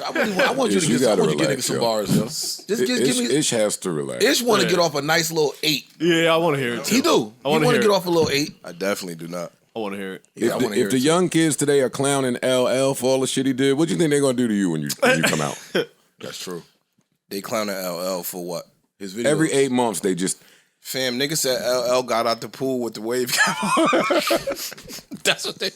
I want you to get niggas some bars, yo. Just give me. Ish has to relax. Ish want to get off a nice little 8. Yeah, I want to hear it. Too. He do. I want to get off a little 8. I definitely do not. I want to hear it. If the young kids today are clowning LL for all the shit he did, what do you think they're gonna do to you when you come out? That's true. They clowning LL for what? His video. Every 8 months they just. Fam, nigga said LL got out the pool with the wave cap on. That's what they...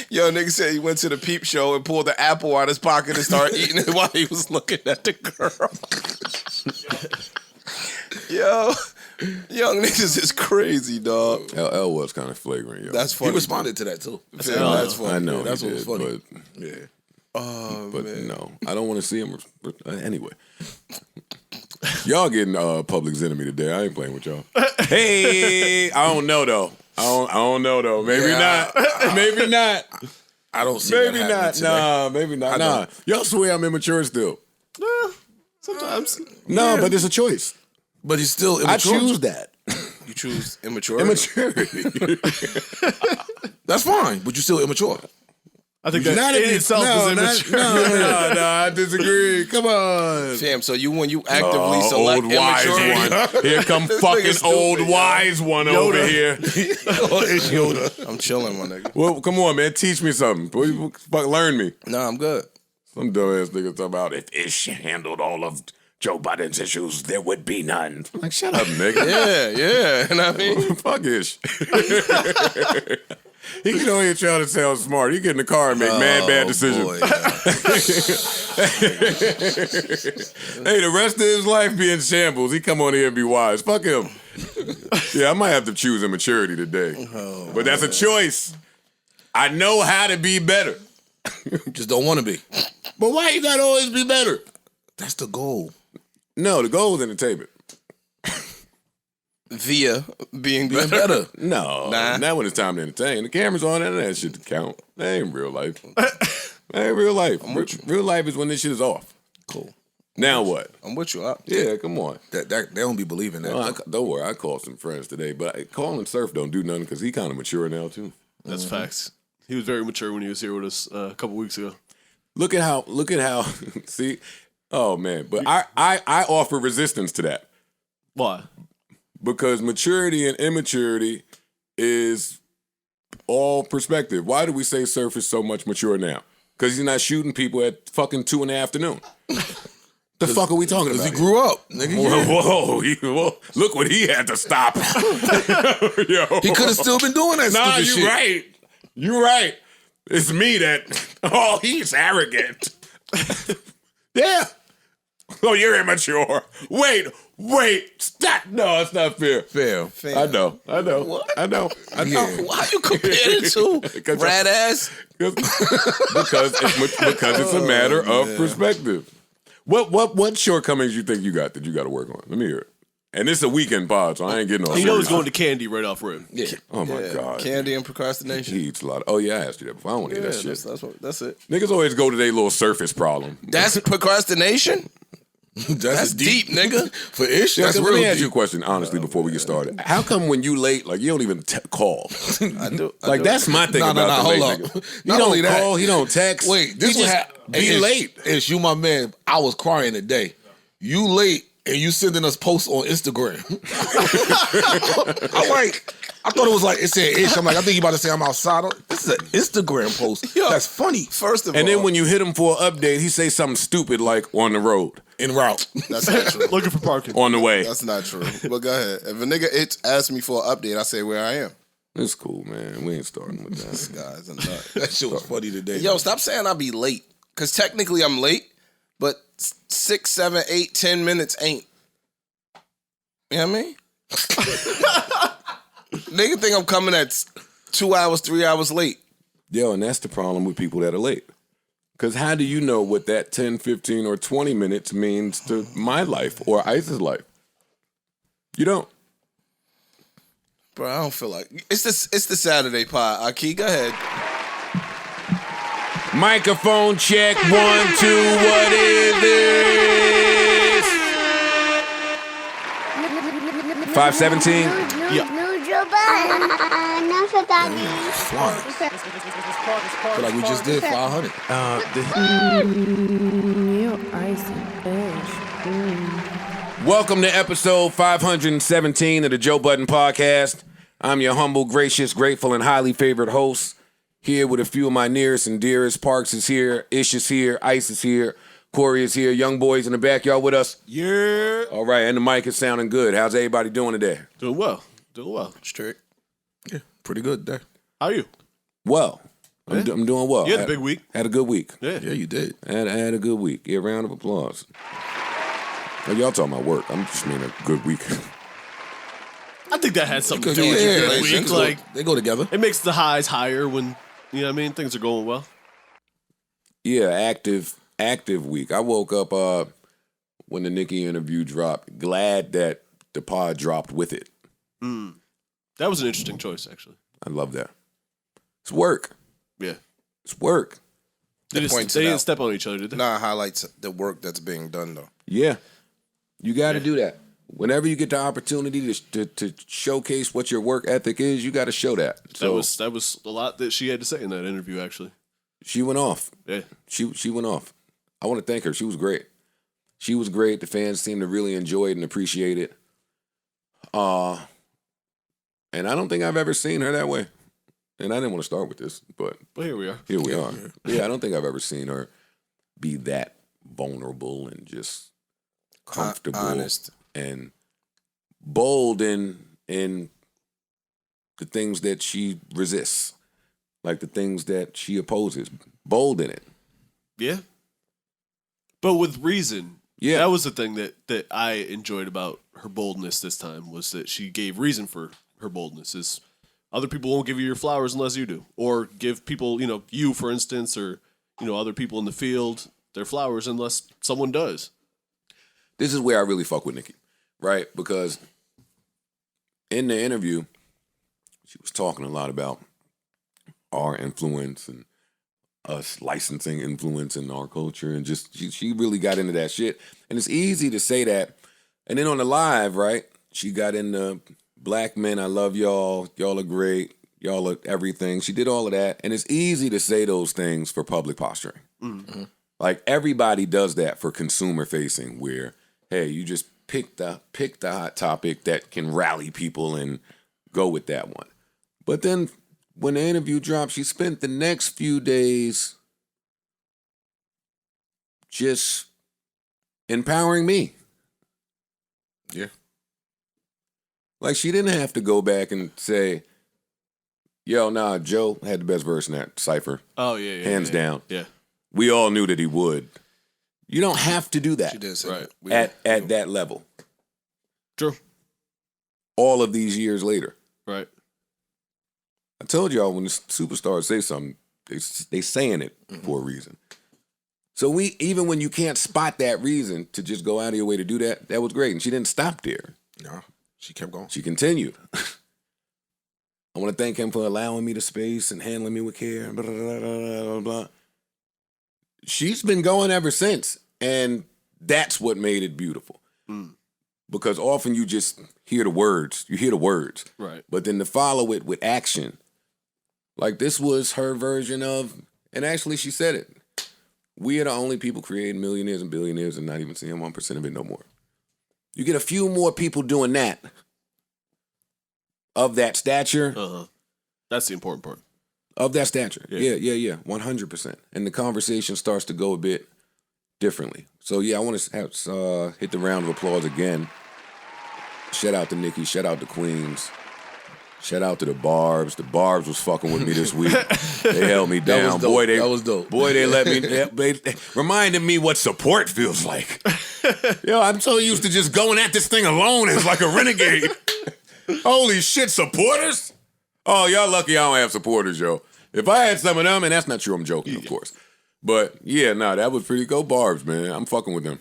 Yo, nigga said he went to the peep show and pulled the apple out of his pocket and started eating it while he was looking at the girl. Yo, young niggas is crazy, dog. LL was kind of flagrant, yo. That's funny. He responded to that, too. That's funny. I know. That's what was funny. But, yeah. But no, I don't want to see him. Anyway. Y'all getting Public's enemy today. I ain't playing with y'all. Hey, I don't know though. I don't know though. Maybe not. Maybe not. I don't see maybe that not. today. Nah, maybe not. Nah. Y'all swear I'm immature still. Sometimes. No, but it's a choice. But he's still immature. I choose that. You choose immaturity? Immaturity. That's fine, but you're still immature. I think that in itself is immature. No, I disagree. Come on. Fam, so when you actively select old wise immaturity... one. Here come fucking old wise one Yoda. Over here. It's Yoda. I'm chilling, my nigga. Well, come on, man. Teach me something. Fuck, learn me. Nah, I'm good. Some dumbass nigga talking about if Ish handled all of Joe Budden's issues, there would be none. I'm like, shut up, nigga. Yeah. You know what I mean? Fuck Ish. He can only try to sound smart. He get in the car and make bad decisions. Boy, Hey, the rest of his life be in shambles. He come on here and be wise. Fuck him. Yeah, I might have to choose immaturity today. But that's a choice. I know how to be better. Just don't want to be. But why you gotta always be better? That's the goal. No, the goal is entertainment. Via being better. No, not when it's time to entertain. The camera's on and that shit to count. That ain't real life. That ain't real life. Real life is when this shit is off. Cool. Now what? I'm with you. Yeah, come on. That they don't be believing that. No, don't worry, I called some friends today, but calling Surf don't do nothing because he kind of mature now too. That's facts. He was very mature when he was here with us a couple weeks ago. Look at how. See, oh man, but I offer resistance to that. Why? Because maturity and immaturity is all perspective. Why do we say Surf is so much mature now? Because he's not shooting people at fucking 2 in the afternoon. The fuck are we talking about? Because he grew up, nigga. Whoa, look what he had to stop. Yo. He could have still been doing that stupid shit. Nah, you right. You're right. It's me that, he's arrogant. Yeah. Oh, you're immature. Wait, stop. No, it's not fair. Fair. I know. What? I know. Yeah. Why you compare it to rat ass? Because it's a matter of perspective. What shortcomings you think you got that you got to work on? Let me hear it. And it's a weekend pod, so I ain't getting all He serious. knows going to candy right off rip. Yeah. Oh my God. Candy and procrastination. He eats a lot. Yeah, I asked you that before. I don't want to hear that shit. That's it. Niggas always go to their little surface problem. That's procrastination? That's deep, nigga. For Ish, that's Let real me ask deep. you a question, honestly, before we get started. How come when you late, like, you don't even call? I do. That's my thing about the late hold nigga. up. He don't call, he don't text. Wait, this he was just be late. Ish, you my man. I was crying today. You late and you sending us posts on Instagram. I thought it was like, it said Ish. I'm like, I think you about to say I'm outside. This is an Instagram post. Yo, that's funny. First of all. And then when you hit him for an update, he say something stupid like on the road. En route. That's not true. Looking for parking. On the way. That's not true. But go ahead. If a nigga asks me for an update, I say where I am. It's cool, man. We ain't starting with that. This guy's a nut. That shit was funny today. Yo, stop saying I'll be late. Because technically I'm late, but 6, 7, 8, 10 minutes ain't. You know what I mean? Nigga think I'm coming at 2 hours, 3 hours late. Yo, and that's the problem with people that are late. Because how do you know what that 10, 15, or 20 minutes means to my life or Ice's life? You don't. Bro, I don't feel like... It's the Saturday pod. Aki, go ahead. Microphone check, 1, 2, what is this? 517? Yeah. Enough of that. Flying. I feel like we just did 500. You icy bitch. Welcome to episode 517 of the Joe Budden Podcast. I'm your humble, gracious, grateful, and highly favored host. Here with a few of my nearest and dearest. Parks is here, Ish is here, Ice is here, Corey is here, young boys in the back. Y'all with us? Yeah. All right, and the mic is sounding good. How's everybody doing today? Doing well. Straight. Yeah, pretty good there. How are you? Well, I'm doing well. You had a big week. Had a good week. Yeah. Yeah, you did. I had a good week. Yeah, round of applause. Oh, y'all talking about work. I'm just meaning a good week. I think that had something to do Yeah, with your they good week. Like, they go together. it makes the highs higher when, you know what I mean, things are going well. Yeah, active week. I woke up when the Nicki interview dropped, glad that the pod dropped with it. That was an interesting choice, actually. I love that. It's work. Yeah. It's work. They points it didn't out. step on each other, did they? Nah, highlights the work that's being done though. Yeah. You got to do that. Whenever you get the opportunity to showcase what your work ethic is, you got to show that. So That was a lot that she had to say in that interview, actually. she went off. Yeah. She went off. I want to thank her. She was great. She was great. The fans seemed to really enjoy it and appreciate it. And I don't think I've ever seen her that way. And I didn't want to start with this, but But here we are. here we are. Yeah, I don't think I've ever seen her be that vulnerable and just comfortable, Honest. and bold in the things that she resists, like the things that she opposes. Bold in it. Yeah. But with reason. Yeah. That was the thing that I enjoyed about her boldness this time, was that she gave reason for her boldness. Is other people won't give you your flowers unless you do. Or give people, you, for instance, or, other people in the field their flowers unless someone does. This is where I really fuck with Nicki, right? Because in the interview, she was talking a lot about our influence and us licensing influence in our culture, and just she really got into that shit. And it's easy to say that. And then on the live, right, she got into black men, I love y'all, y'all are great, y'all are everything. She did all of that. And it's easy to say those things for public posturing. Mm-hmm. Like everybody does that for consumer facing, where, hey, you just pick the hot topic that can rally people and go with that one. But then when the interview dropped, she spent the next few days just empowering me. Yeah. Like, she didn't have to go back and say, yo, nah, Joe had the best verse in that cypher. Oh, yeah. Hands down. Yeah. We all knew that he would. You don't have to do that. She did say Right. that. At that level. True. All of these years later. Right. I told y'all, when the superstars say something, they saying it for a reason. So even when you can't spot that reason to just go out of your way to do that, that was great. And she didn't stop there. No, she kept going. She continued. I want to thank him for allowing me the space and handling me with care. Blah, blah, blah, blah, blah, blah. She's been going ever since. And that's what made it beautiful. Because often you just hear the words. You hear the words. Right. But then to follow it with action. Like, this was her version of, and actually she said it, we are the only people creating millionaires and billionaires and not even seeing 1% of it no more. You get a few more people doing that, of that stature. That's the important part. Of that stature. Yeah. Yeah, 100%. And the conversation starts to go a bit differently. So, yeah, I want to hit the round of applause again. Shout out to Nicki. Shout out to Queens. Shout out to the Barbs. The Barbs was fucking with me this week. They held me down. was dope. Boy, That was dope. Boy, they let me. They reminded me what support feels like. Yo, I'm so used to just going at this thing alone as like a renegade. Holy shit, supporters? Oh, y'all lucky I don't have supporters, yo. If I had some of them, and that's not true, I'm joking, of course. But yeah, that was pretty. Go Barbs, man. I'm fucking with them.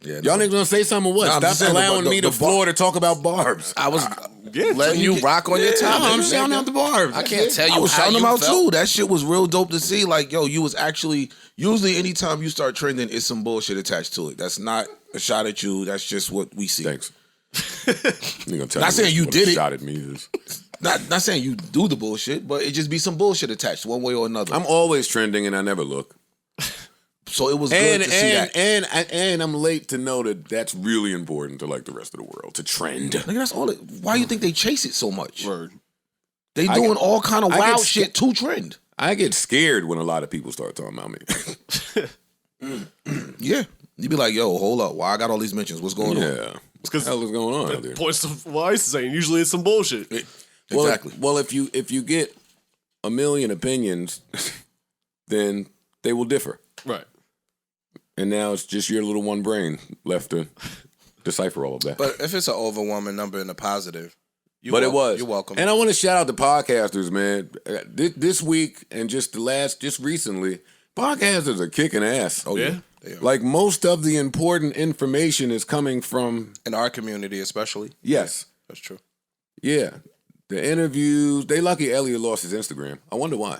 Yeah, Y'all niggas gonna say something or what? No, I'm just Stop saying, allowing but me the floor to talk about Barbs. I was Letting you rock on your top. I'm shouting out the Barbs. I can't tell you I was how shouting you them out felt. too. That shit was real dope to see. Like, yo, you was actually, usually anytime you start trending, it's some bullshit attached to it. That's not a shot at you. That's just what we see. Thanks. Not saying you did it. Shot at me is. Not saying you do the bullshit, but it just be some bullshit attached one way or another. I'm always trending and I never look. So it was good to see that. And I'm late to know that that's really important to like the rest of the world, to trend. Nigga, that's all. Why you think they chase it so much? Word. They doing all kind of I wild get shit to trend. I get scared when a lot of people start talking about me. Yeah. You be like, yo, hold up. Why I got all these mentions? What's going on? Yeah. What the hell is going on out there? Points to what Ice is saying. Usually it's some bullshit. Exactly. Well, if you get a million opinions, then they will differ. Right. And now it's just your little one brain left to decipher all of that. But if it's an overwhelming number in the positive, It was. You're welcome. And I want to shout out the podcasters, man. This week and just recently, podcasters are kicking ass. Oh, yeah. Like most of the important information is coming from In our community, especially. yes, That's true. yeah. The interviews. They lucky Elliot lost his Instagram. I wonder why.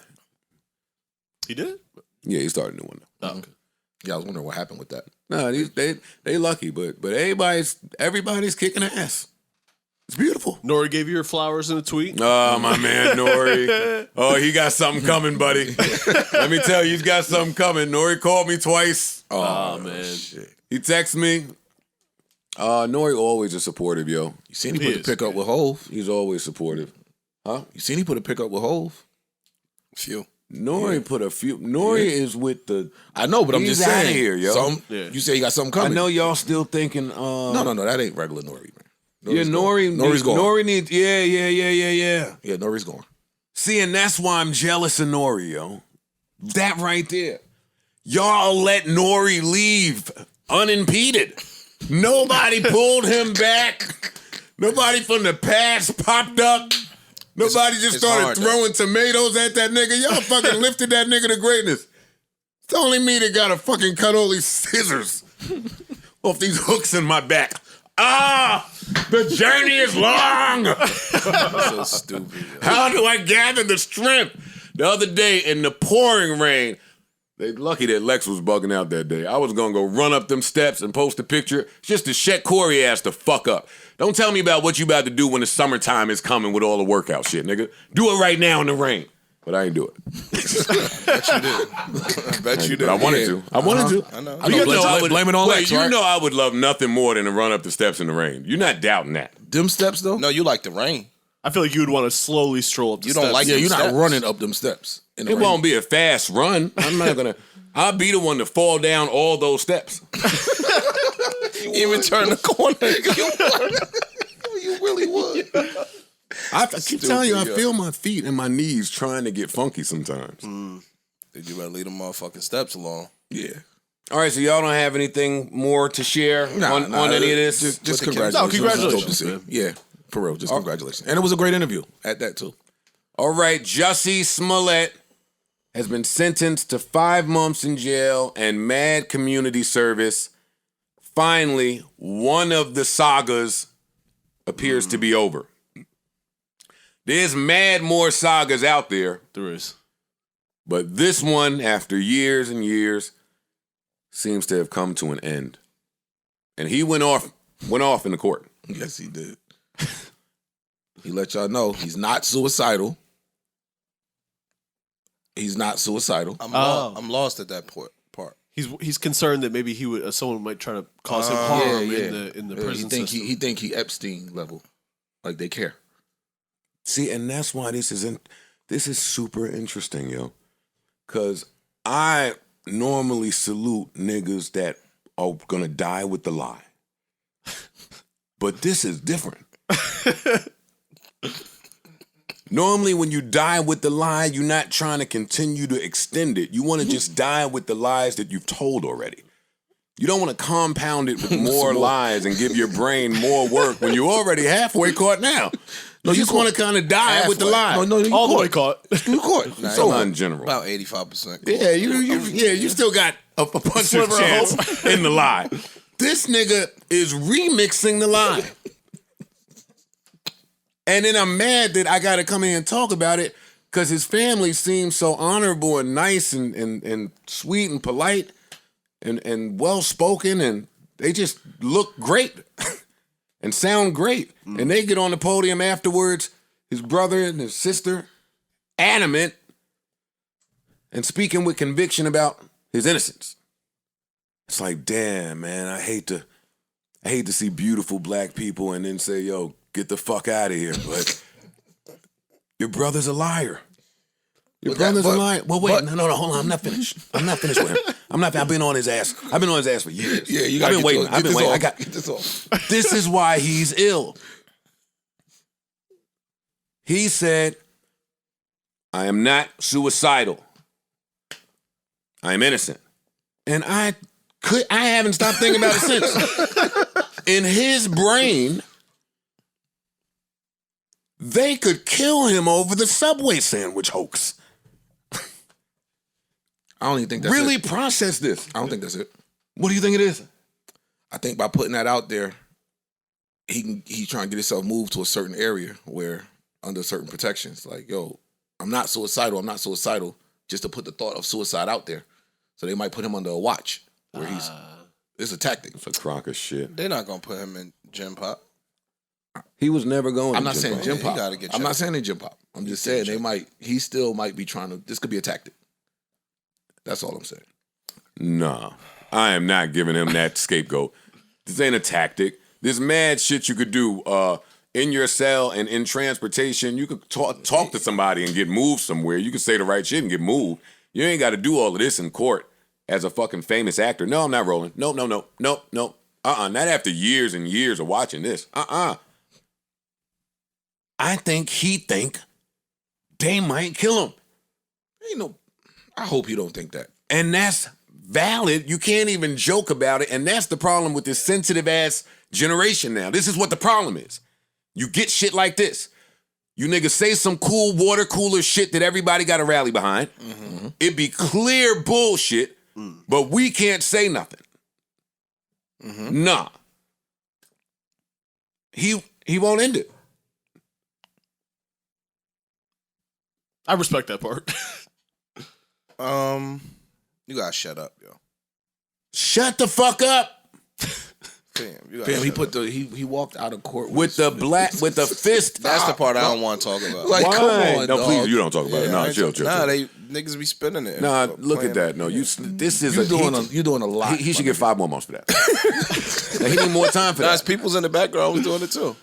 He did? Yeah, he started a new one. Oh, okay. Yeah, I was wondering what happened with that. No, they lucky, but everybody's kicking ass. It's beautiful. Nori gave you your flowers in a tweet. Oh, my man, Nori. Oh, he got something coming, buddy. Let me tell you, he's got something coming. Nori called me twice. Oh, man. Shit. He texted me. Nori always is supportive, yo. You seen he put a pick up with Hove? He's always supportive. Huh? You seen he put a pick up with Hove? Few. Nori put a few. Nori is with the. I know, but I'm He's just saying. outta here, yo. You say he got something I coming. know y'all still thinking. No, that ain't regular Nori, man. Yeah, Nori's gone. Nori needs. Yeah. Yeah, Nori's gone. See, and that's why I'm jealous of Nori, yo. That right there. Y'all let Nori leave unimpeded. Nobody pulled him back. Nobody from the past popped up. Nobody just started hard, throwing tomatoes at that nigga. Y'all fucking lifted that nigga to greatness. It's only me that gotta fucking cut all these scissors off these hooks in my back. The journey is long. So stupid. How do I gather the strength? The other day in the pouring rain, they lucky that Lex was bugging out that day. I was gonna go run up them steps and post a picture just to shut Corey ass the fuck up. Don't tell me about what you about to do when the summertime is coming with all the workout shit, nigga. Do it right now in the rain. But I ain't do it. I bet you did. But I wanted to. I wanted to. I know. Blame it on Lex, right? You know I would love nothing more than to run up the steps in the rain. You're not doubting that. Them steps, though? No, you like the rain. I feel like you would want to slowly stroll up the You steps. don't like Yeah, them you're not steps. running up them steps. In the It rain. won't be a fast run. I'm not gonna. I'll be the one to fall down all those steps. Even turn the corner. You really would. I keep telling you, I yo. feel my feet and my knees trying to get funky sometimes. Did you better leave them motherfucking steps alone? Yeah. All right, so y'all don't have anything more to share on any of this? Just With the congratulations. No, It's congratulations, dope to see. man. Yeah, for real. Just congratulations. And it was a great interview at that, too. All right, Jussie Smollett has been sentenced to 5 months in jail and mad community service. Finally, one of the sagas appears to be over. There's mad more sagas out there, There is. but this one, after years and years, seems to have come to an end. And he went off in the court. Yes, he did. He let y'all know he's not suicidal. He's not suicidal. I'm lost at that part. He's concerned that maybe he would someone might try to cause him harm in the prison system. He think he Epstein level. Like they care. See, and that's why this is super interesting, yo. Cause I normally salute niggas that are gonna die with the lie. But this is different. Normally when you die with the lie, you're not trying to continue to extend it. You want to just die with the lies that you've told already. You don't want to compound it with more lies and give your brain more work when you're already halfway caught now. No, you just want to kind of die with the lie. No, you All the way caught. You caught. Nah, So in general. About 85%. Yeah, you still got a punch of Sliver of chance in the lie. This nigga is remixing the lie. And then I'm mad that I got to come in and talk about it because his family seems so honorable and nice and sweet and polite and well-spoken, and they just look great. and sound great. And they get on the podium afterwards, his brother and his sister, adamant and speaking with conviction about his innocence. It's like, damn, man, I hate to see beautiful black people and then say, yo, get the fuck out of here. But your brother's a liar. Your brother's a liar. Well, wait, no, hold on. I'm not finished with him. I've been on his ass. I've been on his ass for years. Yeah, you got. I've been waiting. Get this off. This is why he's ill. He said, I am not suicidal. I am innocent. And I haven't stopped thinking about it since. In his brain, they could kill him over the Subway sandwich hoax. I don't even think that's Really it. process this. I don't think that's it. What do you think it is? I think by putting that out there, he's trying to get himself moved to a certain area where under certain protections. Like, yo, I'm not suicidal, just to put the thought of suicide out there. So they might put him under a watch where it's a tactic. It's a crock of shit. They're not gonna put him in Gym Pop. He was never going I'm to not saying Pop. gym He pop. gotta get I'm not checked. saying they gym pop. I'm just saying he still might be trying to, this could be a tactic. That's all I'm saying. Nah, I am not giving him that scapegoat. This ain't a tactic. There's mad shit you could do in your cell and in transportation. You could talk to somebody and get moved somewhere. You could say the right shit and get moved. You ain't got to do all of this in court as a fucking famous actor. No, I'm not rolling. No. Not after years and years of watching this. I think he think they might kill him. I hope you don't think that. And that's valid. You can't even joke about it. And that's the problem with this sensitive ass generation now. This is what the problem is. You get shit like this. You niggas say some cool water cooler shit that everybody got to rally behind. Mm-hmm. It be clear bullshit, but we can't say nothing. Mm-hmm. Nah. He won't end it. I respect that part. You gotta shut up, yo. Shut the fuck up. Fam, he walked out of court with the fist. That's the part I don't want to talk about. Like, Why? come on, no, dog. please, you don't talk about it. No, chill. Nah, they niggas be spinning it. Nah, look at that. No, this is You're doing a lot. He should get 5 more months for that. He need more time for Nah, that. it's people's in the background was doing it too.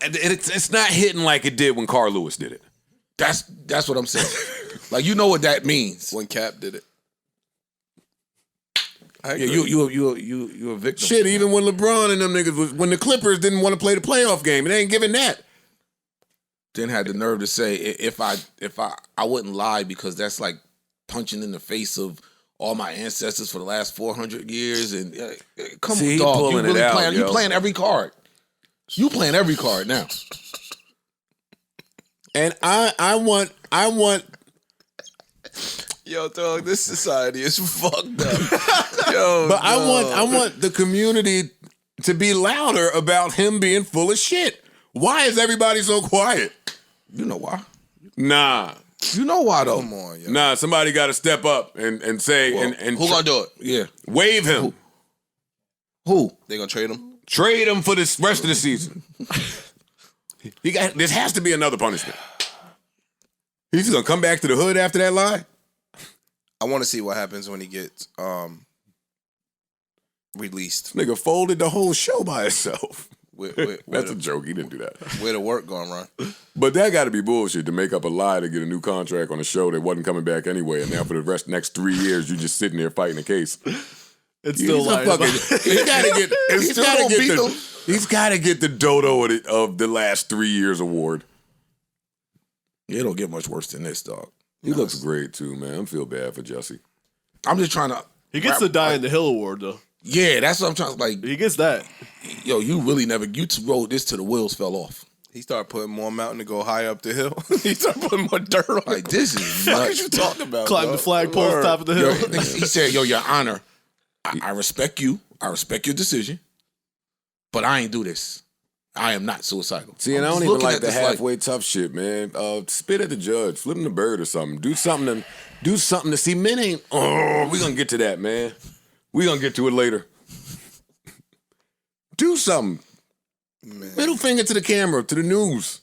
It's not hitting like it did when Carl Lewis did it. That's what I'm saying. Like, you know what that means. When Cap did it. Yeah, you a victim. Shit, even when LeBron and them niggas when the Clippers didn't want to play the playoff game, it ain't giving that. Then had the nerve to say if I wouldn't lie because that's like punching in the face of all my ancestors for the last 400 years and come See, on, dog, pulling you really it out, playing? yo. You playing every card. You playing every card now. And I want Yo, dog, this society is fucked up. Yo, but I want the community to be louder about him being full of shit. Why is everybody so quiet? You know why? Nah. You know why though? Come on, yo. Nah, somebody got to step up and say and Who gonna do it? Yeah. waive him. Who? They gonna trade him? Trade him for this rest of the season. This has to be another punishment. He's gonna come back to the hood after that lie. I want to see what happens when he gets released. Nigga folded the whole show by itself. Where That's a joke. He didn't do that. where the work gonna run? But that got to be bullshit to make up a lie to get a new contract on a show that wasn't coming back anyway. And now for the next 3 years, you just sitting there fighting the case. It's still He's a lying fucking- about- He's got to get the dodo of the last 3 years award. Yeah, it don't get much worse than this, dog. He looks great too, man. I feel bad for Jussie. I'm just trying to. He gets the Die in the Hill award though. Yeah, that's what I'm trying to like. He gets that. Yo, you really never. You rode this till the wheels fell off. He started putting more mountain to go higher up the hill. He started putting more dirt on Like it. this is What nuts. you talking about? Climb dog? the flagpole at the top of the hill. Yo, he said, "Yo, Your Honor, I respect you. I respect your decision, but I ain't do this. I am not suicidal." See, and I I'm don't just even looking like at the this halfway tough shit, man. Spit at the judge, flip him the bird or something. Do something to see. Men ain't. Oh, we gonna get to that, man. We gonna get to it later. Do something. Middle finger to the camera, to the news.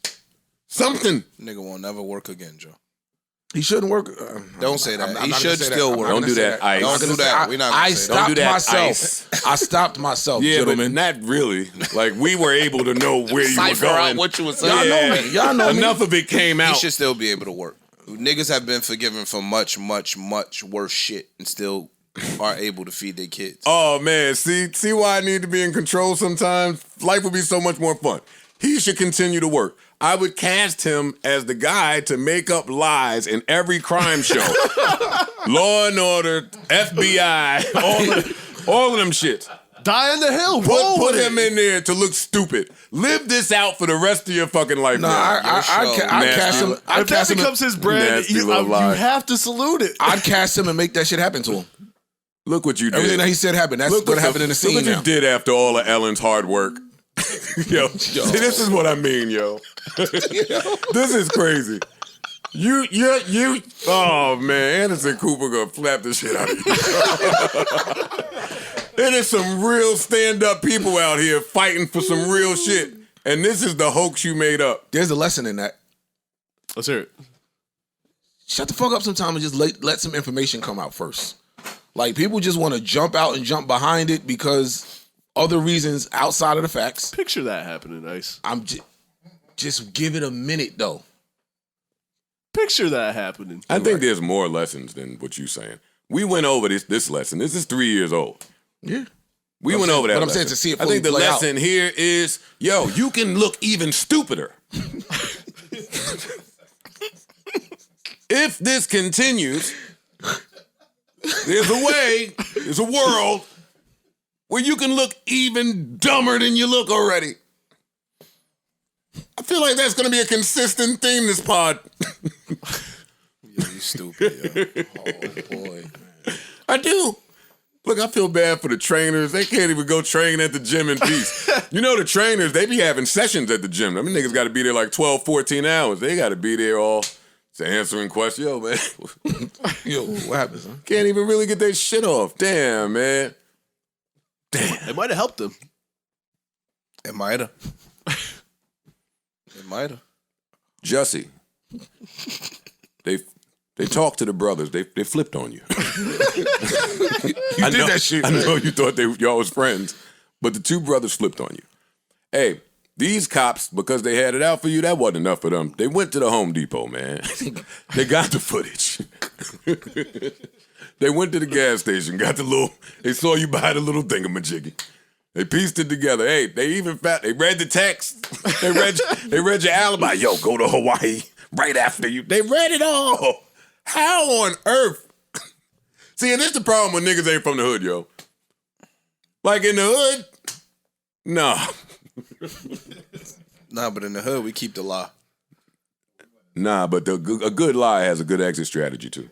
Something. Nigga won't never work again, Joe. He shouldn't work. Don't say that. I'm He not should gonna say still that. work. Don't do that, Ice. Don't do that. We're not gonna I say that. stopped Don't do that, myself. Ice. I stopped myself, Yeah, gentlemen. but not really. Like, we were able to know where you were Cipher going. out what you were saying. Y'all know me. Y'all know me. Enough of it came He out. should still be able to work. Niggas have been forgiven for much, much, much worse shit and still are able to feed their kids. Oh, man. See why I need to be in control sometimes? Life would be so much more fun. He should continue to work. I would cast him as the guy to make up lies in every crime show. Law and Order, FBI, all of them shits. Die on the hill. Roll Put with him it. in there to look stupid. Live this out for the rest of your fucking life. No, man. I cast him. If I that cast him. becomes his brand, Nasty you little lie. have to salute it. I'd cast him and make that shit happen to him. Look what you did. Everything that he said happened. That's Look what what happened in the scene Look what now. you did after all of Ellen's hard work. Yo, see, this is what I mean, yo. This is crazy. You. Oh man, Anderson Cooper gonna flap the shit out of you. There is some real stand-up people out here fighting for some real shit, and this is the hoax you made up. There's a lesson in that. Let's hear it. Shut the fuck up sometime and just let some information come out first. Like, people just want to jump out and jump behind it because other reasons outside of the facts. Picture that happening, Ice. I'm just give it a minute though. Picture that happening. I think there's more lessons than what you're saying. We went over this lesson. This is 3 years old. Yeah. We went over that. But I'm lesson. saying to see it I fully think the play out. lesson here is, yo, you can look even stupider. If this continues, there's a way, there's a world where you can look even dumber than you look already. I feel like that's going to be a consistent theme this pod. You stupid, yo. Oh boy. I do. Look, I feel bad for the trainers. They can't even go train at the gym in peace. You know, the trainers, they be having sessions at the gym. I mean, niggas got to be there like 12, 14 hours. They got to be there all answering questions. Yo, man. Yo, what happens, huh? Can't even really get their shit off. Damn, man. Damn. It might have helped them. It might have. It might have. Jussie. They talked to the brothers. They flipped on you. You did that shit, I man. know you thought y'all was friends, but the two brothers flipped on you. Hey, these cops, because they had it out for you, that wasn't enough for them. They went to the Home Depot, man. They got the footage. They went to the gas station, got they saw you buy the little thingamajiggy. They pieced it together. Hey, they read the text. They read your alibi. Yo, go to Hawaii right after you. They read it all. How on earth? See, and this the problem when niggas ain't from the hood, yo. Like in the hood, nah. Nah, but in the hood, we keep the lie. Nah, but a good lie has a good exit strategy, too.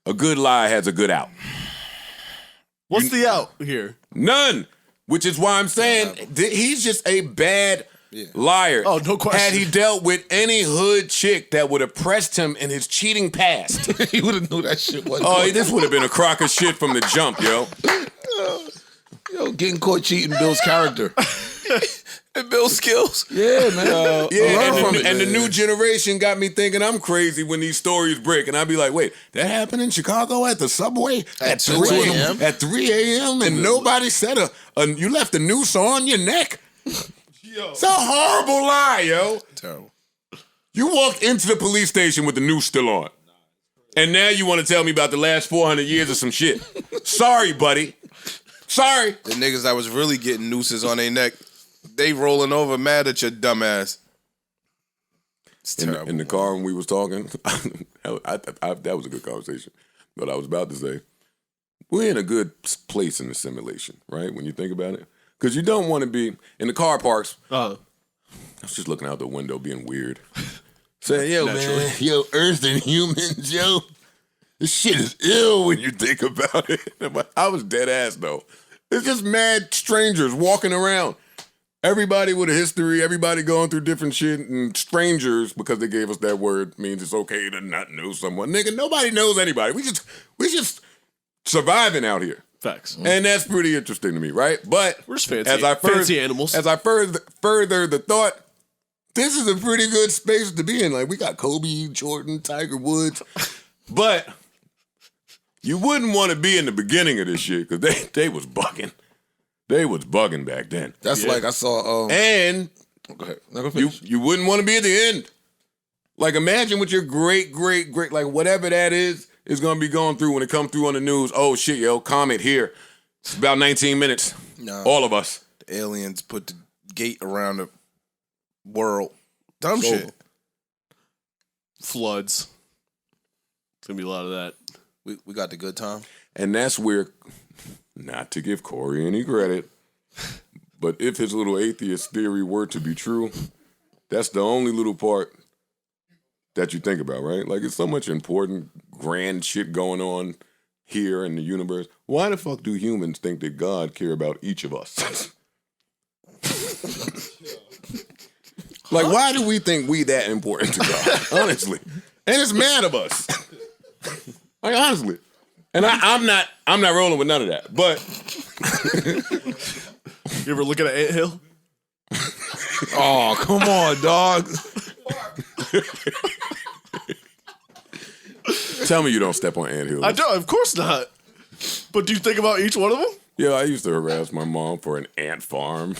A good lie has a good out. What's the out here? None. Which is why I'm saying he's just a bad liar. Oh, no question. Had he dealt with any hood chick that would have pressed him in his cheating past, He would have knew that shit wasn't. oh, this would have been a crock of shit from the jump, yo. Yo, getting caught cheating builds character. It builds skills. Yeah, man. Yeah, Learn from it, and the man. new generation got me thinking I'm crazy when these stories break, and I'd be like, wait, that happened in Chicago at the subway At 2 a.m.? At 3 a.m. and nobody said you left a noose on your neck. It's a horrible lie, yo. Terrible. You walked into the police station with the noose still on, and now you want to tell me about the last 400 years of some shit. Sorry, buddy. Sorry. The niggas that was really getting nooses on their neck, they rolling over mad at your dumb ass. It's terrible. In the car when we was talking, that was a good conversation. But I was about to say, we're in a good place in the simulation, right? When you think about it. Because you don't want to be in the car parks. I was just looking out the window being weird. Saying, yo, man, yo, Earth and humans, yo. This shit is ill when you think about it. I was dead ass, though. It's just mad strangers walking around. Everybody with a history, everybody going through different shit, and strangers, because they gave us that word, means it's okay to not know someone. Nigga, nobody knows anybody. We just surviving out here. Facts. And that's pretty interesting to me, right? But We're just fancy, fancy animals. As I further the thought, this is a pretty good space to be in. Like, we got Kobe, Jordan, Tiger Woods. But you wouldn't want to be in the beginning of this shit because they was bugging. They was bugging back then. That's like I saw. And go ahead. No, go finish. you wouldn't want to be at the end. Like, imagine what your great, like, whatever that is going to be going through when it comes through on the news. Oh, shit, yo, comment here. It's about 19 minutes. No. All of us. The aliens put the gate around the world. Dumb shit. Floods. It's going to be a lot of that. We got the good time. And that's where, not to give Corey any credit, but if his little atheist theory were to be true, that's the only little part that you think about, right? Like, it's so much important, grand shit going on here in the universe. Why the fuck do humans think that God care about each of us? Like, why do we think we that important to God? Honestly. And it's mad of us. Like, honestly. And I'm not rolling with none of that. But You ever look at an anthill? Oh, come on, dog. tell me you don't step on anthills. I don't, of course not. But do you think about each one of them? Yeah, I used to harass my mom for an ant farm.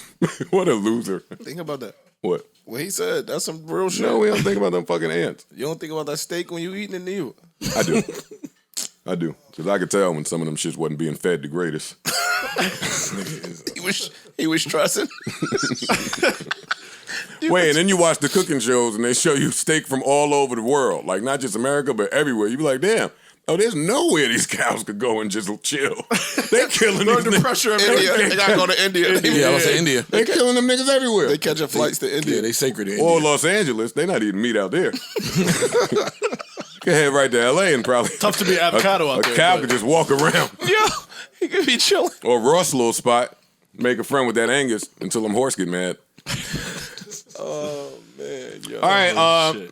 What a loser. Think about that. What? What he said, that's some real shit. No, we don't think about them fucking ants. You don't think about that steak when you eating it, do you? I do. Because I could tell when some of them shits wasn't being fed the greatest. He was stressing. Wait, and then you watch the cooking shows and they show you steak from all over the world. Like, not just America, but everywhere. You be like, damn. Oh, there's nowhere these cows could go and just chill. They killing them. Under pressure everywhere. India. They gotta go to India. Yeah, I was saying India. They killing them niggas everywhere. They catching flights to India. Yeah, they sacred in India. Or Los Angeles. They not eating meat out there. Could head right to LA and probably Tough to be avocado out there. A cow but- could just walk around. Yo, he could be chilling. Or Ross' little spot. Make a friend with that Angus until them horse get mad. Oh man, yo. All right, Shit.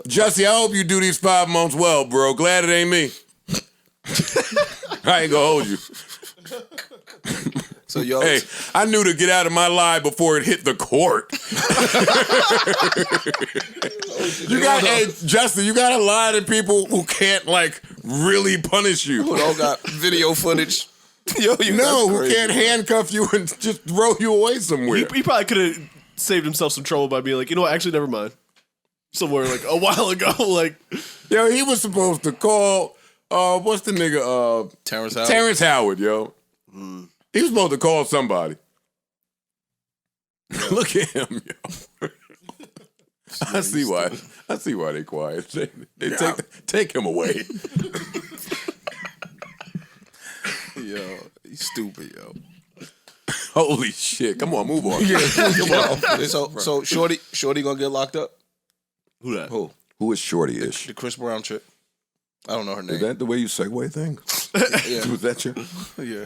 Jussie, I hope you do these 5 months well, bro. Glad it ain't me. I ain't gonna hold you. So yo, Hey, I knew to get out of my lie before it hit the court. Hey, Justin, you gotta lie to people who can't like really punish you. who don't got video footage? Yo, you No, that's who crazy. can't handcuff you and just throw you away somewhere. He probably could have saved himself some trouble by being like, you know what, actually, never mind. Somewhere like a while ago, like Yo, he was supposed to call, what's the nigga? Terrence Howard. Terrence Howard, yo. He was supposed to call somebody. Look at him, yo. I see why they quiet. They take him away. Yo, he's stupid, yo. Holy shit. Come on, move on. So Shorty gonna get locked up? who that? Who is Shorty-ish? The Chris Brown chick. I don't know her name. Is that the way you segue things? Yeah. Was that your? Yeah.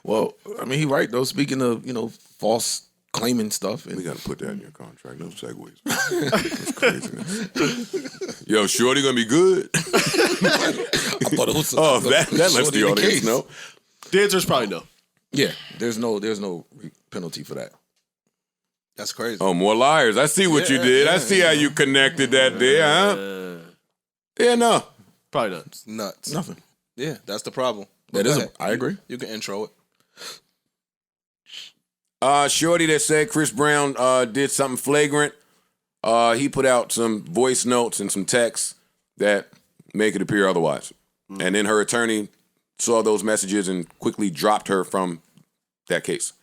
Well, I mean, he right though. Speaking of false claiming stuff, We and got to put that in your contract. No segues. That's craziness. Yo, Shorty gonna be good. I thought it was. Oh, that lets the audience know. The answer is probably no. Yeah, there's no penalty for that. That's crazy. Oh, more liars. I see what you did. I see how you connected that there, huh? Yeah, no. Probably not. Nuts. Nothing. Yeah, that's the problem. That Go is. ahead. I agree. You can intro it. Shorty that said Chris Brown did something flagrant. He put out some voice notes and some texts that make it appear otherwise. And then her attorney saw those messages and quickly dropped her from that case.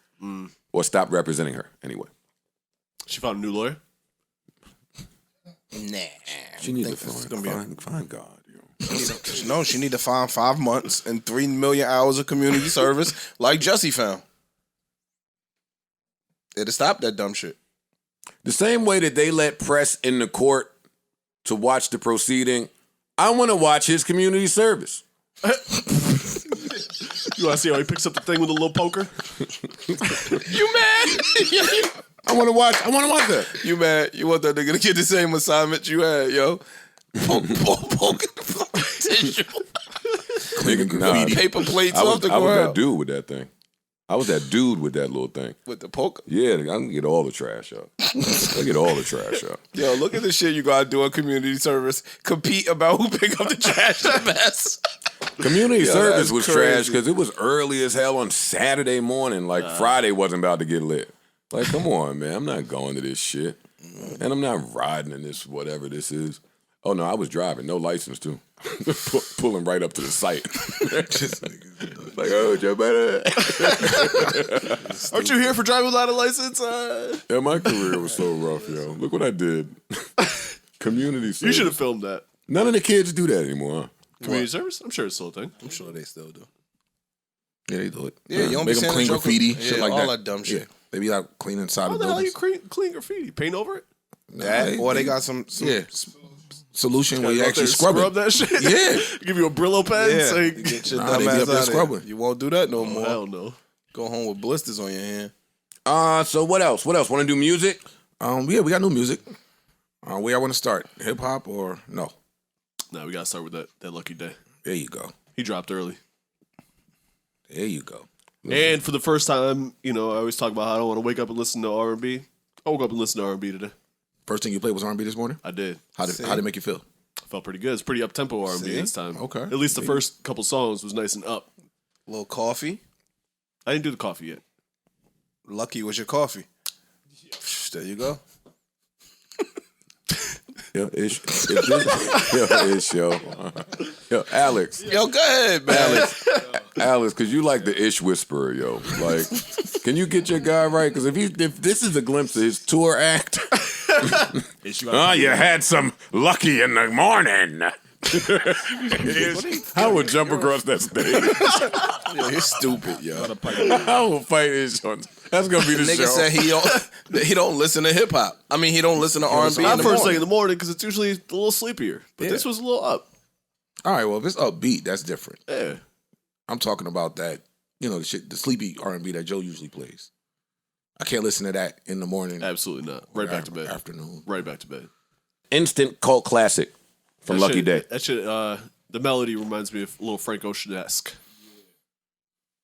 Or stopped representing her anyway. She found a new lawyer. Nah. She needs to find God. No, she need to find 5 months and 3 million hours of community service like Jussie found. It'll stop that dumb shit. The same way that they let press in the court to watch the proceeding, I want to watch his community service. You want to see how he picks up the thing with a little poker? You mad? I want to watch that. You mad? You want that nigga to get the same assignment you had, yo? Poke. tissue. Cleaning graffiti. Paper plates I off the was that ground. dude with that thing. I was that dude with that little thing. With the poker. Yeah, I can get all the trash out. I get all the trash out. Yo, look at the shit you gotta do on community service. Compete about who pick up the trash the best. Community service that's was crazy. trash because it was early as hell on Saturday morning. Like Friday wasn't about to get lit. Like, come on, man. I'm not going to this shit. And I'm not riding in this whatever this is. Oh, no, I was driving. No license, too. Pulling right up to the site. Like, oh, Joe better. Aren't you here for driving without a license? Yeah, my career was so rough, yo. Look what I did. Community service. You should have filmed that. None of the kids do that anymore, huh? Community service? I'm sure it's still a thing. I'm sure they still do. Yeah, they do it. Yeah, you don't make be them saying clean the joke- graffiti, shit yeah, like all that. that dumb shit. Yeah. They be like cleaning inside How of the hell you buildings. clean graffiti? Paint over it? That, or they got some Yeah. Solution where you Go out actually there, scrub it. that shit? Yeah. Give you a Brillo pen? yeah, So you you get your Nah, dumb they be ass up there out of scrubbing. there. You won't do that no more. hell no. Go home with blisters on your hand. So what else? What else? Want to do music? Yeah, we got new music. Where I want to start? Hip hop or no? Nah, we gotta start with that Lucky Daye. There you go. He dropped early. There you go. And for the first time, I always talk about how I don't want to wake up and listen to R&B. I woke up and listened to R&B today. First thing you played was R&B this morning? I did. How did it make you feel? I felt pretty good. It's pretty up-tempo R&B See? this time. Okay. At least the first couple songs was nice and up. A little coffee. I didn't do the coffee yet. Lucky was your coffee. There you go. Yo, Yo, Alex. Yo, go ahead, man. Alex, because you like the ish whisperer, yo. Like, can you get your guy right? Because if this is a glimpse of his tour act, you had some lucky in the morning. I would jump across that stage. Yo, he's stupid, yo. I will fight Ish on. That's gonna be the Nigga show. said he don't listen to hip hop. I mean, he don't listen to R&B in Not the first morning. thing in the morning because it's usually a little sleepier. But Yeah. this was a little up. All right, well, if it's upbeat, that's different. Yeah. I'm talking about that, the shit, the sleepy R&B that Joe usually plays. I can't listen to that in the morning. Absolutely not. Right back to bed. Afternoon. Right back to bed. Instant cult classic from Lucky Daye. That shit, the melody reminds me of a little Frank Ocean-esque.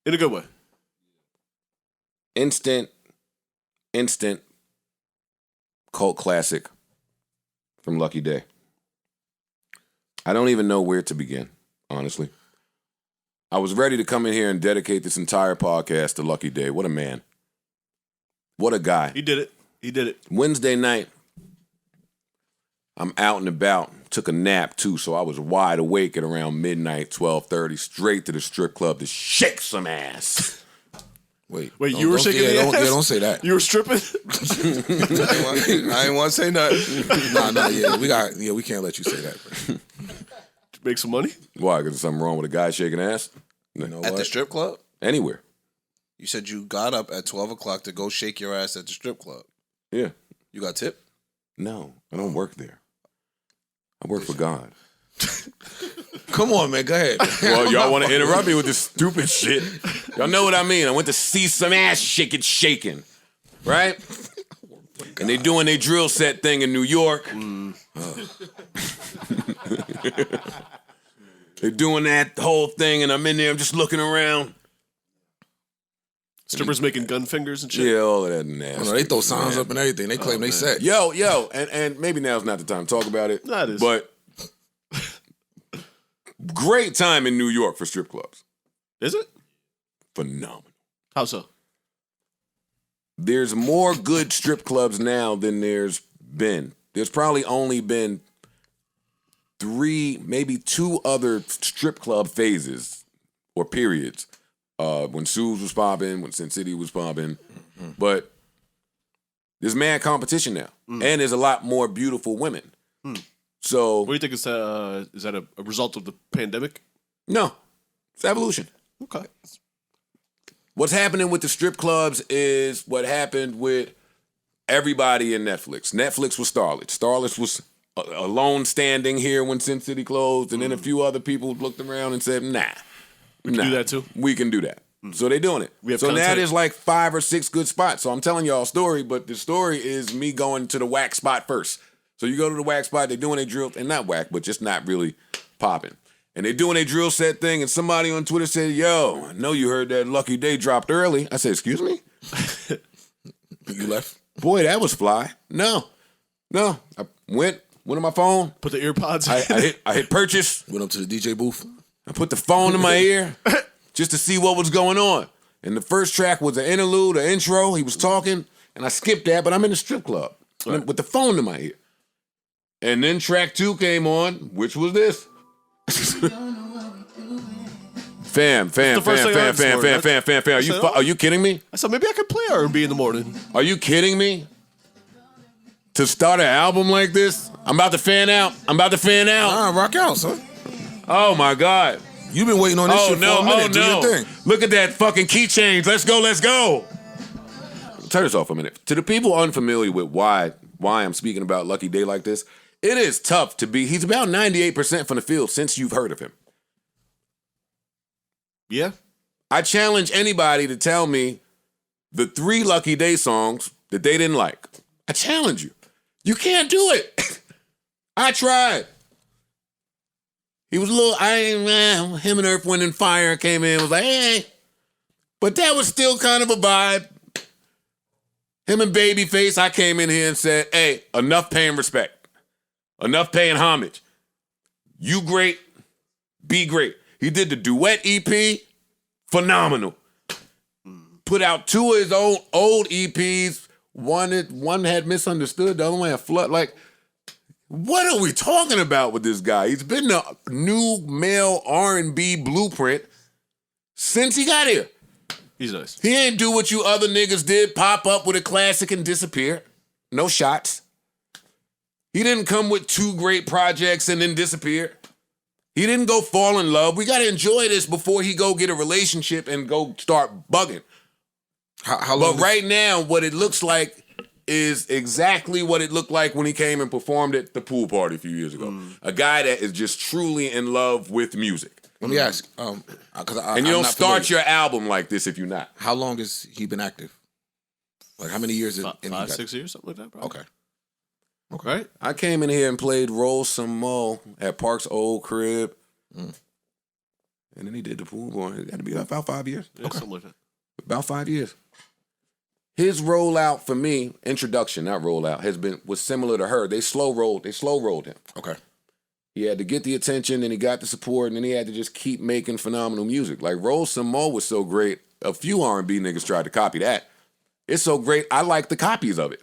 In a good way. Instant cult classic from Lucky Daye. I don't even know where to begin, honestly. I was ready to come in here and dedicate this entire podcast to Lucky Daye. What a man. What a guy. He did it. Wednesday night, I'm out and about. Took a nap, too, so I was wide awake at around midnight, 12:30, straight to the strip club to shake some ass. Wait, You were shaking the ass? Don't say that. You were stripping? I ain't want to say nothing. We can't let you say that. Make some money? Why? Because there's something wrong with a guy shaking ass? You know At what? the strip club? Anywhere. You said you got up at 12 o'clock to go shake your ass at the strip club. Yeah. You got tip? No, I don't work there. I work for God. Come on, man. Go ahead. Well, y'all want to interrupt me with this stupid shit? Y'all know what I mean. I went to see some ass shaking, right? And they doing their drill set thing in New York. They're doing that whole thing, and I'm in there. I'm just looking around. Strippers making gun fingers and shit? Yeah, all of that nasty. They throw signs up and everything. They claim they set. Yo, and maybe now's not the time to talk about it. Nah, it is. But great time in New York for strip clubs. Is it? Phenomenal. How so? There's more good strip clubs now than there's been. There's probably only been 3, maybe 2 other strip club phases or periods. When Sue's was popping, when Sin City was popping. Mm-hmm. But there's mad competition now. And there's a lot more beautiful women. So What do you think is that a result of the pandemic? no, it's evolution. Okay. What's happening with the strip clubs is what happened with everybody in Netflix. Netflix was Starlet. Starlet was alone standing here when Sin City closed, and then a few other people looked around and said, nah. We can do that too? We can do that. So they're doing it. We have so now content. there's like 5 or 6 good spots. So I'm telling y'all a story, but the story is me going to the whack spot first. So you go to the whack spot, they're doing their drill, and not whack, but just not really popping. And they doing a drill set thing, and somebody on Twitter said, "Yo, I know you heard that Lucky Daye dropped early." I said, "Excuse me?" You left? Boy, that was fly. No. I went on my phone. Put the ear pods in. I hit purchase. Went up to the DJ booth. I put the phone in my ear just to see what was going on. And the first track was an interlude, an intro. He was talking, and I skipped that, but I'm in the strip club with the phone in my ear. And then track 2 came on, which was this. Fam. Are you kidding me? I said maybe I could play R&B in the morning. Are you kidding me? To start an album like this? I'm about to fan out. Rock out, son. Oh my God. You've been waiting on this shit for a minute. Do your thing. Look at that fucking key change. Let's go. Turn this off a minute. To the people unfamiliar with why I'm speaking about Lucky Daye like this, it is tough to be. He's about 98% from the field since you've heard of him. Yeah. I challenge anybody to tell me the 3 Lucky Daye songs that they didn't like. I challenge you. You can't do it. I tried. He was a little, him and Earth, Wind, and Fire came in, was like, hey. But that was still kind of a vibe. Him and Babyface, I came in here and said, hey, enough paying respect. Enough paying homage. You great, be great. He did the duet EP, phenomenal. Put out 2 of his own old EPs. One had Misunderstood, the other one had Flood. Like, what are we talking about with this guy? He's been the new male R&B blueprint since he got here. He's nice. He ain't do what you other niggas did, pop up with a classic and disappear. No shots. He didn't come with 2 great projects and then disappear. He didn't go fall in love. We got to enjoy this before he go get a relationship and go start bugging. How long? But right now, what it looks like is exactly what it looked like when he came and performed at the pool party a few years ago. A guy that is just truly in love with music. Let me ask, and you don't start your album like this if you're not. How long has he been active? Like how many years? 5, 6 years, something like that. Probably. Okay. Right? I came in here and played Roll Some Mo at Park's old crib. And then he did the pool party. It got to be about 5 years. Yeah, something like that. About 5 years. His rollout for me, introduction, not rollout, was similar to her. They slow rolled him. Okay. He had to get the attention, and he got the support, and then he had to just keep making phenomenal music. Like Roll Some Mo was so great, a few R&B niggas tried to copy that. It's so great, I like the copies of it.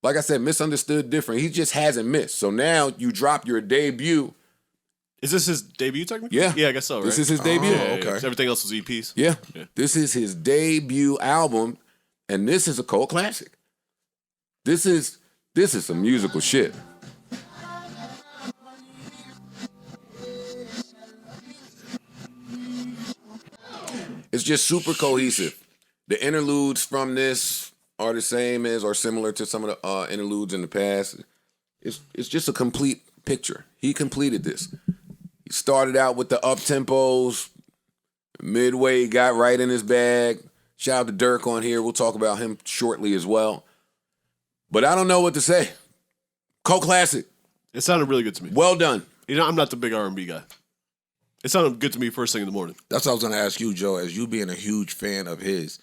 Like I said, Misunderstood, different. He just hasn't missed. So now you drop your debut. Is this his debut technically? Yeah. Yeah, I guess so, right? This is his debut. Yeah, okay. 'Cause everything else was EPs. Yeah. Yeah. This is his debut album, and this is a cult classic. This is some musical shit. It's just super cohesive. The interludes from this are the same as or similar to some of the interludes in the past. It's just a complete picture. He completed this. He started out with the up tempos. Midway, he got right in his bag. Shout out to Durk on here. We'll talk about him shortly as well. But I don't know what to say. Cult classic. It sounded really good to me. Well done. You know, I'm not the big R&B guy. It sounded good to me first thing in the morning. That's what I was going to ask you, Joe. As you being a huge fan of his,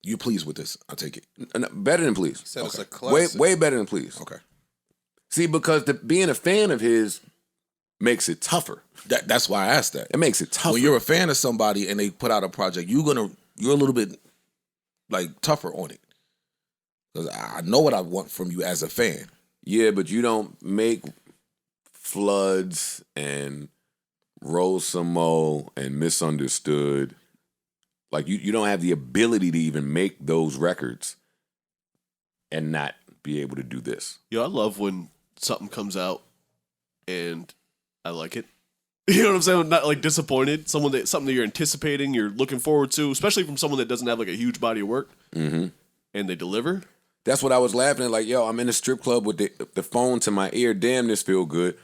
you pleased with this? I take it. Better than please. Said it's a classic. Way better than please. Okay. See, because being a fan of his makes it tougher. That's why I asked that. It makes it tougher. When you're a fan of somebody and they put out a project, you're a little bit like tougher on it. Because I know what I want from you as a fan. Yeah, but you don't make Floods and Roll Some Mo and Misunderstood. Like you don't have the ability to even make those records and not be able to do this. Yo, I love when something comes out and I like it. You know what I'm saying? I'm not like disappointed. Something that you're anticipating, you're looking forward to, especially from someone that doesn't have like a huge body of work, and they deliver. That's what I was laughing at. Like, yo, I'm in a strip club with the phone to my ear. Damn, this feel good.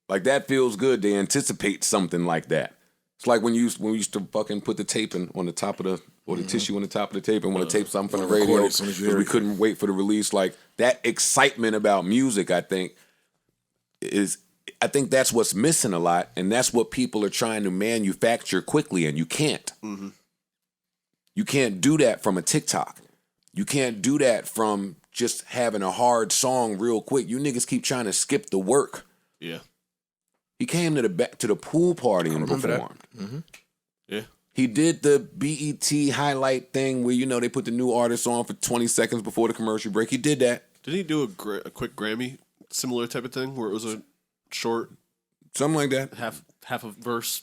Like that feels good. They anticipate something like that. It's like when we used to fucking put the tape on the top of the tissue on the top of the tape and want to tape something from the radio because we couldn't wait for the release. Like that excitement about music, I think, is I think that's what's missing a lot, and that's what people are trying to manufacture quickly, and you can't. Mm-hmm. You can't do that from a TikTok. You can't do that from just having a hard song real quick. You niggas keep trying to skip the work. Yeah. He came to the pool party and performed. Mm-hmm. Yeah. He did the BET highlight thing where, they put the new artists on for 20 seconds before the commercial break. He did that. Did he do a quick Grammy, similar type of thing, where it was a short... Something like that. Half a verse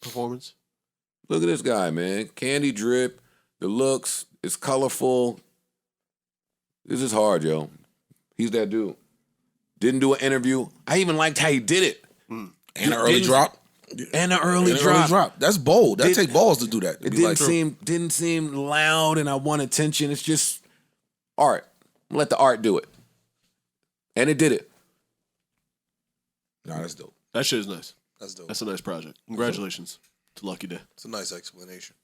performance? Look at this guy, man. Candy drip, the looks, it's colorful. This is hard, yo. He's that dude. Didn't do an interview. I even liked how he did it. And an early drop. And an early drop. That's bold. That take balls to do that. It didn't seem loud, and I want attention. It's just art. Let the art do it. And it did it. Nah, that's dope. That shit is nice. That's dope. That's a nice project. Congratulations to Lucky Daye. It's a nice explanation.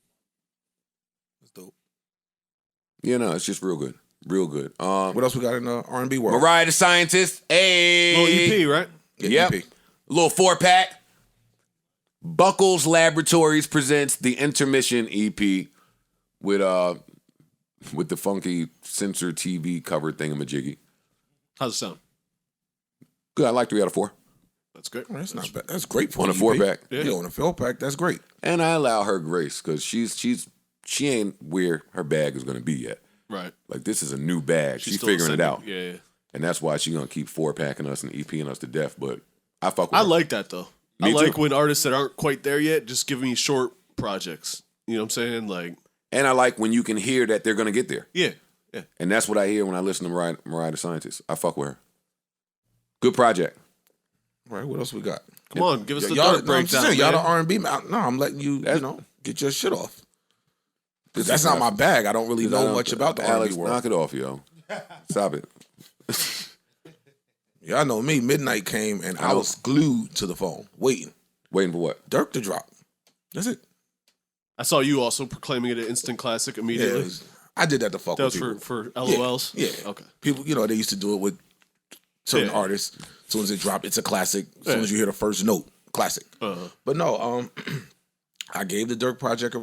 That's dope. It's just real good. Real good. What else we got in the R&B world? Mariah the Scientist. Hey. Little EP, right? Yep. EP. Little 4-pack. Buckles Laboratories presents the Intermission EP with the funky censor TV cover thingamajiggy. How's it sound? Good. I like 3 out of 4. That's great. That's not bad. That's great for On a EP. 4-pack. Yeah, on a 4-pack. That's great. And I allow her grace because she ain't where her bag is going to be yet. Right. Like, this is a new bag. She's still figuring it out. Yeah. And that's why she's going to keep 4-packing us and EPing us to death. But I fuck with I her. like that, though. Me I like too. when artists that aren't quite there yet just give me short projects. You know what I'm saying? Like, And I like when you can hear that they're going to get there. yeah. And that's what I hear when I listen to Mariah the Scientist. I fuck with her. Good project. Right. What else we got? Come on, give us the y'all, dark breakdown. saying, y'all man. the R&B. No, I'm letting you, get your shit off. That's not my bag. I don't really know much about the Alex, R&B world. knock it off, yo. Stop it. Y'all know me. Midnight came and I was glued to the phone, waiting. Waiting for what? Dirk to drop. That's it. I saw you also proclaiming it an instant classic immediately. Yeah, I did that to fuck That with was people. for LOLs? Yeah. Okay. People, they used to do it with certain artists. As soon as it dropped, it's a classic. As soon as you hear the first note, classic. Uh-huh. But no, I gave the Dirk project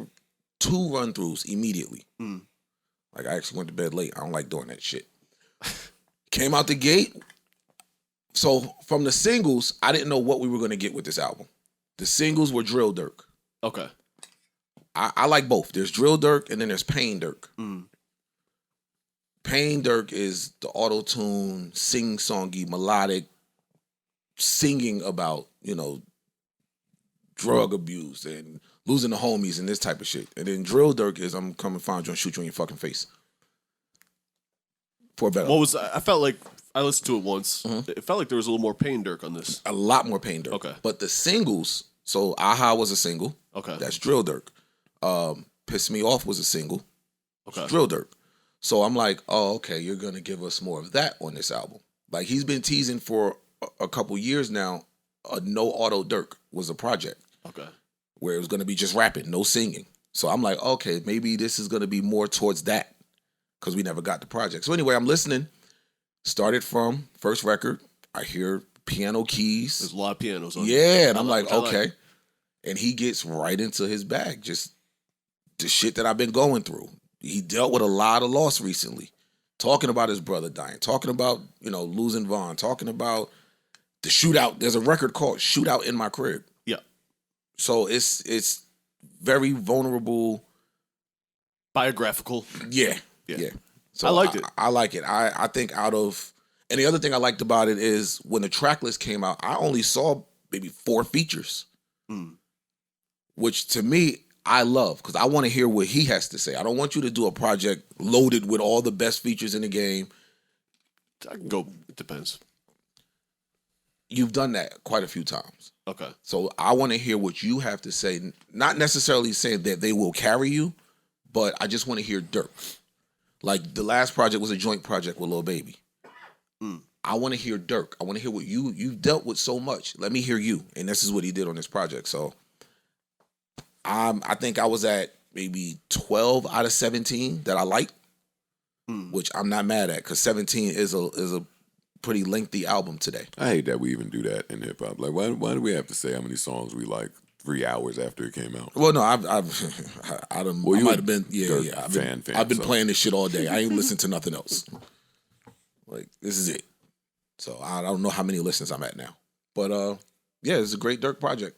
2 run-throughs immediately. Like, I actually went to bed late. I don't like doing that shit. Came out the gate. So, from the singles, I didn't know what we were going to get with this album. The singles were Drill Dirk. Okay. I like both. There's Drill Dirk and then there's Pain Dirk. Pain Dirk is the auto-tune, sing-songy, melodic, singing about, drug abuse and losing the homies and this type of shit. And then Drill Dirk is I'm coming find you and shoot you in your fucking face. For better. I felt like I listened to it once. It felt like there was a little more Pain Dirk on this. A lot more Pain Dirk. Okay. But the singles, so Aha was a single. Okay. That's Drill Dirk. Piss Me Off was a single. Okay. Drill Dirk. So I'm like, oh, okay, you're going to give us more of that on this album. Like, he's been teasing for a couple years now. No Auto Dirk was a project. Okay. Where it was going to be just rapping, no singing. So I'm like, okay, maybe this is going to be more towards that because we never got the project. So anyway, I'm listening. Started from first record. I hear piano keys. There's a lot of pianos on Yeah, and I'm like like, okay. And he gets right into his bag, just the shit that I've been going through. He dealt with a lot of loss recently. Talking about his brother dying, talking about, losing Vaughn, talking about the shootout. There's a record called Shootout in My Crib. Yeah. So it's very vulnerable. Biographical. Yeah. So I liked it. I like it. I think and the other thing I liked about it is when the track list came out, I only saw maybe 4 features. Which to me, I love because I want to hear what he has to say. I don't want you to do a project loaded with all the best features in the game. I can go, it depends. You've done that quite a few times. Okay. So I want to hear what you have to say. Not necessarily saying that they will carry you, but I just want to hear Dirk. Like the last project was a joint project with Lil Baby. I want to hear Dirk. I want to hear what you've dealt with so much. Let me hear you. And this is what he did on this project. So I think I was at maybe 12 out of 17 that I liked, which I'm not mad at because 17 is a pretty lengthy album today. I hate that we even do that in hip hop. Like, why do we have to say how many songs we like 3 hours after it came out? Well, no, I might have been, I've been playing this shit all day. I ain't listened to nothing else. Like, this is it. So I don't know how many listens I'm at now, but yeah, it's a great Durk project.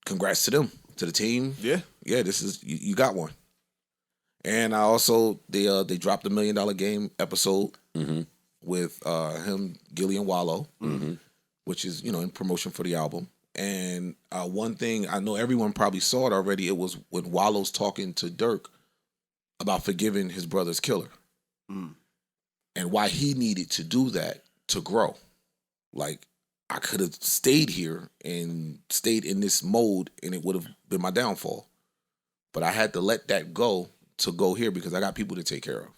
Congrats to them, to the team. Yeah. This is you got one. And I also they dropped the $1 Million Game episode with him, Gilly, and Wallow, which is in promotion for the album. And one thing I know everyone probably saw it already. It was when Wallow's talking to Durk about forgiving his brother's killer, and why he needed to do that to grow. Like, I could have stayed here and stayed in this mode, and it would have been my downfall. But I had to let that go to go here because I got people to take care of.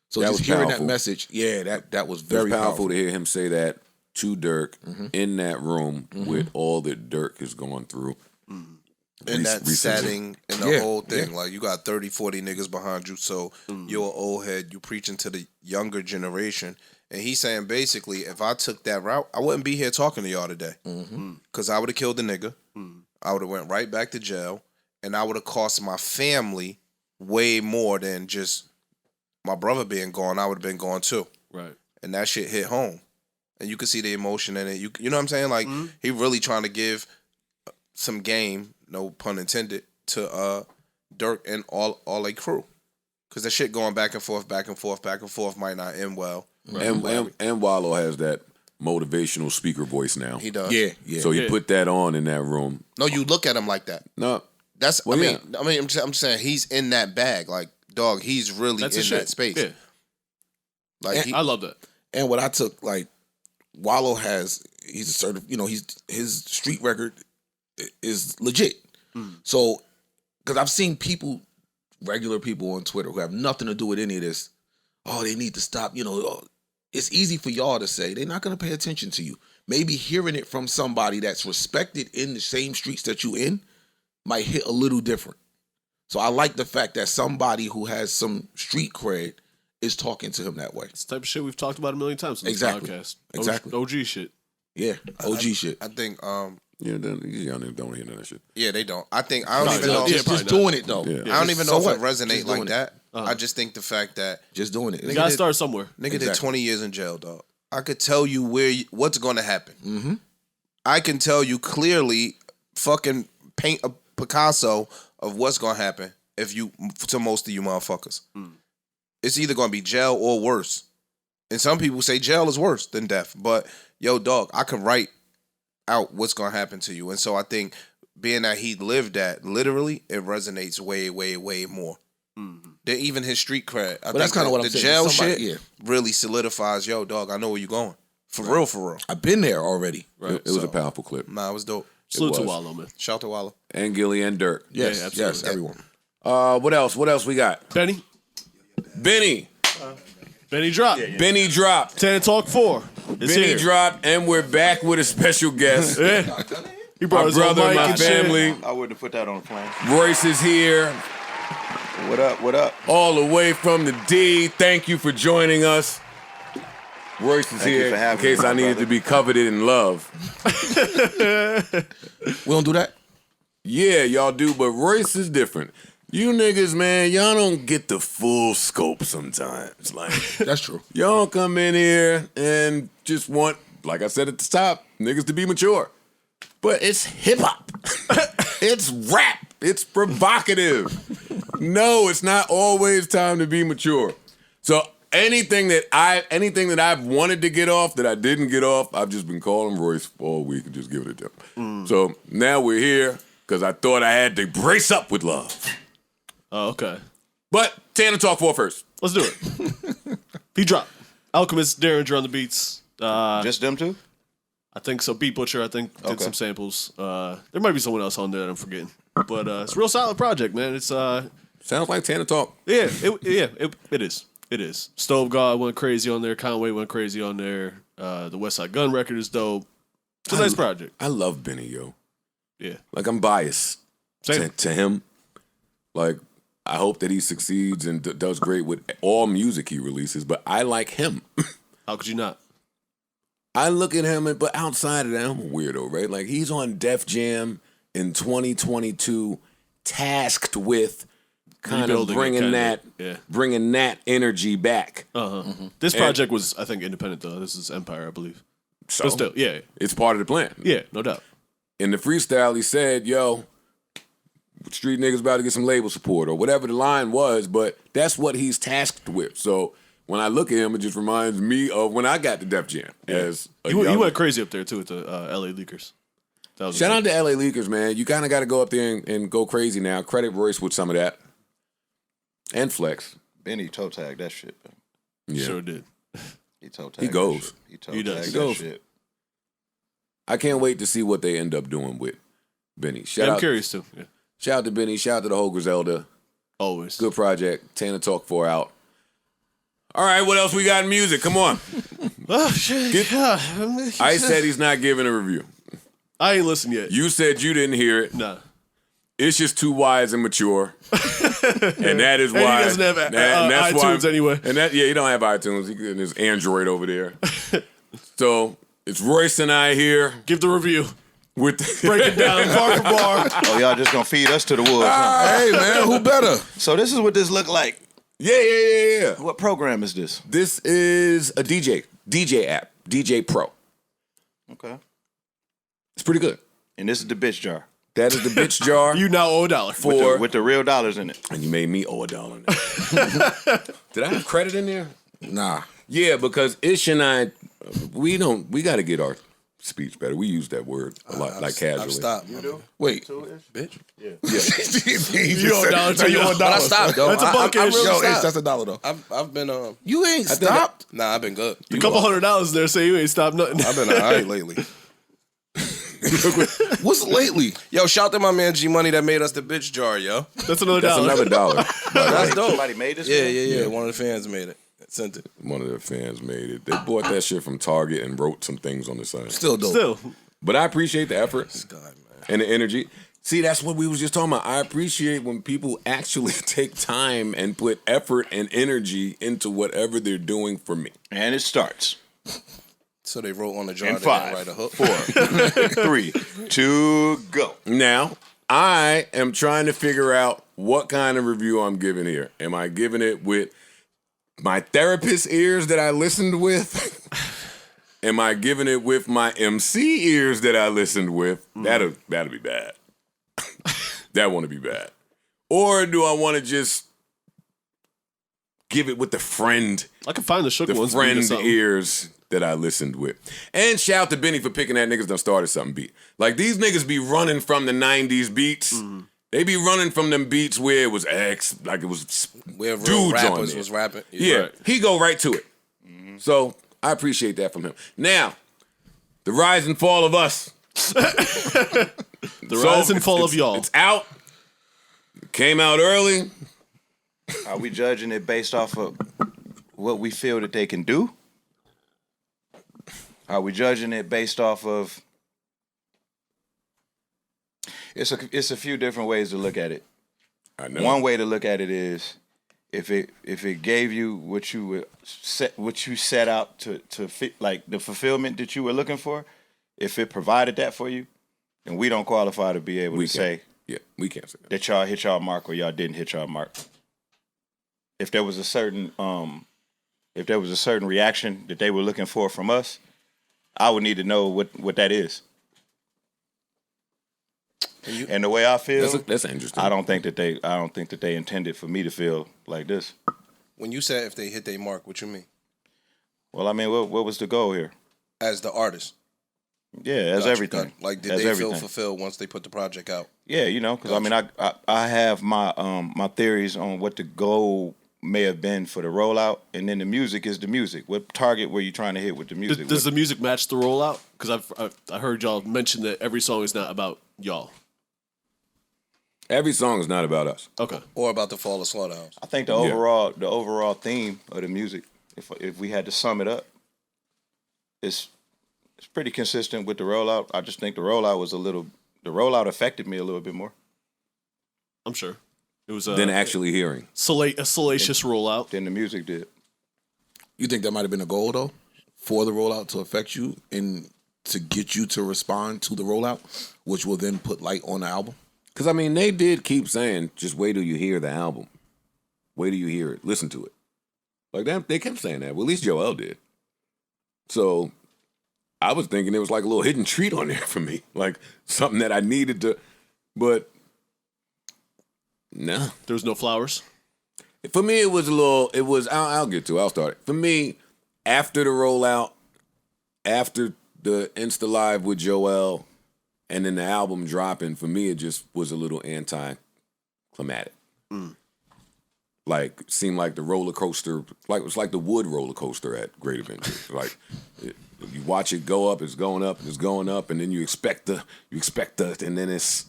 So that just was hearing powerful. that message, that was very powerful to hear him say that to Durk in that room with all that Durk is going through. In that setting, in the whole thing. Like, you got 30, 40 niggas behind you, so you're an old head, you preaching to the younger generation. And he's saying, basically, if I took that route, I wouldn't be here talking to y'all today. Because I would have killed the nigga. I would have went right back to jail. And I would have cost my family way more than just my brother being gone. I would have been gone too. Right. And that shit hit home. And you could see the emotion in it. You know what I'm saying? Like, he really trying to give some game, no pun intended, to Durk and all their crew. Because that shit going back and forth might not end well. Right. And Wallow has that motivational speaker voice now. He does. Yeah. So he put that on in that room. No, you look at him like that. No. That's I mean I'm just saying he's in that bag. Like, dog, he's really in that space. Yeah. Like, I love that. And what I took, like, Wallow he's a certain, his street record is legit. So, because I've seen people, regular people on Twitter who have nothing to do with any of this, they need to stop, it's easy for y'all to say, they're not going to pay attention to you. Maybe hearing it from somebody that's respected in the same streets that you in might hit a little different. So I like the fact that somebody who has some street cred is talking to him that way. It's the type of shit we've talked about a million times in this podcast. Exactly. OG shit. Yeah, OG shit. I think these young niggas don't hear none of that shit. yeah, they don't. I think I don't even know. Just doing it though. Yeah. I don't even know if what? it resonate Just like doing that. I just think the fact that Just doing it. You gotta start somewhere. nigga did 20 years in jail, dog. I could tell you what's going to happen. I can tell you clearly, fucking paint a Picasso of what's going to happen to most of you motherfuckers. It's either going to be jail or worse. And some people say jail is worse than death. But, yo, dog, I can write out what's going to happen to you. And so I think being that he lived that, literally, it resonates way, way, way more. Than even his street cred. But that's kind of what I'm saying. The jail shit really solidifies, yo, dog, I know where you're going. For real. I've been there already. Right. It was a powerful clip. Nah, it was dope. Salute to Wallow, man. Shout out to Wallow. And Gilly and Durk. Yes, absolutely. yes, everyone. What else we got? Benny dropped. Benny dropped. 10 and Talk 4. It's Benny here. dropped, and we're back with a special guest. He brought My his own brother, mic my and shit. family. I wouldn't have put that on the plane. Royce is here, What up? all the way from the D. Thank you for joining us. Royce is Thank you here for in having case me, my I needed brother. to be coveted in love. We don't do that? Yeah, y'all do, but Royce is different. You niggas, man, y'all don't get the full scope sometimes. Like, That's true. y'all come in here and just want, like I said at the top, niggas to be mature. But it's hip hop. It's rap. It's provocative. No, it's not always time to be mature. So anything that I've wanted to get off that I didn't get off, I've just been calling Royce all week and just giving it to him. So now we're here because I thought I had to brace up with love. Oh, okay. But Tanner Talk 4 first. Let's do it. He dropped. Alchemist, Derringer on the beats. Just them two? I think so. Beat Butcher, I think, did Okay. some samples. There might be someone else on there that I'm forgetting. But it's a real solid project, man. It's Sounds like Tanner Talk. it is. It is. Stove God went crazy on there. Conway went crazy on there. The West Side Gun record is dope. It's a nice project. I love Benny, yo. Yeah. Like, I'm biased Same. to him. Like, I hope that he succeeds and does great with all music he releases, but I like him. How could you not? I look at him, but outside of that, I'm a weirdo, right? Like, he's on Def Jam in 2022, tasked with kind of Rebuilding bringing that energy back. This project was, I think, independent, though. This is Empire, I believe. So But still, yeah. it's part of the plan. Yeah, no doubt. In the freestyle, he said, yo, street niggas about to get some label support or whatever the line was, but that's what he's tasked with. So when I look at him, it just reminds me of when I got to Def Jam. As a You young- went crazy up there, too, with the LA Leakers. That was Shout out to LA Leakers, man. You kind of got to go up there and go crazy now. Credit Royce with some of that. And Flex. Benny toe tagged that shit. Man. Yeah. Sure did. He toe tagged. He goes. He toe He does. tagged He that goes. shit. I can't wait to see what they end up doing with Benny. Yeah, I'm curious, too. Yeah. Shout out to Benny. Shout out to the whole Griselda. Always. Good project. Tana Talk 4 out. All right, what else we got in music? Come on. Oh, shit. I said he's not giving a review. I ain't listened yet. You said you didn't hear it. Nah. It's just too wise and mature. And that is And he why. doesn't have that's iTunes anyway. And that, yeah, he don't have iTunes. He got his Android over there. So it's Royce and I here Give the review. with Break it down bar for bar. Oh, y'all just gonna feed us to the wolves, huh? Hey, man, who better? So this is what this look like. Yeah. What program is this? This is a DJ app, DJ Pro. Okay. It's pretty good. And this is the bitch jar. That is the bitch jar. You now owe $1 for With the real dollars in it. and you made me owe $1. Did I have credit in there? Nah. Yeah, because Ish and I, we got to get our speech better. We use that word a lot, like casually. I've stopped. You do? Wait. Bitch. You owe $1 to you owe $1. But I stopped, though. That's a buck I ish. really Yo, stopped. Ish, That's $1, though. I've been You ain't stopped? Nah, I've been good. A couple $100 there, say you ain't stopped nothing. I've been alright lately. What's lately? Yo, shout to my man G Money that made us the bitch jar, yo. That's another That's $1. another $1. That's dope. Somebody made this? Yeah. One of the fans made it. Sent it. One of their fans made it. They bought that shit from Target and wrote some things on the side. Still dope. Still. But I appreciate the effort God, man. and the energy. See, that's what we was just talking about. I appreciate when people actually take time and put effort and energy into whatever they're doing for me. And it starts. So they wrote on the jar In they didn't 5, write a hook. 4, 3, 2, go. Now, I am trying to figure out what kind of review I'm giving here. Am I giving it with my therapist ears that I listened with? Am I giving it with my MC ears that I listened with? That'll be bad. That want to be bad. Or do I want to just give it with the friend I can find the shook ones. friend ears that I listened with? And shout out to Benny for picking that niggas done started something beat. Like, these niggas be running from the 90s beats. They be running from them beats where it was like it was Where real dudes on rappers there. was rapping. Yeah, Right. he go right to it. So I appreciate that from him. Now, the rise and fall of us. The rise and fall of y'all. It's out. It came out early. Are we judging it based off of what we feel that they can do? Are we judging it based off of? It's a few different ways to look at it. I know. One way to look at it is if it gave you what you set out to fit, like the fulfillment that you were looking for. If it provided that for you, then we don't qualify to be able to say we can't say that. that y'all hit y'all mark or y'all didn't hit y'all mark. If there was a certain reaction that they were looking for from us, I would need to know what that is. And the way I feel, That's interesting. I don't think that they intended for me to feel like this. When you said if they hit their mark, what you mean? Well, I mean, what was the goal here? As the artist. Yeah, as Gotcha, everything. gotcha. Like, did As they everything. feel fulfilled once they put the project out? Yeah, because I mean, I have my my theories on what the goal may have been for the rollout, and then the music is the music. What target were you trying to hit with the music? Does the music match the rollout? Because I heard y'all mention that every song is not about y'all. Every song is not about us. Okay. Or about the fall of Slaughterhouse? I think the overall theme of the music, if we had to sum it up, it's pretty consistent with the rollout. I just think the rollout affected me a little bit more. I'm sure. It was than actually hearing. a salacious rollout. Then the music did. You think that might have been a goal though, for the rollout to affect you and to get you to respond to the rollout, which will then put light on the album? Because, I mean, they did keep saying, just wait till you hear the album. Wait till you hear it. Listen to it. Like, that, they kept saying that. Well, at least Joel did. So, I was thinking it was like a little hidden treat on there for me. Like, something that I needed to, but, no. There was no flowers? For me, it was, I'll get to it. I'll start it. For me, after the rollout, after the Insta Live with Joel, and then the album dropping, for me, it just was a little anticlimactic. Like, seemed like the roller coaster, like it was like the wood roller coaster at Great Adventures. Like, you watch it go up, it's going up, and it's going up, and then you expect the, and then it's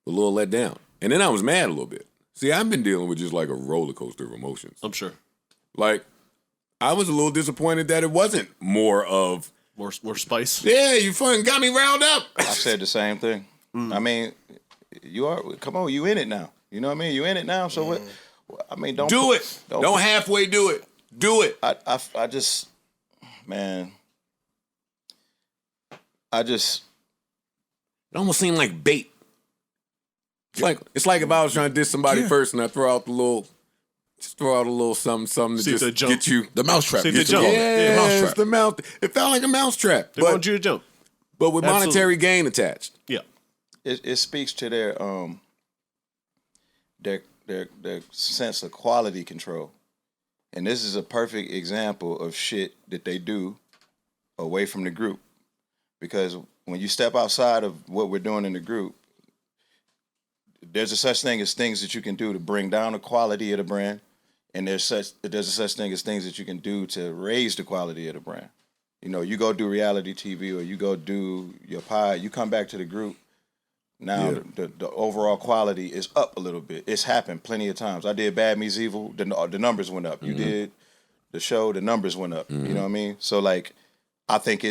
a little let down. And then I was mad a little bit. See, I've been dealing with just like a roller coaster of emotions. I'm sure. Like, I was a little disappointed that it wasn't more of, More spice? yeah, you fucking got me riled up. I said the same thing. I mean, come on, you in it now. You know what I mean? You in it now, so what? I mean, don't Do it. Don't halfway do it. Do it. I just, man, It almost seemed like bait. It's like if I was trying to diss somebody first and I throw out a little something to See if they just jump. get you. The mousetrap. See if they Get you jump. going. Yeah, The mousetrap. it's the mouth. It felt like a mousetrap, They want you to jump. but with Absolutely. monetary gain attached. Yeah. it speaks to their sense of quality control. And this is a perfect example of shit that they do away from the group. Because when you step outside of what we're doing in the group, there's a such thing as things that you can do to bring down the quality of the brand, and there's a such thing as things that you can do to raise the quality of the brand. You know, you go do reality TV or you go do your pod, you come back to the group, now the overall quality is up a little bit. It's happened plenty of times. I did Bad Meets Evil, the numbers went up. You did the show, the numbers went up. You know what I mean? So like, I think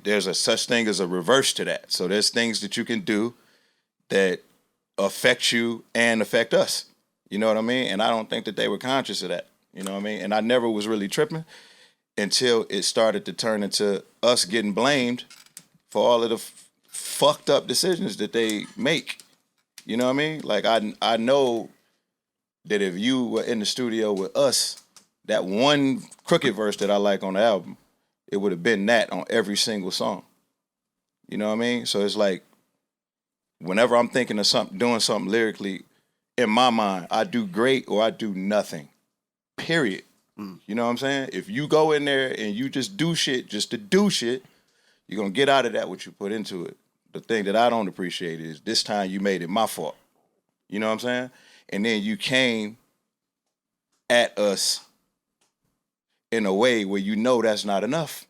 there's a such thing as a reverse to that. So there's things that you can do that affect you and affect us. You know what I mean? And I don't think that they were conscious of that. You know what I mean? And I never was really tripping until it started to turn into us getting blamed for all of the fucked up decisions that they make. You know what I mean? Like, I know that if you were in the studio with us, that one crooked verse that I like on the album, it would have been that on every single song. You know what I mean? So it's like, whenever I'm thinking of doing something lyrically, in my mind, I do great or I do nothing. Period. You know what I'm saying? If you go in there and you just do shit just to do shit, you're going to get out of that what you put into it. The thing that I don't appreciate is this time you made it my fault. You know what I'm saying? And then you came at us in a way where you know that's not enough.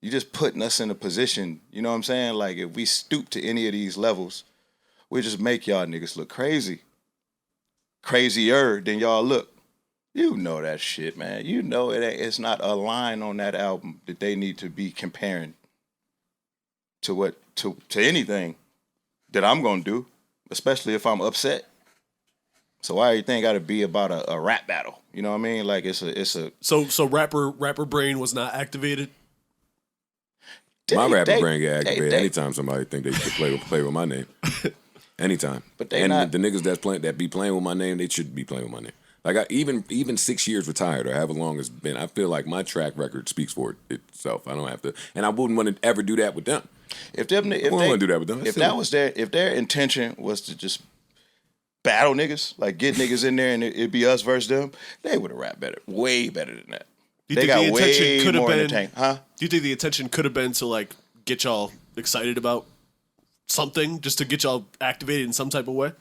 You're just putting us in a position, you know what I'm saying? Like, if we stoop to any of these levels, we just make y'all niggas look crazy. Crazier than y'all look. You know that shit, man. You know it's not a line on that album that they need to be comparing to anything that I'm gonna do, especially if I'm upset. So why everything got to be about a rap battle? You know what I mean? Like, it's a. So rapper brain was not activated. My rapper brain get activated anytime somebody think they should play with my name. Anytime. But they and not. the niggas that be playing with my name, they should be playing with my name. Like, even 6 years retired or however long it's been, I feel like my track record speaks for itself. I don't have to, and I wouldn't want to ever do that with them. If they want to do that with them. If their intention was to just battle niggas, like get niggas in there and it'd be us versus them, they would have rapped better, way better than that. Do you They think got the intention way could have more been? entertained. Huh? Do you think the intention could have been to like get y'all excited about something, just to get y'all activated in some type of way?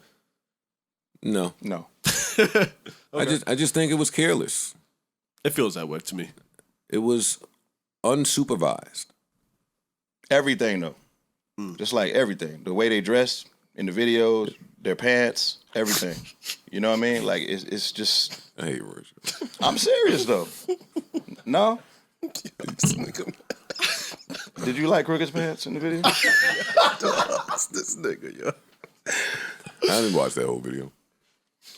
No. Okay. I just think it was careless. It feels that way to me. It was unsupervised. Everything though, just like everything, the way they dress in the videos, their pants, everything. You know what I mean? Like, it's just. I hate words. I'm serious though. No. Did you like Crooked's pants in the video? This nigga, yo. I didn't watch that whole video.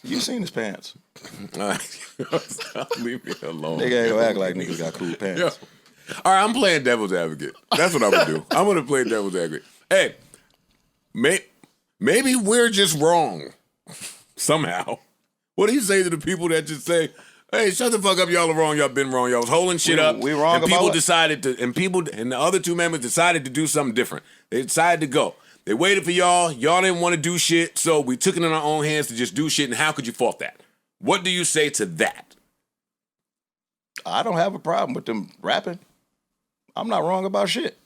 You seen his pants. All right. Leave me alone. Nigga ain't gonna act like niggas got cool pants. Yeah. All right, I'm playing devil's advocate. That's what I'm gonna do. I'm gonna play devil's advocate. Hey, maybe we're just wrong somehow. What do you say to the people that just say, "Hey, shut the fuck up, y'all are wrong. Y'all been wrong. Y'all was holding shit up. We wrong and about people what? decided to, and the other two members decided to do something different. They decided to go. They waited for y'all. Y'all didn't want to do shit, so we took it in our own hands to just do shit. And how could you fault that? What do you say to that? I don't have a problem with them rapping. I'm not wrong about shit.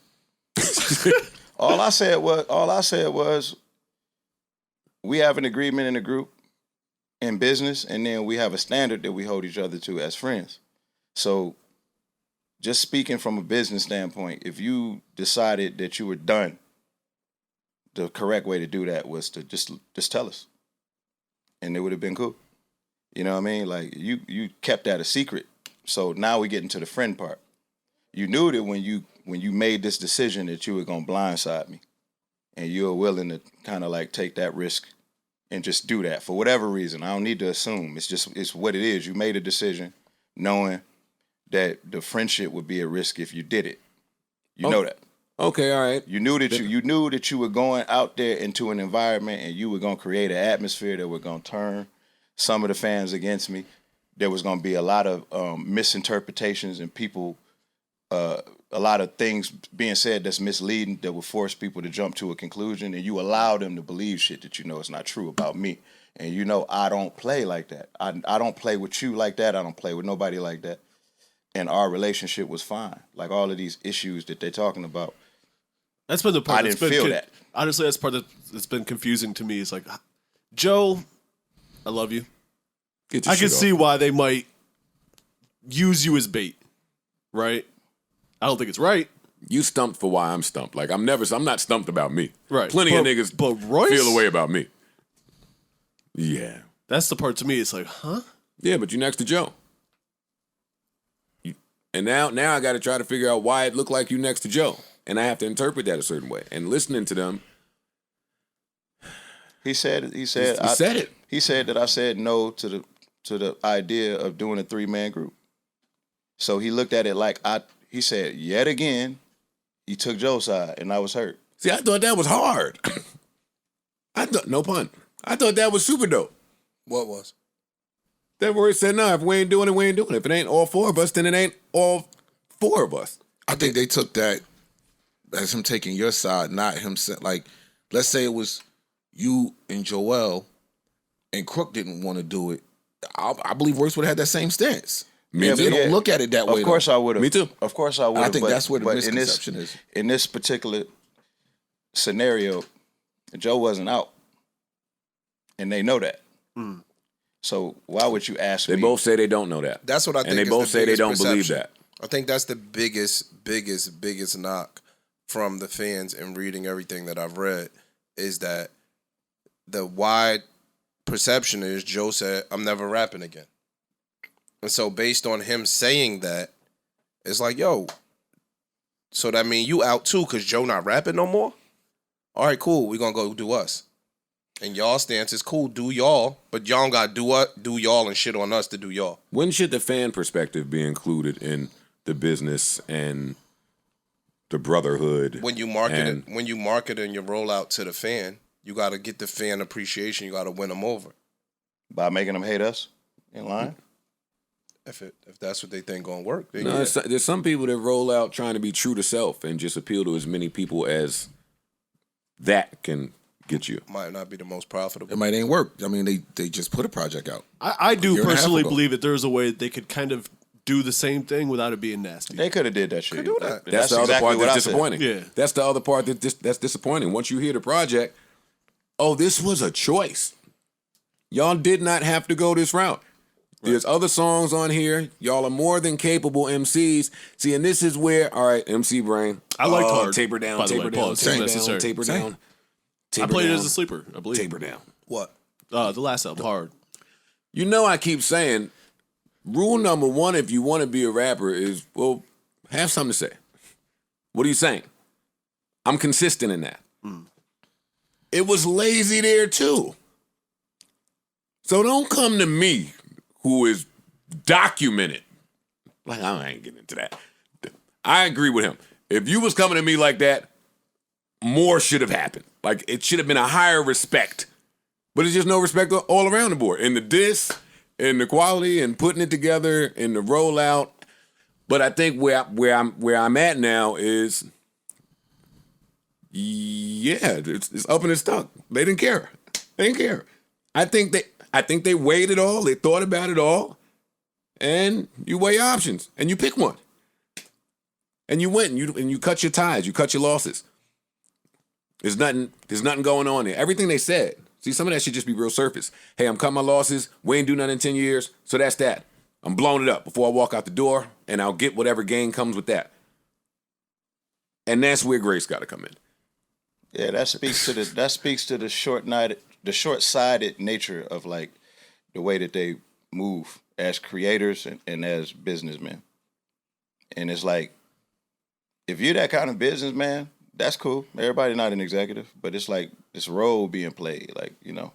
All I said was we have an agreement in the group in business, and then we have a standard that we hold each other to as friends. So just speaking from a business standpoint, if you decided that you were done, the correct way to do that was to just tell us. And it would have been cool. You know what I mean? Like you kept that a secret. So now we get into the friend part. You knew that when you made this decision that you were gonna blindside me, and you were willing to kind of like take that risk and just do that for whatever reason. I don't need to assume. It's what it is. You made a decision knowing that the friendship would be a risk if you did it. You know that. Okay, all right. You knew that you were going out there into an environment and you were gonna create an atmosphere that was gonna turn some of the fans against me. There was gonna be a lot of misinterpretations and people, a lot of things being said that's misleading that would force people to jump to a conclusion, and you allow them to believe shit that you know is not true about me. And you know I don't play like that. I don't play with you like that. I don't play with nobody like that. And our relationship was fine. Like all of these issues that they're talking about. That's been the part. I didn't feel that. Honestly, that's part that's been confusing to me. Is like, Joe, I love you. I can see why they might use you as bait, right? I don't think it's right. You stumped for why I'm stumped. Like I'm not stumped about me. Right. Plenty of niggas but Royce? feel a way about me. Yeah. That's the part to me. It's like, huh? Yeah, but you next to Joe. And now I got to try to figure out why it looked like you next to Joe. And I have to interpret that a certain way. And listening to them. He said it. He said it. He said that I said no to the idea of doing a 3-man group. So he looked at it like he said, yet again, he took Joe's side, and I was hurt. See, I thought that was hard. No pun. I thought that was super dope. What was? That where he said, no, if we ain't doing it, we ain't doing it. If it ain't all 4 of us, then it ain't all 4 of us. I think they took that as him taking your side, not him like, let's say it was you and Joel and Crook didn't want to do it. I believe Royce would have had that same stance. Me too. They don't look at it that way. Of course I would have. Me too. Of course I would have. I think that's where the misconception is. In this particular scenario, Joe wasn't out. And they know that. So why would you ask me? They both say they don't know that. That's what I think. And they both say they don't believe that. I think that's the biggest knock from the fans and reading everything that I've read is that the wide perception is Joe said, I'm never rapping again. And so based on him saying that, it's like, yo, so that mean you out too because Joe not rapping no more? All right, cool. We're going to go do us. And y'all stance is cool, do y'all, but y'all got to do y'all and shit on us to do y'all. When should the fan perspective be included in the business and the brotherhood? When you market and you roll out to the fan, you got to get the fan appreciation. You got to win them over. By making them hate us in line? If that's what they think gonna work, then no, there's some people that roll out trying to be true to self and just appeal to as many people as that can get you. Might not be the most profitable. It might ain't work. I mean, they just put a project out. I do personally believe that there's a way that they could kind of do the same thing without it being nasty. They could have did that shit. Could do that. That's the other part that's disappointing. Yeah. That's the other part that's disappointing. Once you hear the project, oh, this was a choice. Y'all did not have to go this route. Right. There's other songs on here. Y'all are more than capable MCs. See, and this is where, all right, MC Brain. I liked Hard. Taper down, by the taper way, down, pause. taper Necessary. down, taper down. I played it as a sleeper, I believe. Taper down. What? The last album, Hard. You know I keep saying, rule number 1 if you want to be a rapper is, well, have something to say. What are you saying? I'm consistent in that. It was lazy there too. So don't come to me, who is documented. Like, I ain't getting into that. I agree with him. If you was coming to me like that, more should have happened. Like, it should have been a higher respect. But it's just no respect all around the board. In the diss, in the quality, and putting it together, in the rollout. But I think where I'm at now is, yeah, it's up and it's stuck. They didn't care. They didn't care. I think they weighed it all. They thought about it all, and you weigh your options and you pick one, and you went and you cut your ties. You cut your losses. There's nothing going on there. Everything they said. See, some of that should just be real surface. Hey, I'm cutting my losses. We ain't do nothing in 10 years, so that's that. I'm blowing it up before I walk out the door, and I'll get whatever gain comes with that. And that's where grace got to come in. Yeah, that speaks to the short-sighted nature of like the way that they move as creators and as businessmen. And it's like, if you're that kind of businessman, that's cool. Everybody not an executive, but it's like this role being played. Like, you know,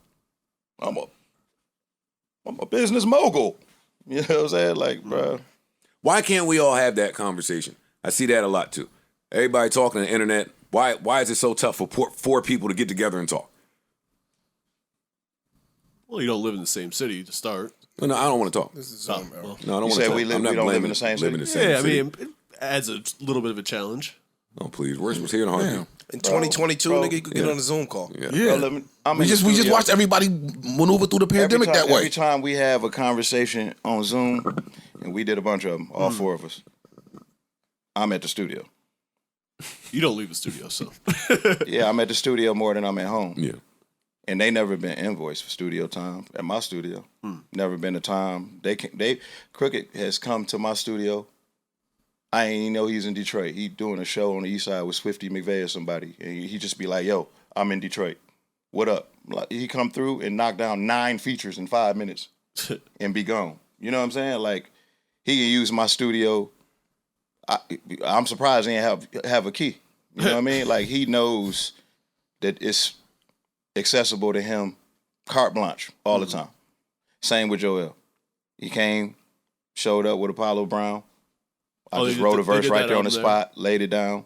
I'm a business mogul. You know what I'm saying? Like, bro. Why can't we all have that conversation? I see that a lot too. Everybody talking on the internet. Why is it so tough for four people to get together and talk? Well, you don't live in the same city to start. No, I don't want to talk. This is No, I don't You want to said talk. we don't live in the same city? Yeah, I mean, it adds a little bit of a challenge. Oh, please. Royce was here in a heartbeat. in 2022, bro, nigga, you could get on a Zoom call. Yeah. Bro, We just watched everybody maneuver through the pandemic that way. Every time we have a conversation on Zoom, and we did a bunch of them, all four of us, I'm at the studio. You don't leave the studio, so. Yeah, I'm at the studio more than I'm at home. Yeah. And they never been invoiced for studio time at my studio. Never been a time. Crooked has come to my studio. I ain't even know he's in Detroit. He doing a show on the east side with Swifty McVeigh or somebody. And he just be like, yo, I'm in Detroit. What up? Like, he come through and knock down 9 features in 5 minutes and be gone. You know what I'm saying? Like, he can use my studio. I'm surprised he ain't have a key. You know what I mean? Like, he knows that it's accessible to him, carte blanche, all the time. Same with Joel. He came, showed up with Apollo Brown. I just wrote a verse right there on the spot, laid it down.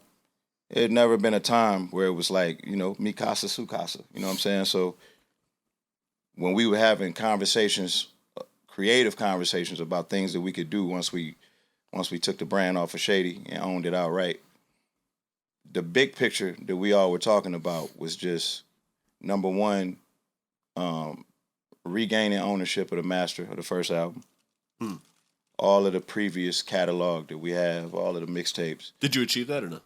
It had never been a time where it was like, you know, mi casa, su casa. You know what I'm saying? So when we were having conversations, creative conversations about things that we could do once we took the brand off of Shady and owned it outright, the big picture that we all were talking about was just, number one, regaining ownership of the master of the first album. All of the previous catalog that we have, all of the mixtapes. Did you achieve that or no?